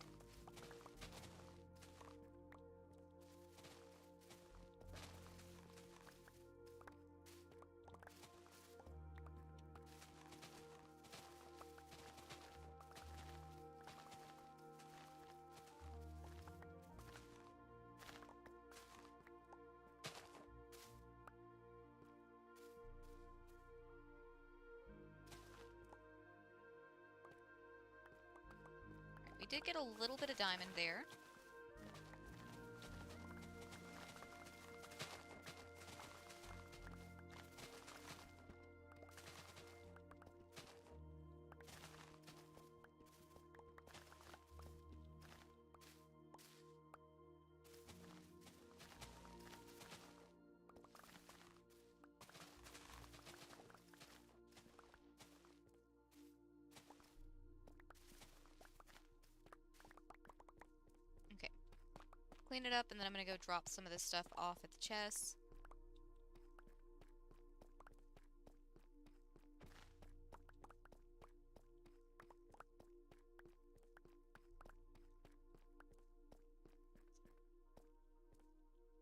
We did get a little bit of diamond there. Okay. Clean it up, and then I'm going to go drop some of this stuff off at the chest.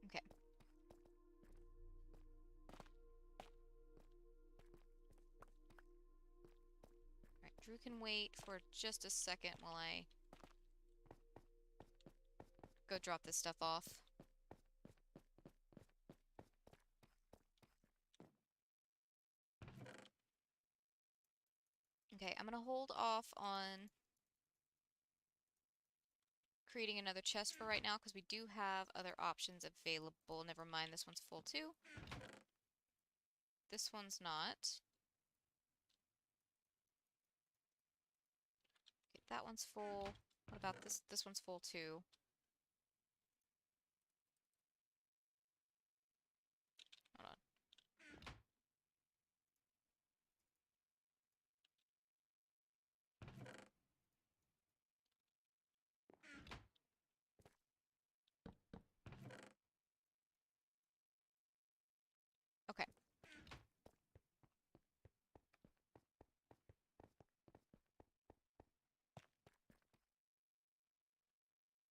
Okay. Alright, Drew can wait for just a second while I go drop this stuff off. Okay, I'm gonna hold off on creating another chest for right now because we do have other options available. Never mind, this one's full too. This one's not. Okay, that one's full. What about this? This one's full too. Hold on. Okay.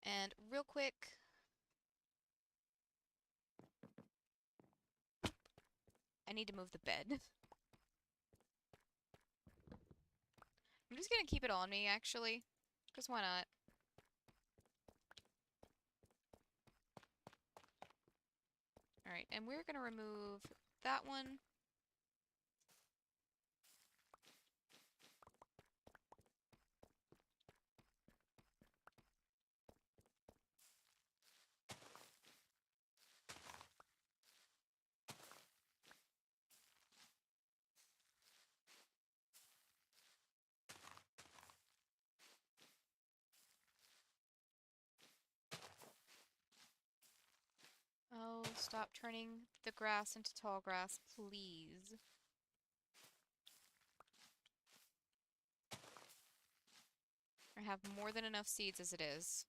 And real quick, I need to move the bed. I'm just gonna keep it on me, actually, because why not? Alright, and we're gonna remove that one. Oh, stop turning the grass into tall grass, please. I have more than enough seeds as it is.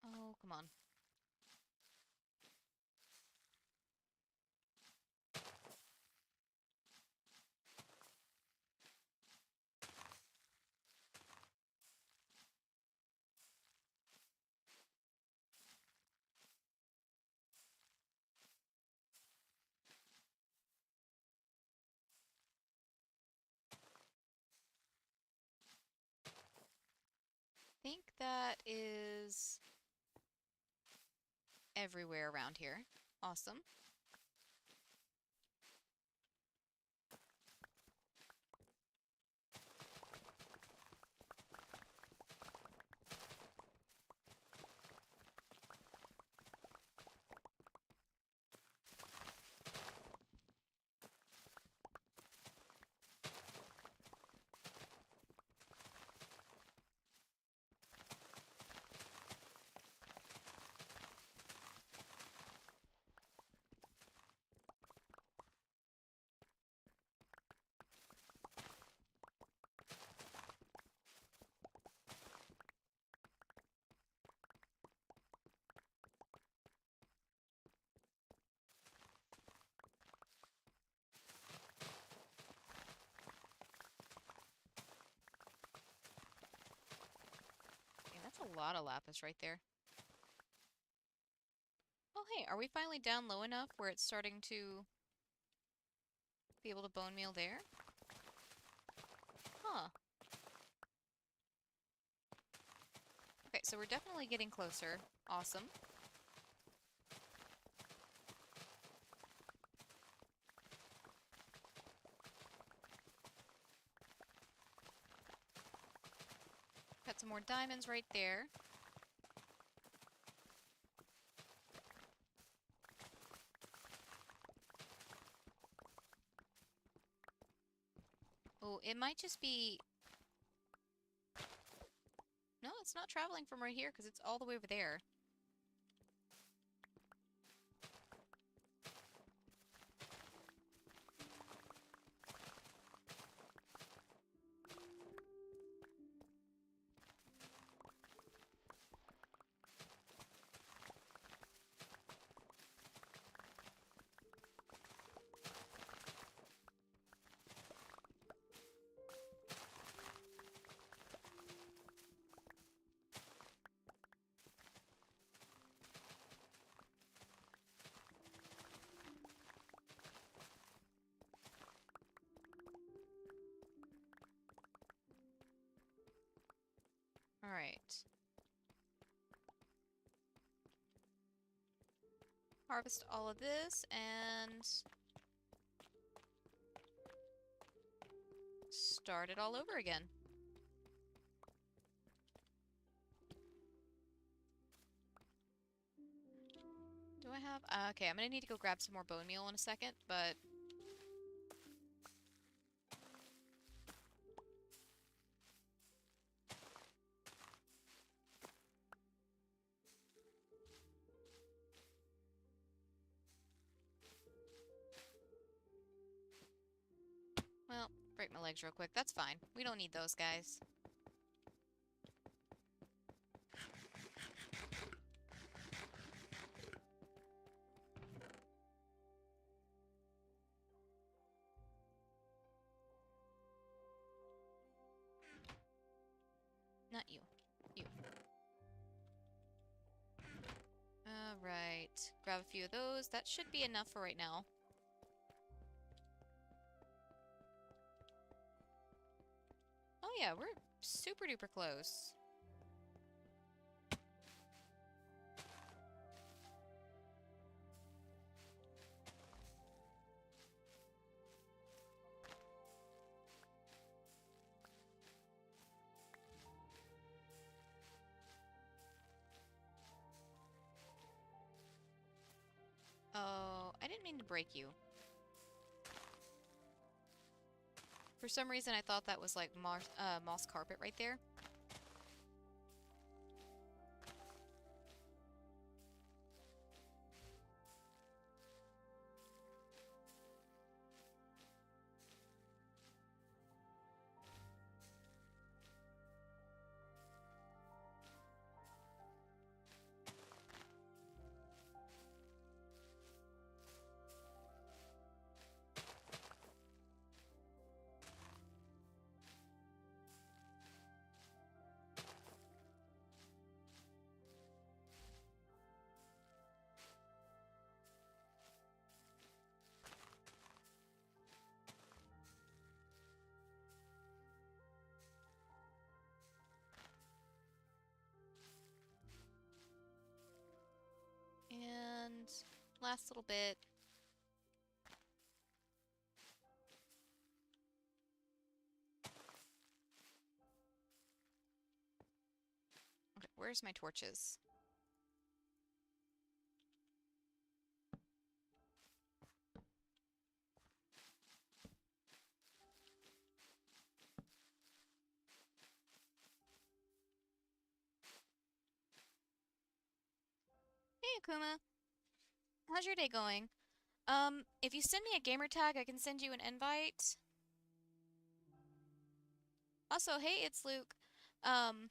Oh, come on. I think that is everywhere around here. Awesome. Okay, that's a lot of lapis right there. Oh, hey, are we finally down low enough where it's starting to be able to bone meal there? Huh. Okay, so we're definitely getting closer. Awesome. Got some more diamonds right there. it might just be... No, it's not traveling from right here because it's all the way over there. Alright. Harvest all of this and start it all over again. Do I have... okay, I'm gonna need to go grab some more bone meal in a second, but... Well, break my legs real quick. That's fine. We don't need those guys. Not you. You. Alright. Grab a few of those. That should be enough for right now. Oh yeah, we're super duper close. Oh, I didn't mean to break you. For some reason, I thought that was like moss carpet right there. And last little bit. Okay, where's my torches? Hey, Akuma. How's your day going? If you send me a gamer tag, I can send you an invite. Also, hey, it's Luke. Um,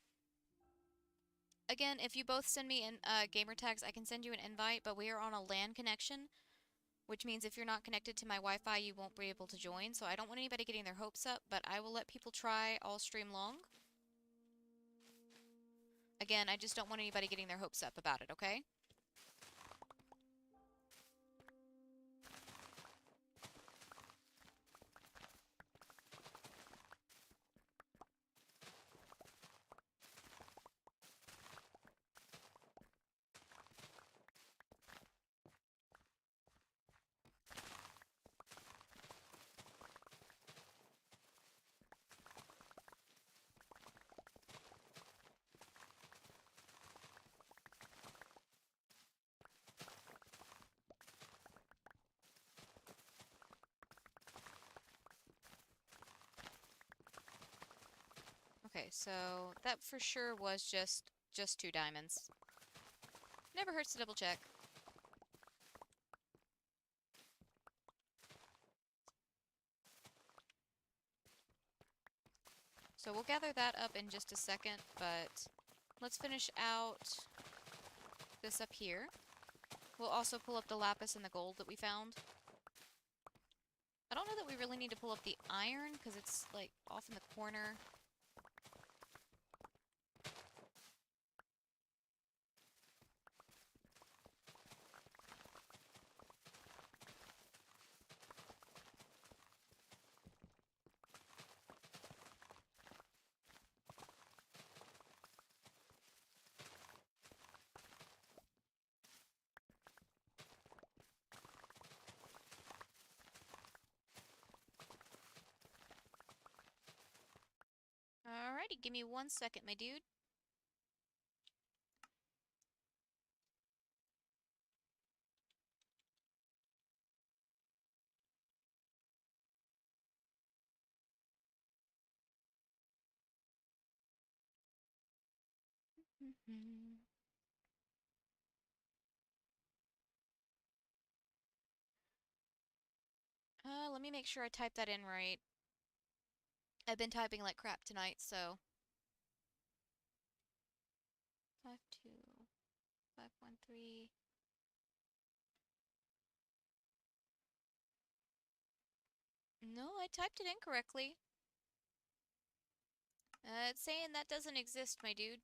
again, if you both send me in gamer tags, I can send you an invite, but we are on a LAN connection, which means if you're not connected to my Wi-Fi, you won't be able to join. So I don't want anybody getting their hopes up, but I will let people try all stream long. Again, I just don't want anybody getting their hopes up about it, okay? Okay, so that for sure was just 2 diamonds. Never hurts to double check. So we'll gather that up in just a second, but let's finish out this up here. We'll also pull up the lapis and the gold that we found. I don't know that we really need to pull up the iron because it's like off in the corner. Alrighty, give me 1 second, my dude. Let me make sure I type that in right. I've been typing like crap tonight, so 52513. No, I typed it incorrectly. It's saying that doesn't exist, my dude.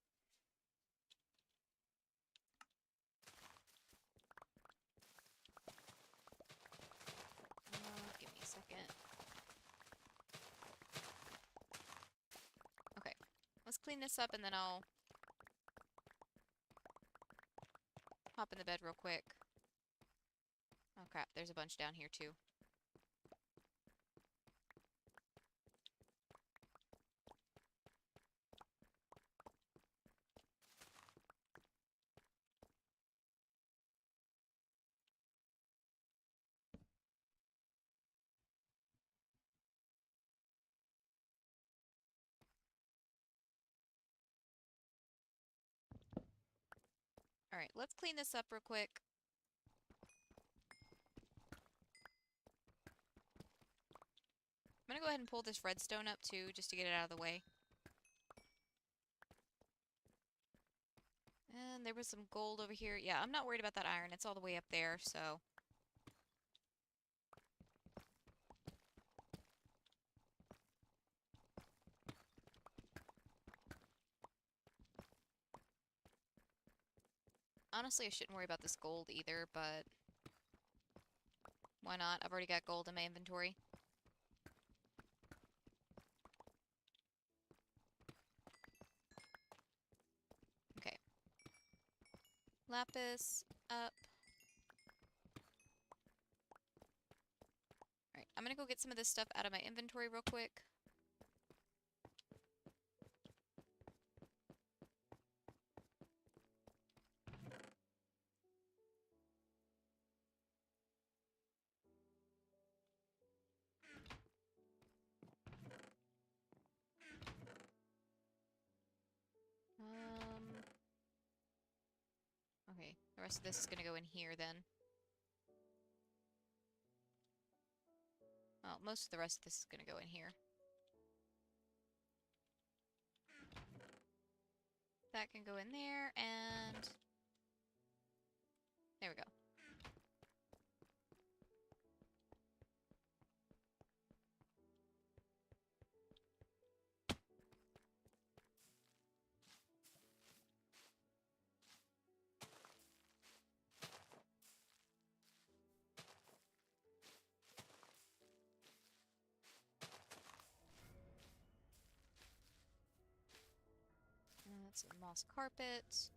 Give me a second. Okay, let's clean this up and then I'll hop in the bed real quick. Oh crap, there's a bunch down here too. Alright, let's clean this up real quick. I'm gonna go ahead and pull this redstone up too, just to get it out of the way. And there was some gold over here. Yeah, I'm not worried about that iron. It's all the way up there, so... Honestly, I shouldn't worry about this gold either, but... Why not? I've already got gold in my inventory. Okay. Lapis, up. Alright, I'm gonna go get some of this stuff out of my inventory real quick. Okay, the rest of this is gonna go in here then. Well, most of the rest of this is gonna go in here. That can go in there, and... There we go. And that's a moss carpet.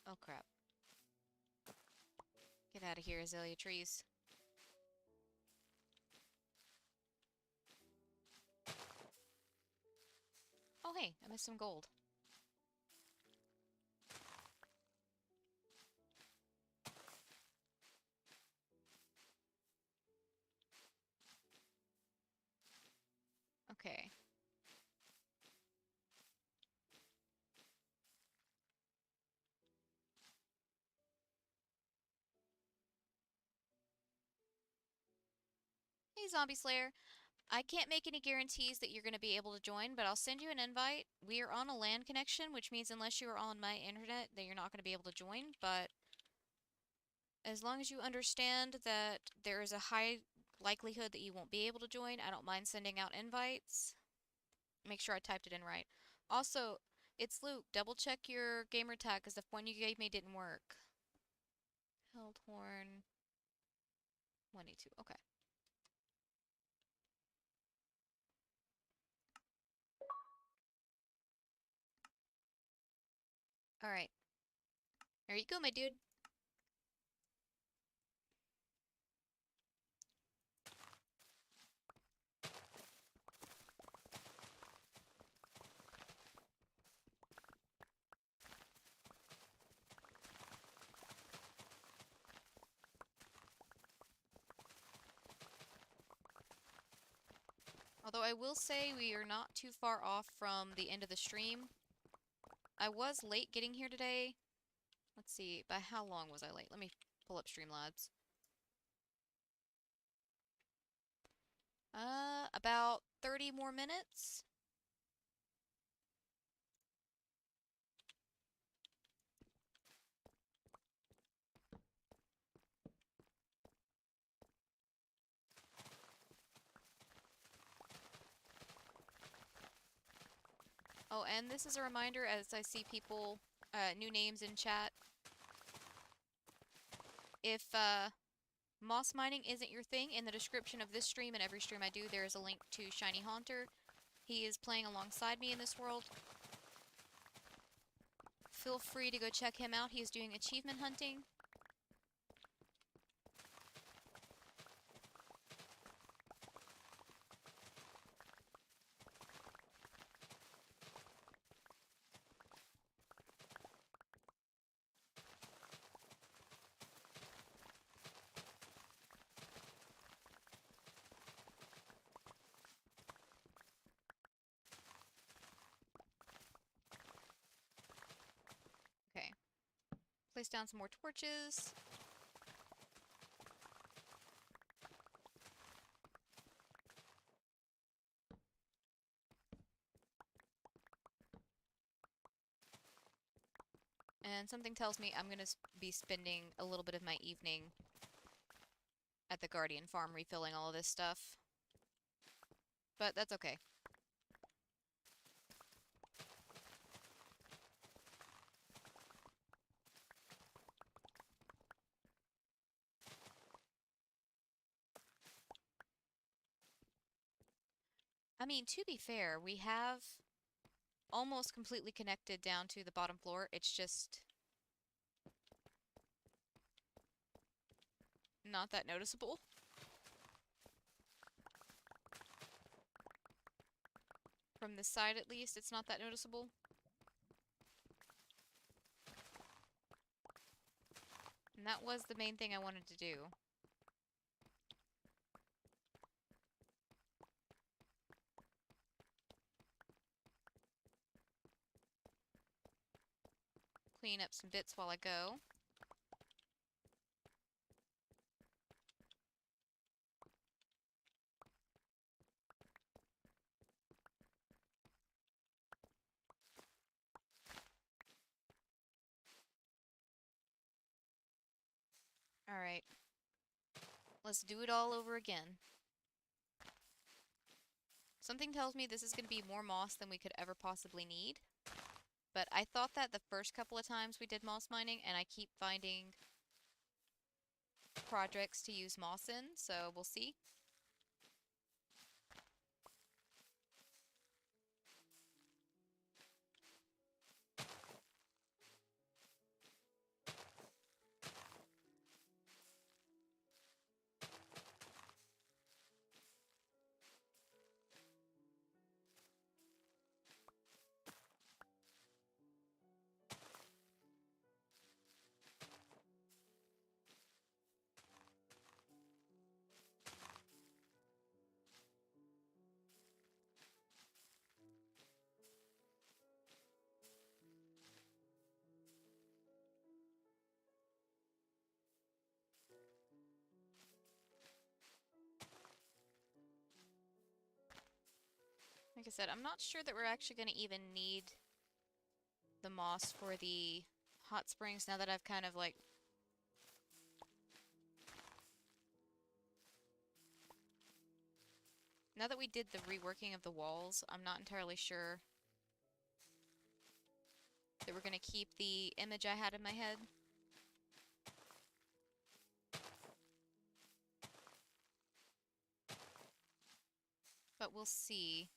Oh crap. Get out of here, azalea trees. Oh hey, I missed some gold. Okay. Hey, Zombie Slayer. I can't make any guarantees that you're going to be able to join, but I'll send you an invite. We are on a LAN connection, which means unless you are on my internet, that you're not going to be able to join. But as long as you understand that there is a high likelihood that you won't be able to join, I don't mind sending out invites. Make sure I typed it in right. Also, it's Luke. Double check your gamer tag because the one you gave me didn't work. Held horn 182. Okay. All right. There you go, my dude. Although I will say we are not too far off from the end of the stream. I was late getting here today. Let's see, by how long was I late? Let me pull up Streamlabs. About 30 more minutes. Oh, and this is a reminder as I see people, new names in chat. If, moss mining isn't your thing, in the description of this stream and every stream I do, there is a link to Shiny Haunter. He is playing alongside me in this world. Feel free to go check him out. He is doing achievement hunting. Okay. Place down some more torches. And something tells me I'm going to be spending a little bit of my evening at the Guardian farm refilling all of this stuff. But that's okay. I mean, to be fair, we have almost completely connected down to the bottom floor. It's just not that noticeable. From this side, at least, it's not that noticeable. And that was the main thing I wanted to do. Clean up some bits while I go. Alright. Let's do it all over again. Something tells me this is going to be more moss than we could ever possibly need. But I thought that the first couple of times we did moss mining, and I keep finding projects to use moss in, so we'll see. Like I said, I'm not sure that we're actually going to even need the moss for the hot springs now that I've kind of like... Now that we did the reworking of the walls, I'm not entirely sure that we're going to keep the image I had in my head. But we'll see.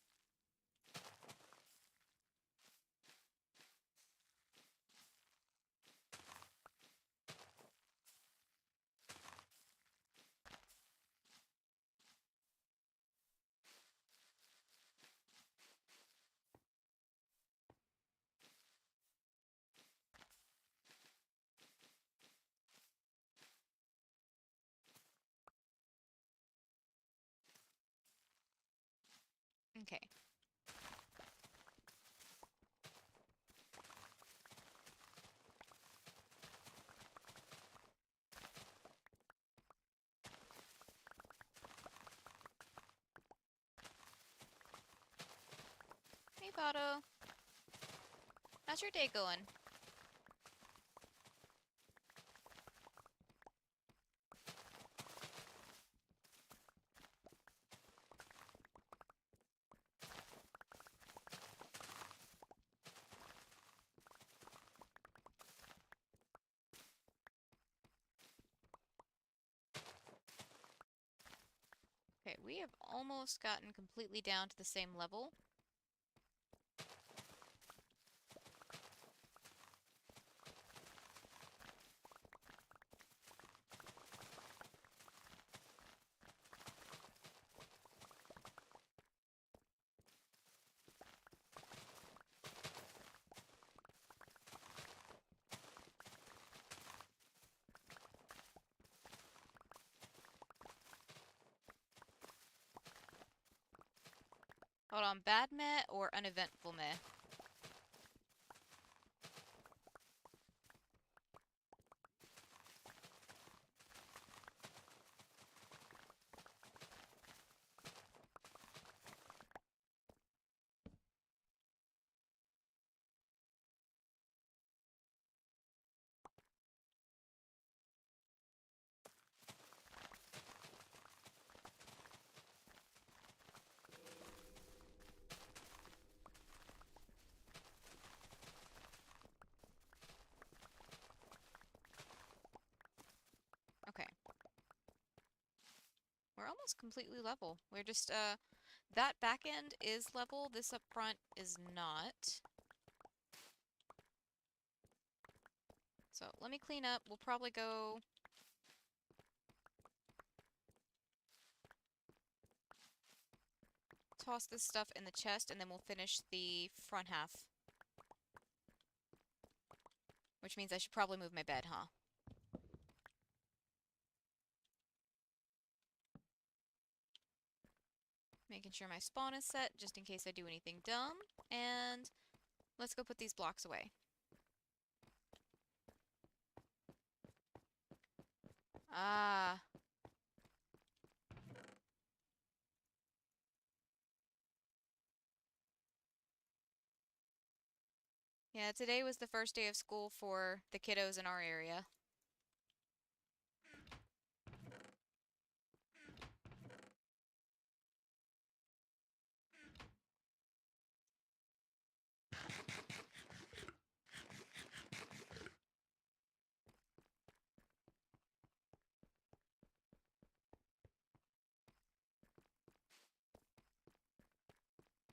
Okay. Hey, Pato. How's your day going? Okay, we have almost gotten completely down to the same level. Hold on, bad meh or uneventful meh? Okay. We're almost completely level. We're just, that back end is level, this up front is not. So let me clean up. We'll probably go... toss this stuff in the chest, and then we'll finish the front half. Which means I should probably move my bed, huh? Making sure my spawn is set, just in case I do anything dumb. And let's go put these blocks away. Ah. Yeah, today was the first day of school for the kiddos in our area.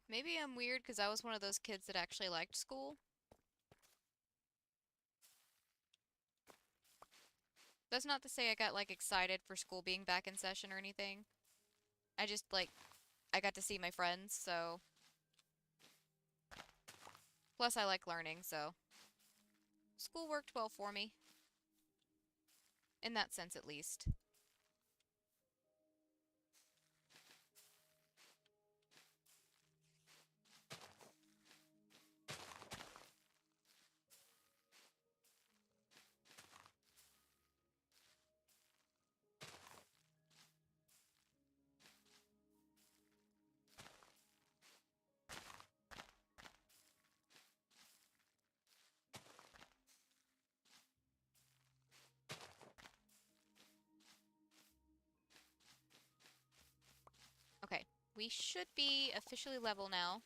Maybe I'm weird because I was one of those kids that actually liked school. That's not to say I got, like, excited for school being back in session or anything. I just, like, I got to see my friends, so... Plus, I like learning, so... School worked well for me. In that sense, at least. we should be officially level now.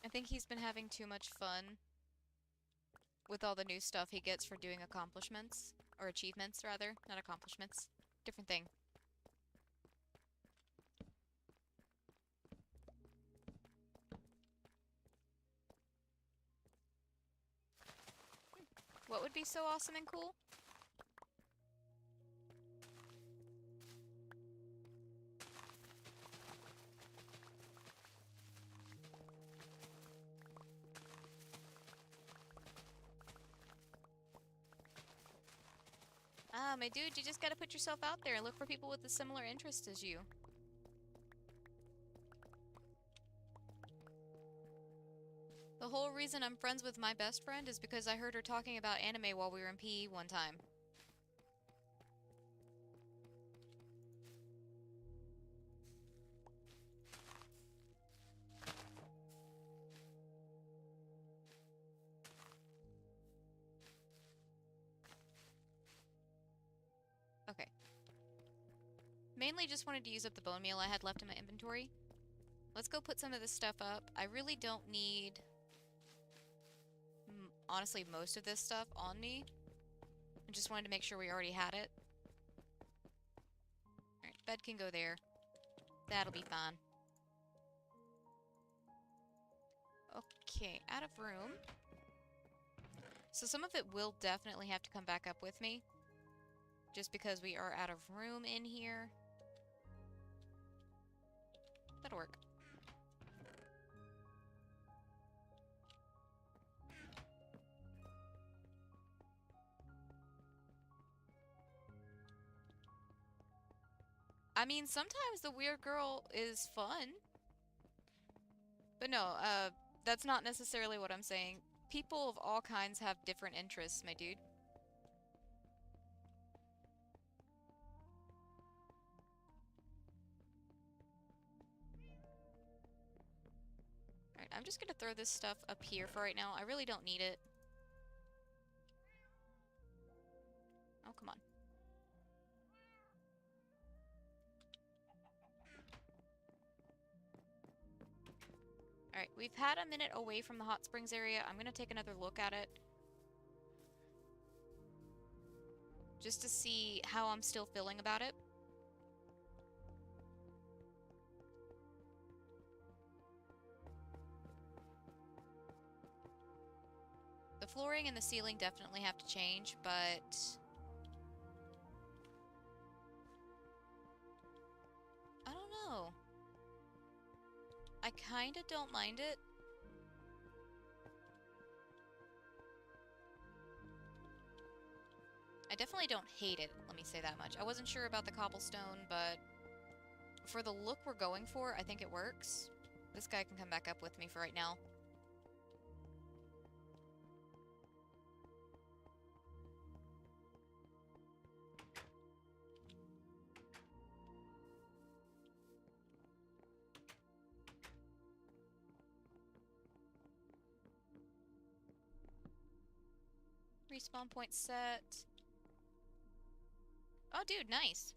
I think he's been having too much fun with all the new stuff he gets for doing accomplishments. Or achievements, rather. Not accomplishments. Different thing. What would be so awesome and cool? Ah, my dude, you just gotta put yourself out there and look for people with a similar interest as you. The whole reason I'm friends with my best friend is because I heard her talking about anime while we were in PE one time. Okay. Mainly just wanted to use up the bone meal I had left in my inventory. Let's go put some of this stuff up. I really don't need, honestly, most of this stuff on me. I just wanted to make sure we already had it. Alright, bed can go there. That'll be fine. Okay, out of room. So some of it will definitely have to come back up with me. Just because we are out of room in here. That'll work. I mean, sometimes the weird girl is fun. But no, that's not necessarily what I'm saying. People of all kinds have different interests, my dude. Alright, I'm just gonna throw this stuff up here for right now. I really don't need it. Oh, come on. Alright, we've had a minute away from the hot springs area. I'm gonna take another look at it. Just to see how I'm still feeling about it. The flooring and the ceiling definitely have to change, but I don't know. I kinda don't mind it. I definitely don't hate it, let me say that much. I wasn't sure about the cobblestone, but for the look we're going for, I think it works. This guy can come back up with me for right now. Respawn point set. Oh, dude, nice.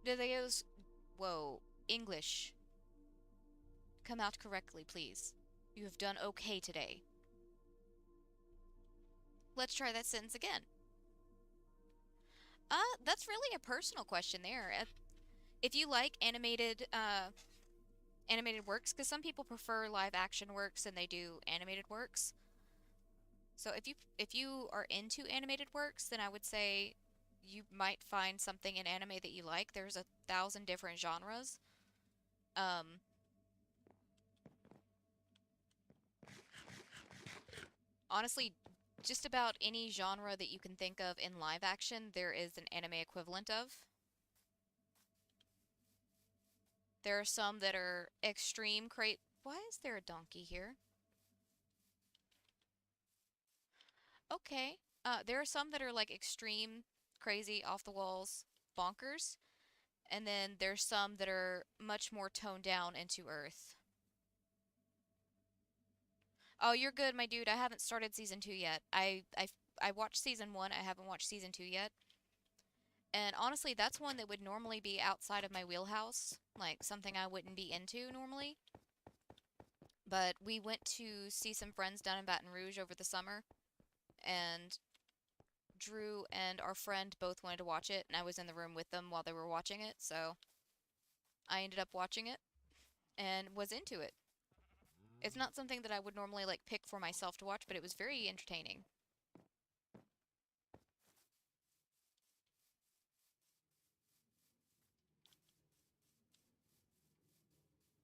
Do those... Whoa. English. Come out correctly, please. You have done okay today. Let's try that sentence again. That's really a personal question there. If you like animated works, because some people prefer live action works and they do animated works. So if you are into animated works, then I would say you might find something in anime that you like. There's 1,000 different genres. Um, Honestly, just about any genre that you can think of in live action, there is an anime equivalent of. There are some that are extreme cra- Why is there a donkey here? Okay. There are some that are like extreme, crazy, off the walls, bonkers, and then there's some that are much more toned down into earth. Oh, you're good, my dude. I haven't started season 2 yet. I watched season 1. I haven't watched season 2 yet. And honestly, that's one that would normally be outside of my wheelhouse, like something I wouldn't be into normally. But we went to see some friends down in Baton Rouge over the summer, and Drew and our friend both wanted to watch it, and I was in the room with them while they were watching it, so I ended up watching it and was into it. It's not something that I would normally like pick for myself to watch, but it was very entertaining.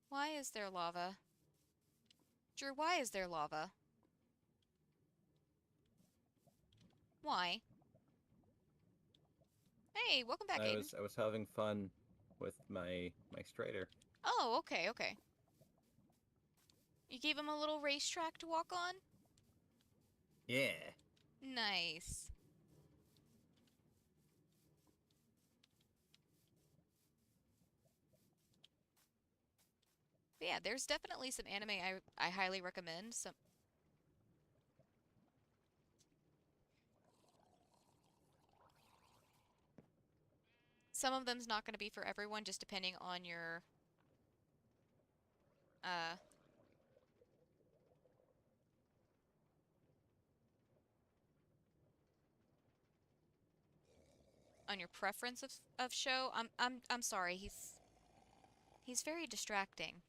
Why is there lava? Drew, why is there lava? Why? Hey, welcome back, Aiden. I was having fun with my strider. Oh, okay, okay. You gave him a little racetrack to walk on? Yeah. Nice. But yeah, there's definitely some anime I highly recommend. Some of them's not going to be for everyone, just depending uh on your preference of show. I'm sorry. He's very distracting.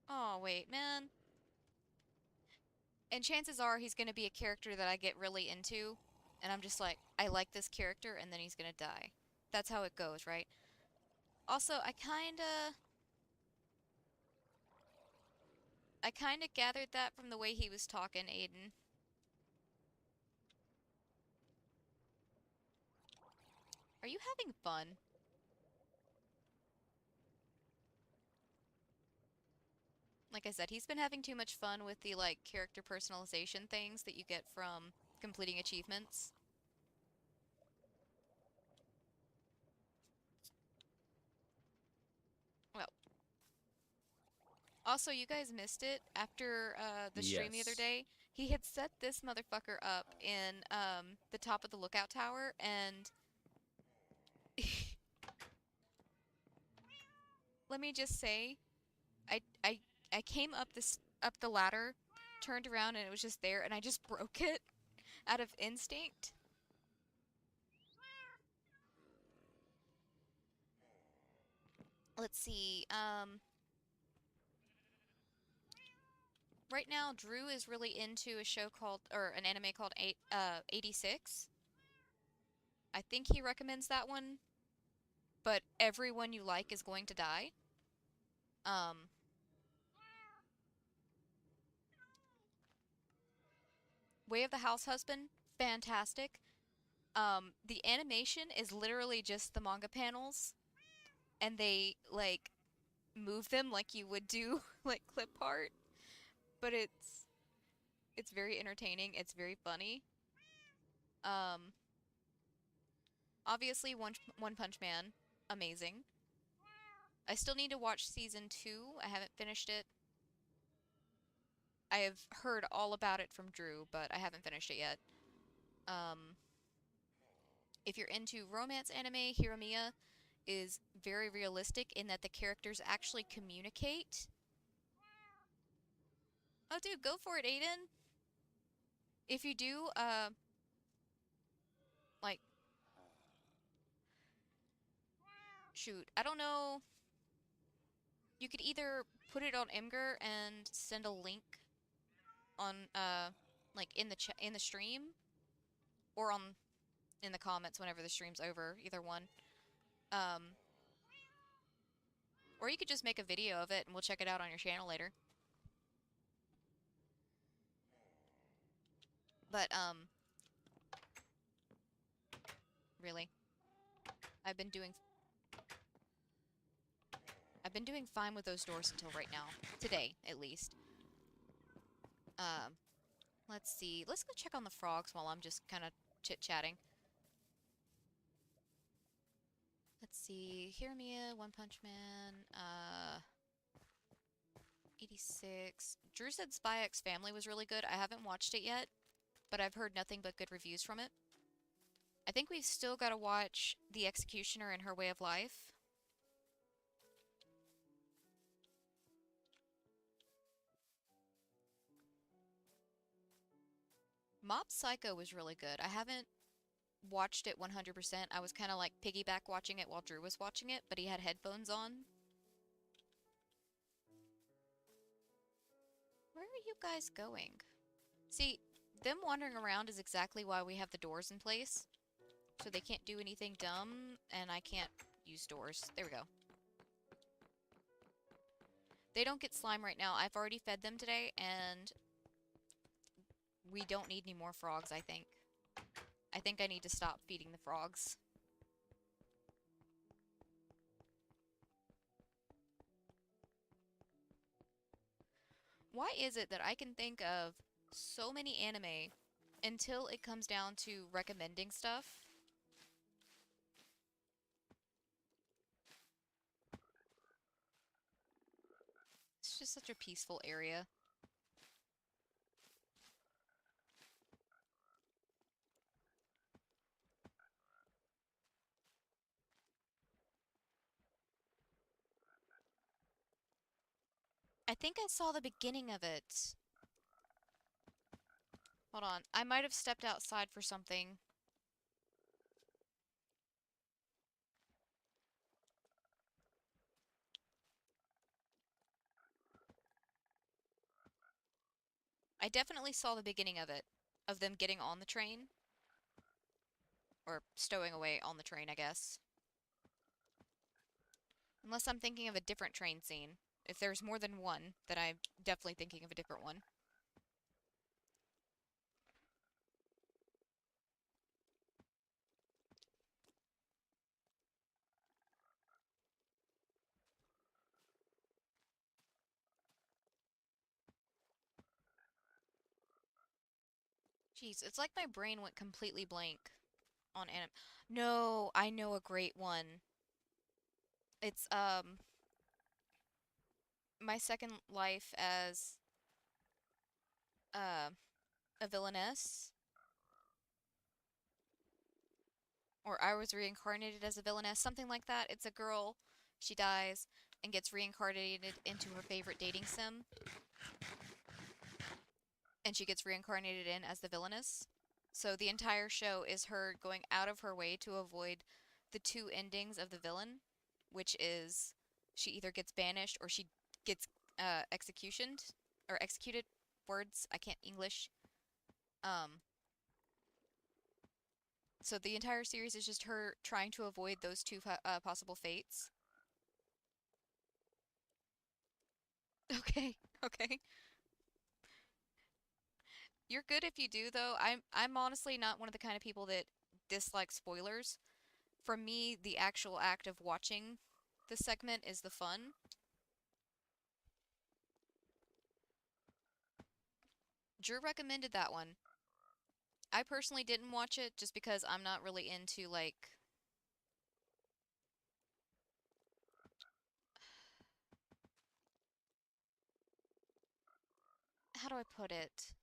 Oh, wait, man. And chances are he's going to be a character that I get really into, and I'm just like, I like this character, and then he's going to die. That's how it goes, right? Also, I kind of gathered that from the way he was talking, Aiden. Are you having fun? Like I said, he's been having too much fun with the like character personalization things that you get from completing achievements. Well, also you guys missed it after the stream the other Yes. day. He had set this motherfucker up in the top of the lookout tower, and let me just say, I I I came up the ladder, turned around, and it was just there, and I just broke it out of instinct. Let's see. Right now, Drew is really into a show called, or an anime called 86. I think he recommends that one, but everyone you like is going to die. Um, Way of the House Husband, fantastic. The animation is literally just the manga panels, and they like move them like you would do like clip art, but it's very entertaining. It's very funny. Um, Obviously, One Punch Man, amazing. I still need to watch season 2. I haven't finished it. I have heard all about it from Drew, but I haven't finished it yet. Um, if you're into romance anime, Hiromiya is very realistic in that the characters actually communicate. Oh, dude, go for it, Aiden. If you do, like, shoot, I don't know. You could either put it on Imgur and send a link on, like in the stream, or on in the comments whenever the stream's over, either one. Um, or you could just make a video of it and we'll check it out on your channel later. But really, I've been doing I've been doing fine with those doors until right now. Today, at least. Um, let's see. Let's go check on the frogs while I'm just kind of chit-chatting. Let's see. Hear Mia, One Punch Man, 86. Drew said Spy X Family was really good. I haven't watched it yet, but I've heard nothing but good reviews from it. I think we've still got to watch The Executioner and Her Way of Life. Mob Psycho was really good. I haven't watched it 100%. I was kind of like piggyback watching it while Drew was watching it, but he had headphones on. Where are you guys going? See, them wandering around is exactly why we have the doors in place. So they can't do anything dumb, and I can't use doors. There we go. They don't get slime right now. I've already fed them today, and we don't need any more frogs, I think. I think I need to stop feeding the frogs. Why is it that I can think of so many anime until it comes down to recommending stuff? It's just such a peaceful area. I think I saw the beginning of it. Hold on. I might have stepped outside for something. I definitely saw the beginning of it. Of them getting on the train. Or stowing away on the train, I guess. Unless I'm thinking of a different train scene. If there's more than one, then I'm definitely thinking of a different one. Jeez, it's like my brain went completely blank on anime. No, I know a great one. It's, My Second Life as, uh, a villainess. Or I was reincarnated as a villainess, something like that. It's a girl, she dies, and gets reincarnated into her favorite dating sim. And she gets reincarnated in as the villainess. So the entire show is her going out of her way to avoid the two endings of the villain, which is she either gets banished or she gets executioned or executed. Words I can't English. Um, so the entire series is just her trying to avoid those two possible fates. Okay, okay. You're good if you do though. I'm honestly not one of the kind of people that dislike spoilers. For me, the actual act of watching the segment is the fun. Drew recommended that one. I personally didn't watch it just because I'm not really into, like, how do I put it?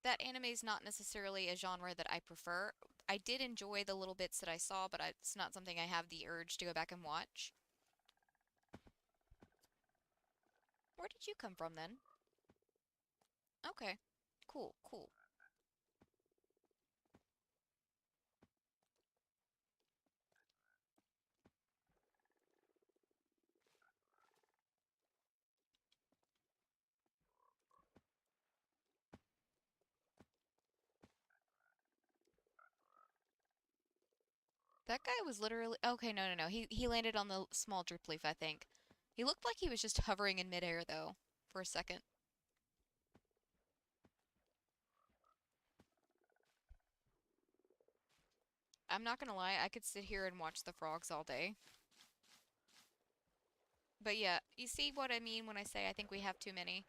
That anime is not necessarily a genre that I prefer. I did enjoy the little bits that I saw, but it's not something I have the urge to go back and watch. Where did you come from then? Okay. Cool, cool. That guy was literally okay. No, no, no. He landed on the small drip leaf, I think. He looked like he was just hovering in midair though, for a second. I'm not gonna lie, I could sit here and watch the frogs all day. But yeah, you see what I mean when I say I think we have too many.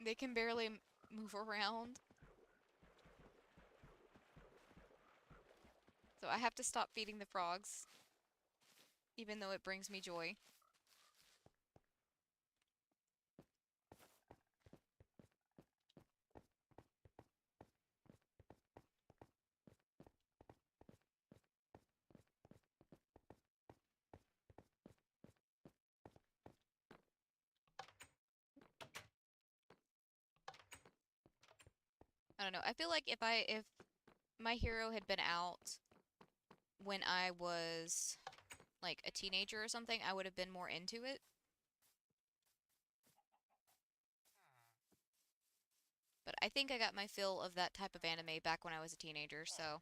They can barely move around. So I have to stop feeding the frogs, even though it brings me joy. I don't know. I feel like if my hero had been out when I was like a teenager or something, I would have been more into it. But I think I got my fill of that type of anime back when I was a teenager, so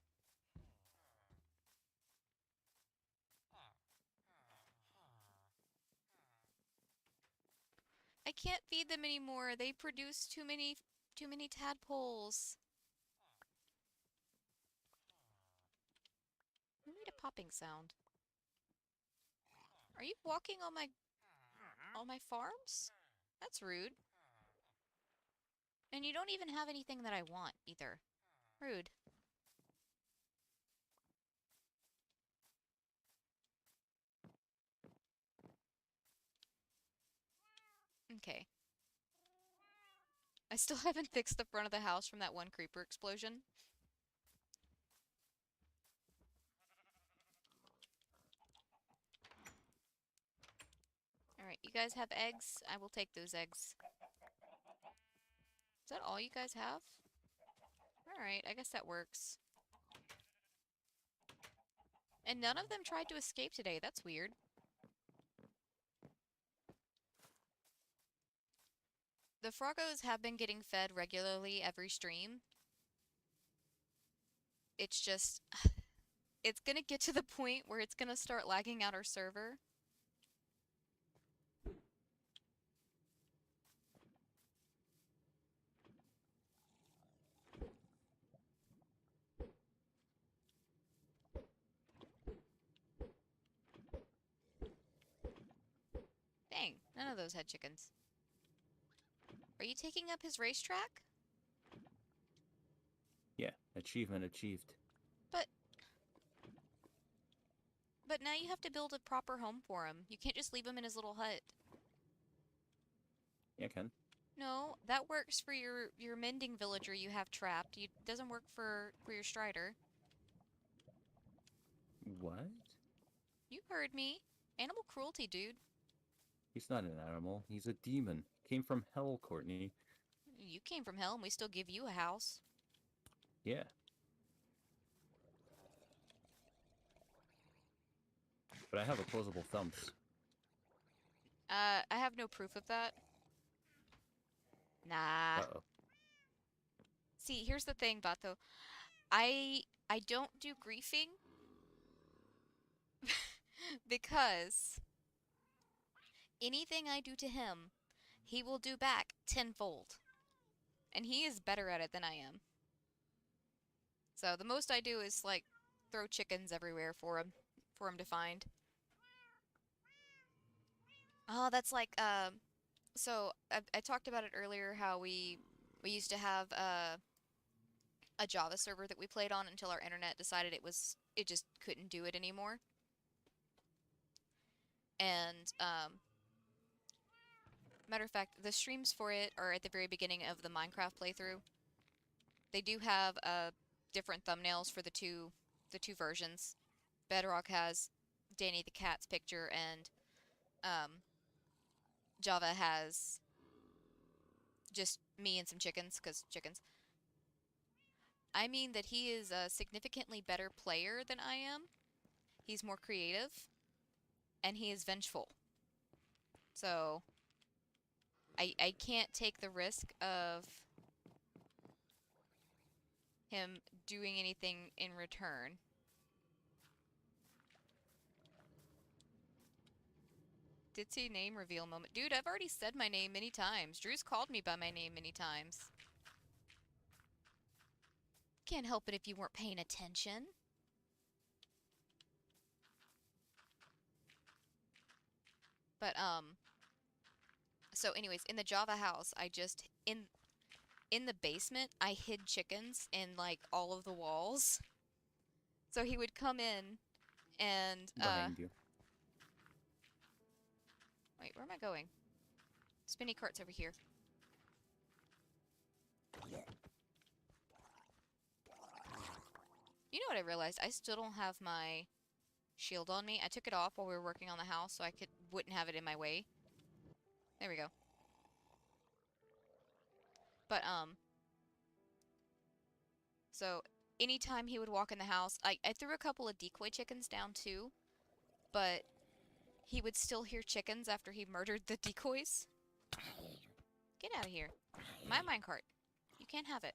I can't feed them anymore. They produce too many tadpoles. I made a popping sound. Are you walking on my farms? That's rude. And you don't even have anything that I want either. Rude. Okay. I still haven't fixed the front of the house from that one creeper explosion. Alright, you guys have eggs? I will take those eggs. Is that all you guys have? Alright, I guess that works. And none of them tried to escape today. That's weird. The froggos have been getting fed regularly every stream. It's just, it's gonna get to the point where it's gonna start lagging out our server. Dang, none of those had chickens. Are you taking up his racetrack? Yeah, achievement achieved. But but now you have to build a proper home for him. You can't just leave him in his little hut. Yeah, I can. No, that works for your mending villager you have trapped. It doesn't work for your strider. What? You heard me. Animal cruelty, dude. He's not an animal. He's a demon. Came from hell, Courtney. You came from hell and we still give you a house. Yeah. But I have opposable thumbs. I have no proof of that. Nah. Uh-oh. See, here's the thing, Bato. I don't do griefing because anything I do to him, he will do back tenfold. And he is better at it than I am. So the most I do is like throw chickens everywhere for him to find. Oh, that's like so I talked about it earlier how we used to have a Java server that we played on until our internet decided it just couldn't do it anymore. And matter of fact, the streams for it are at the very beginning of the Minecraft playthrough. They do have different thumbnails for the two versions. Bedrock has Danny the cat's picture, and um, Java has just me and some chickens, because chickens. I mean that he is a significantly better player than I am. He's more creative, and he is vengeful. So I can't take the risk of him doing anything in return. Ditzy name reveal moment. Dude, I've already said my name many times. Drew's called me by my name many times. Can't help it if you weren't paying attention. But, so anyways, in the Java house, in the basement, I hid chickens in, like, all of the walls. So he would come in and, Behind you. wait, where am I going? Spinny cart's over here. You know what I realized? I still don't have my shield on me. I took it off while we were working on the house so I wouldn't have it in my way. There we go. But, so anytime he would walk in the house, I threw a couple of decoy chickens down too, but he would still hear chickens after he murdered the decoys. Get out of here. My minecart. You can't have it.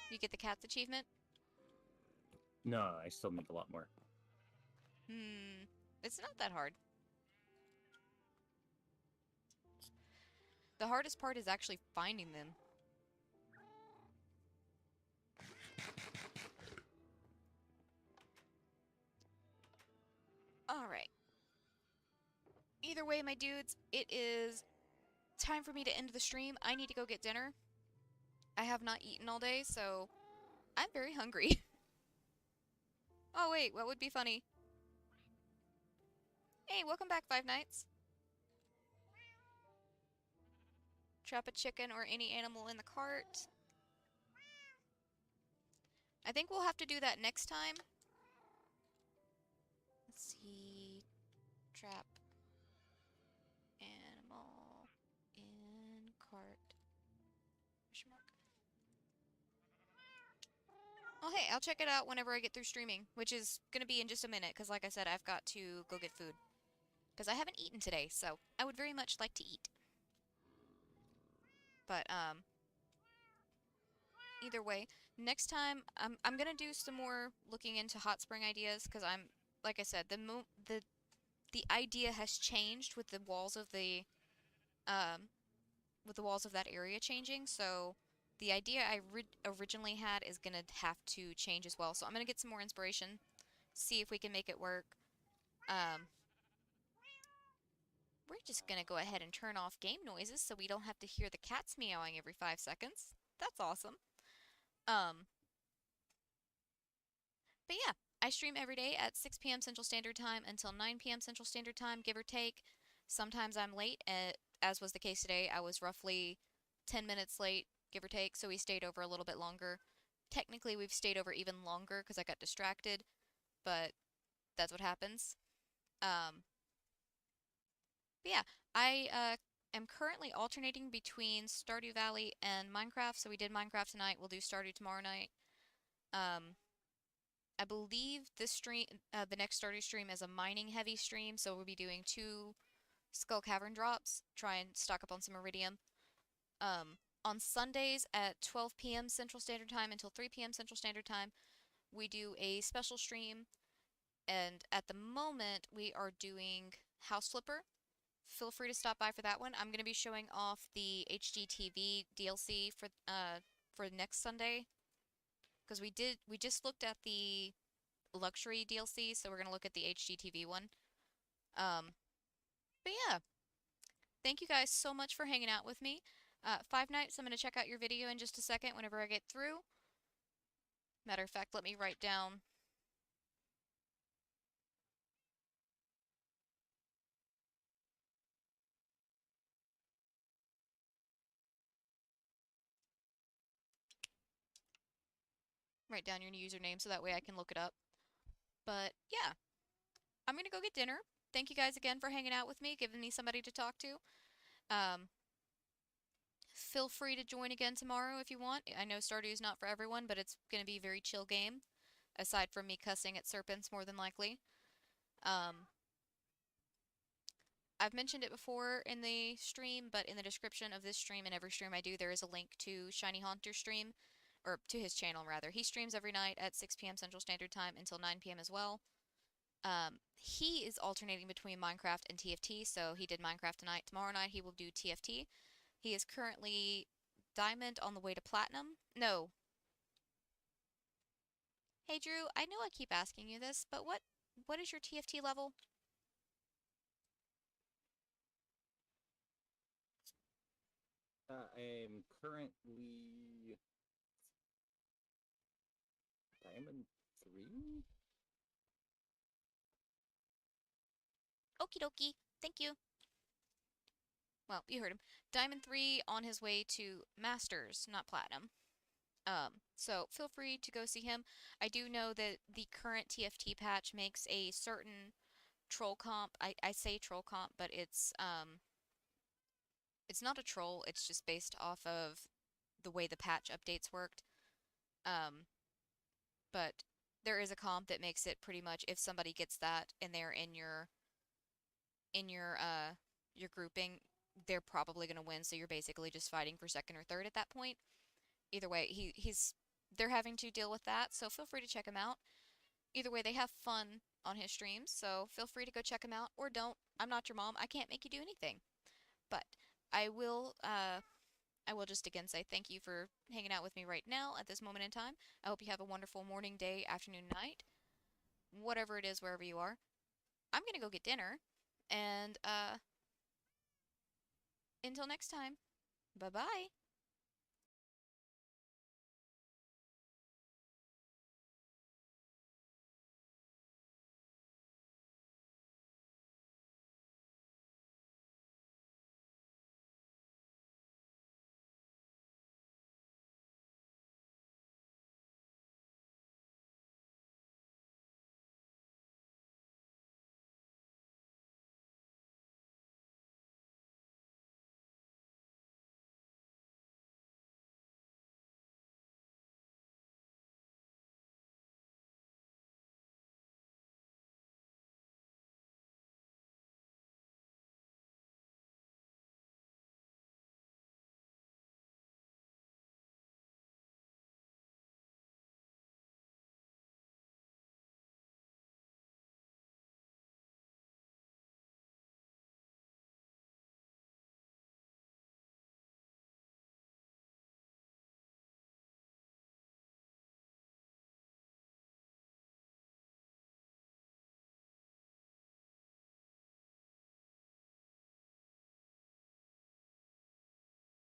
You get the cat's achievement? No, I still need a lot more. It's not that hard. The hardest part is actually finding them. Alright. Either way, my dudes, it is time for me to end the stream. I need to go get dinner. I have not eaten all day, so I'm very hungry. Oh wait, what would be funny? Hey, welcome back, Five Nights. Trap a chicken or any animal in the cart. I think we'll have to do that next time. Let's see. Trap animal in cart. Question mark. Oh hey, I'll check it out whenever I get through streaming, which is gonna be in just a minute, because like I said, I've got to go get food. Because I haven't eaten today, so I would very much like to eat. But, either way, next time I'm gonna do some more looking into hot spring ideas, because like I said, the idea has changed with the walls of um, that area changing, so the idea I originally had is gonna have to change as well. So I'm gonna get some more inspiration, see if we can make it work. Um, we're just gonna go ahead and turn off game noises so we don't have to hear the cats meowing every 5 seconds. That's awesome. But yeah, I stream every day at 6 p.m. Central Standard Time until 9 p.m. Central Standard Time, give or take. Sometimes I'm late, as was the case today. I was roughly 10 minutes late, give or take, so we stayed over a little bit longer. Technically, we've stayed over even longer because I got distracted, but that's what happens. But yeah, I am currently alternating between Stardew Valley and Minecraft. So we did Minecraft tonight. We'll do Stardew tomorrow night. I believe the next Stardew stream is a mining heavy stream. So we'll be doing 2 Skull Cavern drops. Try and stock up on some Iridium. On Sundays at 12 p.m. Central Standard Time until 3 p.m. Central Standard Time, we do a special stream. And at the moment, we are doing House Flipper. Feel free to stop by for that one. I'm going to be showing off the HGTV DLC for next Sunday, because we just looked at the luxury DLC, so we're going to look at the HGTV one. But yeah, thank you guys so much for hanging out with me. Five Nights, I'm going to check out your video in just a second whenever I get through. Matter of fact, let me write down your username so that way I can look it up. But yeah, I'm gonna go get dinner. Thank you guys again for hanging out with me, giving me somebody to talk to. Um, Feel free to join again tomorrow if you want. I know Stardew is not for everyone, but it's going to be a very chill game, aside from me cussing at serpents more than likely. Um, I've mentioned it before in the stream, but in the description of this stream and every stream I do, there is a link to Shiny Haunter's stream, or to his channel rather. He streams every night at 6 p.m. Central Standard Time until 9 p.m. as well. He is alternating between Minecraft and TFT, so he did Minecraft tonight. Tomorrow night he will do TFT. He is currently Diamond on the way to Platinum. No. Hey Drew, I know I keep asking you this, but what is your TFT level? I'm currently Diamond 3? Okie dokie. Thank you. Well, you heard him. Diamond 3 on his way to Masters, not Platinum. So feel free to go see him. I do know that the current TFT patch makes a certain troll comp. I say troll comp, but it's not a troll, it's just based off of the way the patch updates worked. Um, but there is a comp that makes it pretty much if somebody gets that and they're in your grouping, they're probably gonna win, so you're basically just fighting for second or third at that point. Either way, he's they're having to deal with that, so feel free to check him out. Either way, they have fun on his streams, so feel free to go check him out or don't. I'm not your mom. I can't make you do anything. But I will I will just again say thank you for hanging out with me right now at this moment in time. I hope you have a wonderful morning, day, afternoon, night, whatever it is, wherever you are. I'm gonna go get dinner, and until next time, bye bye.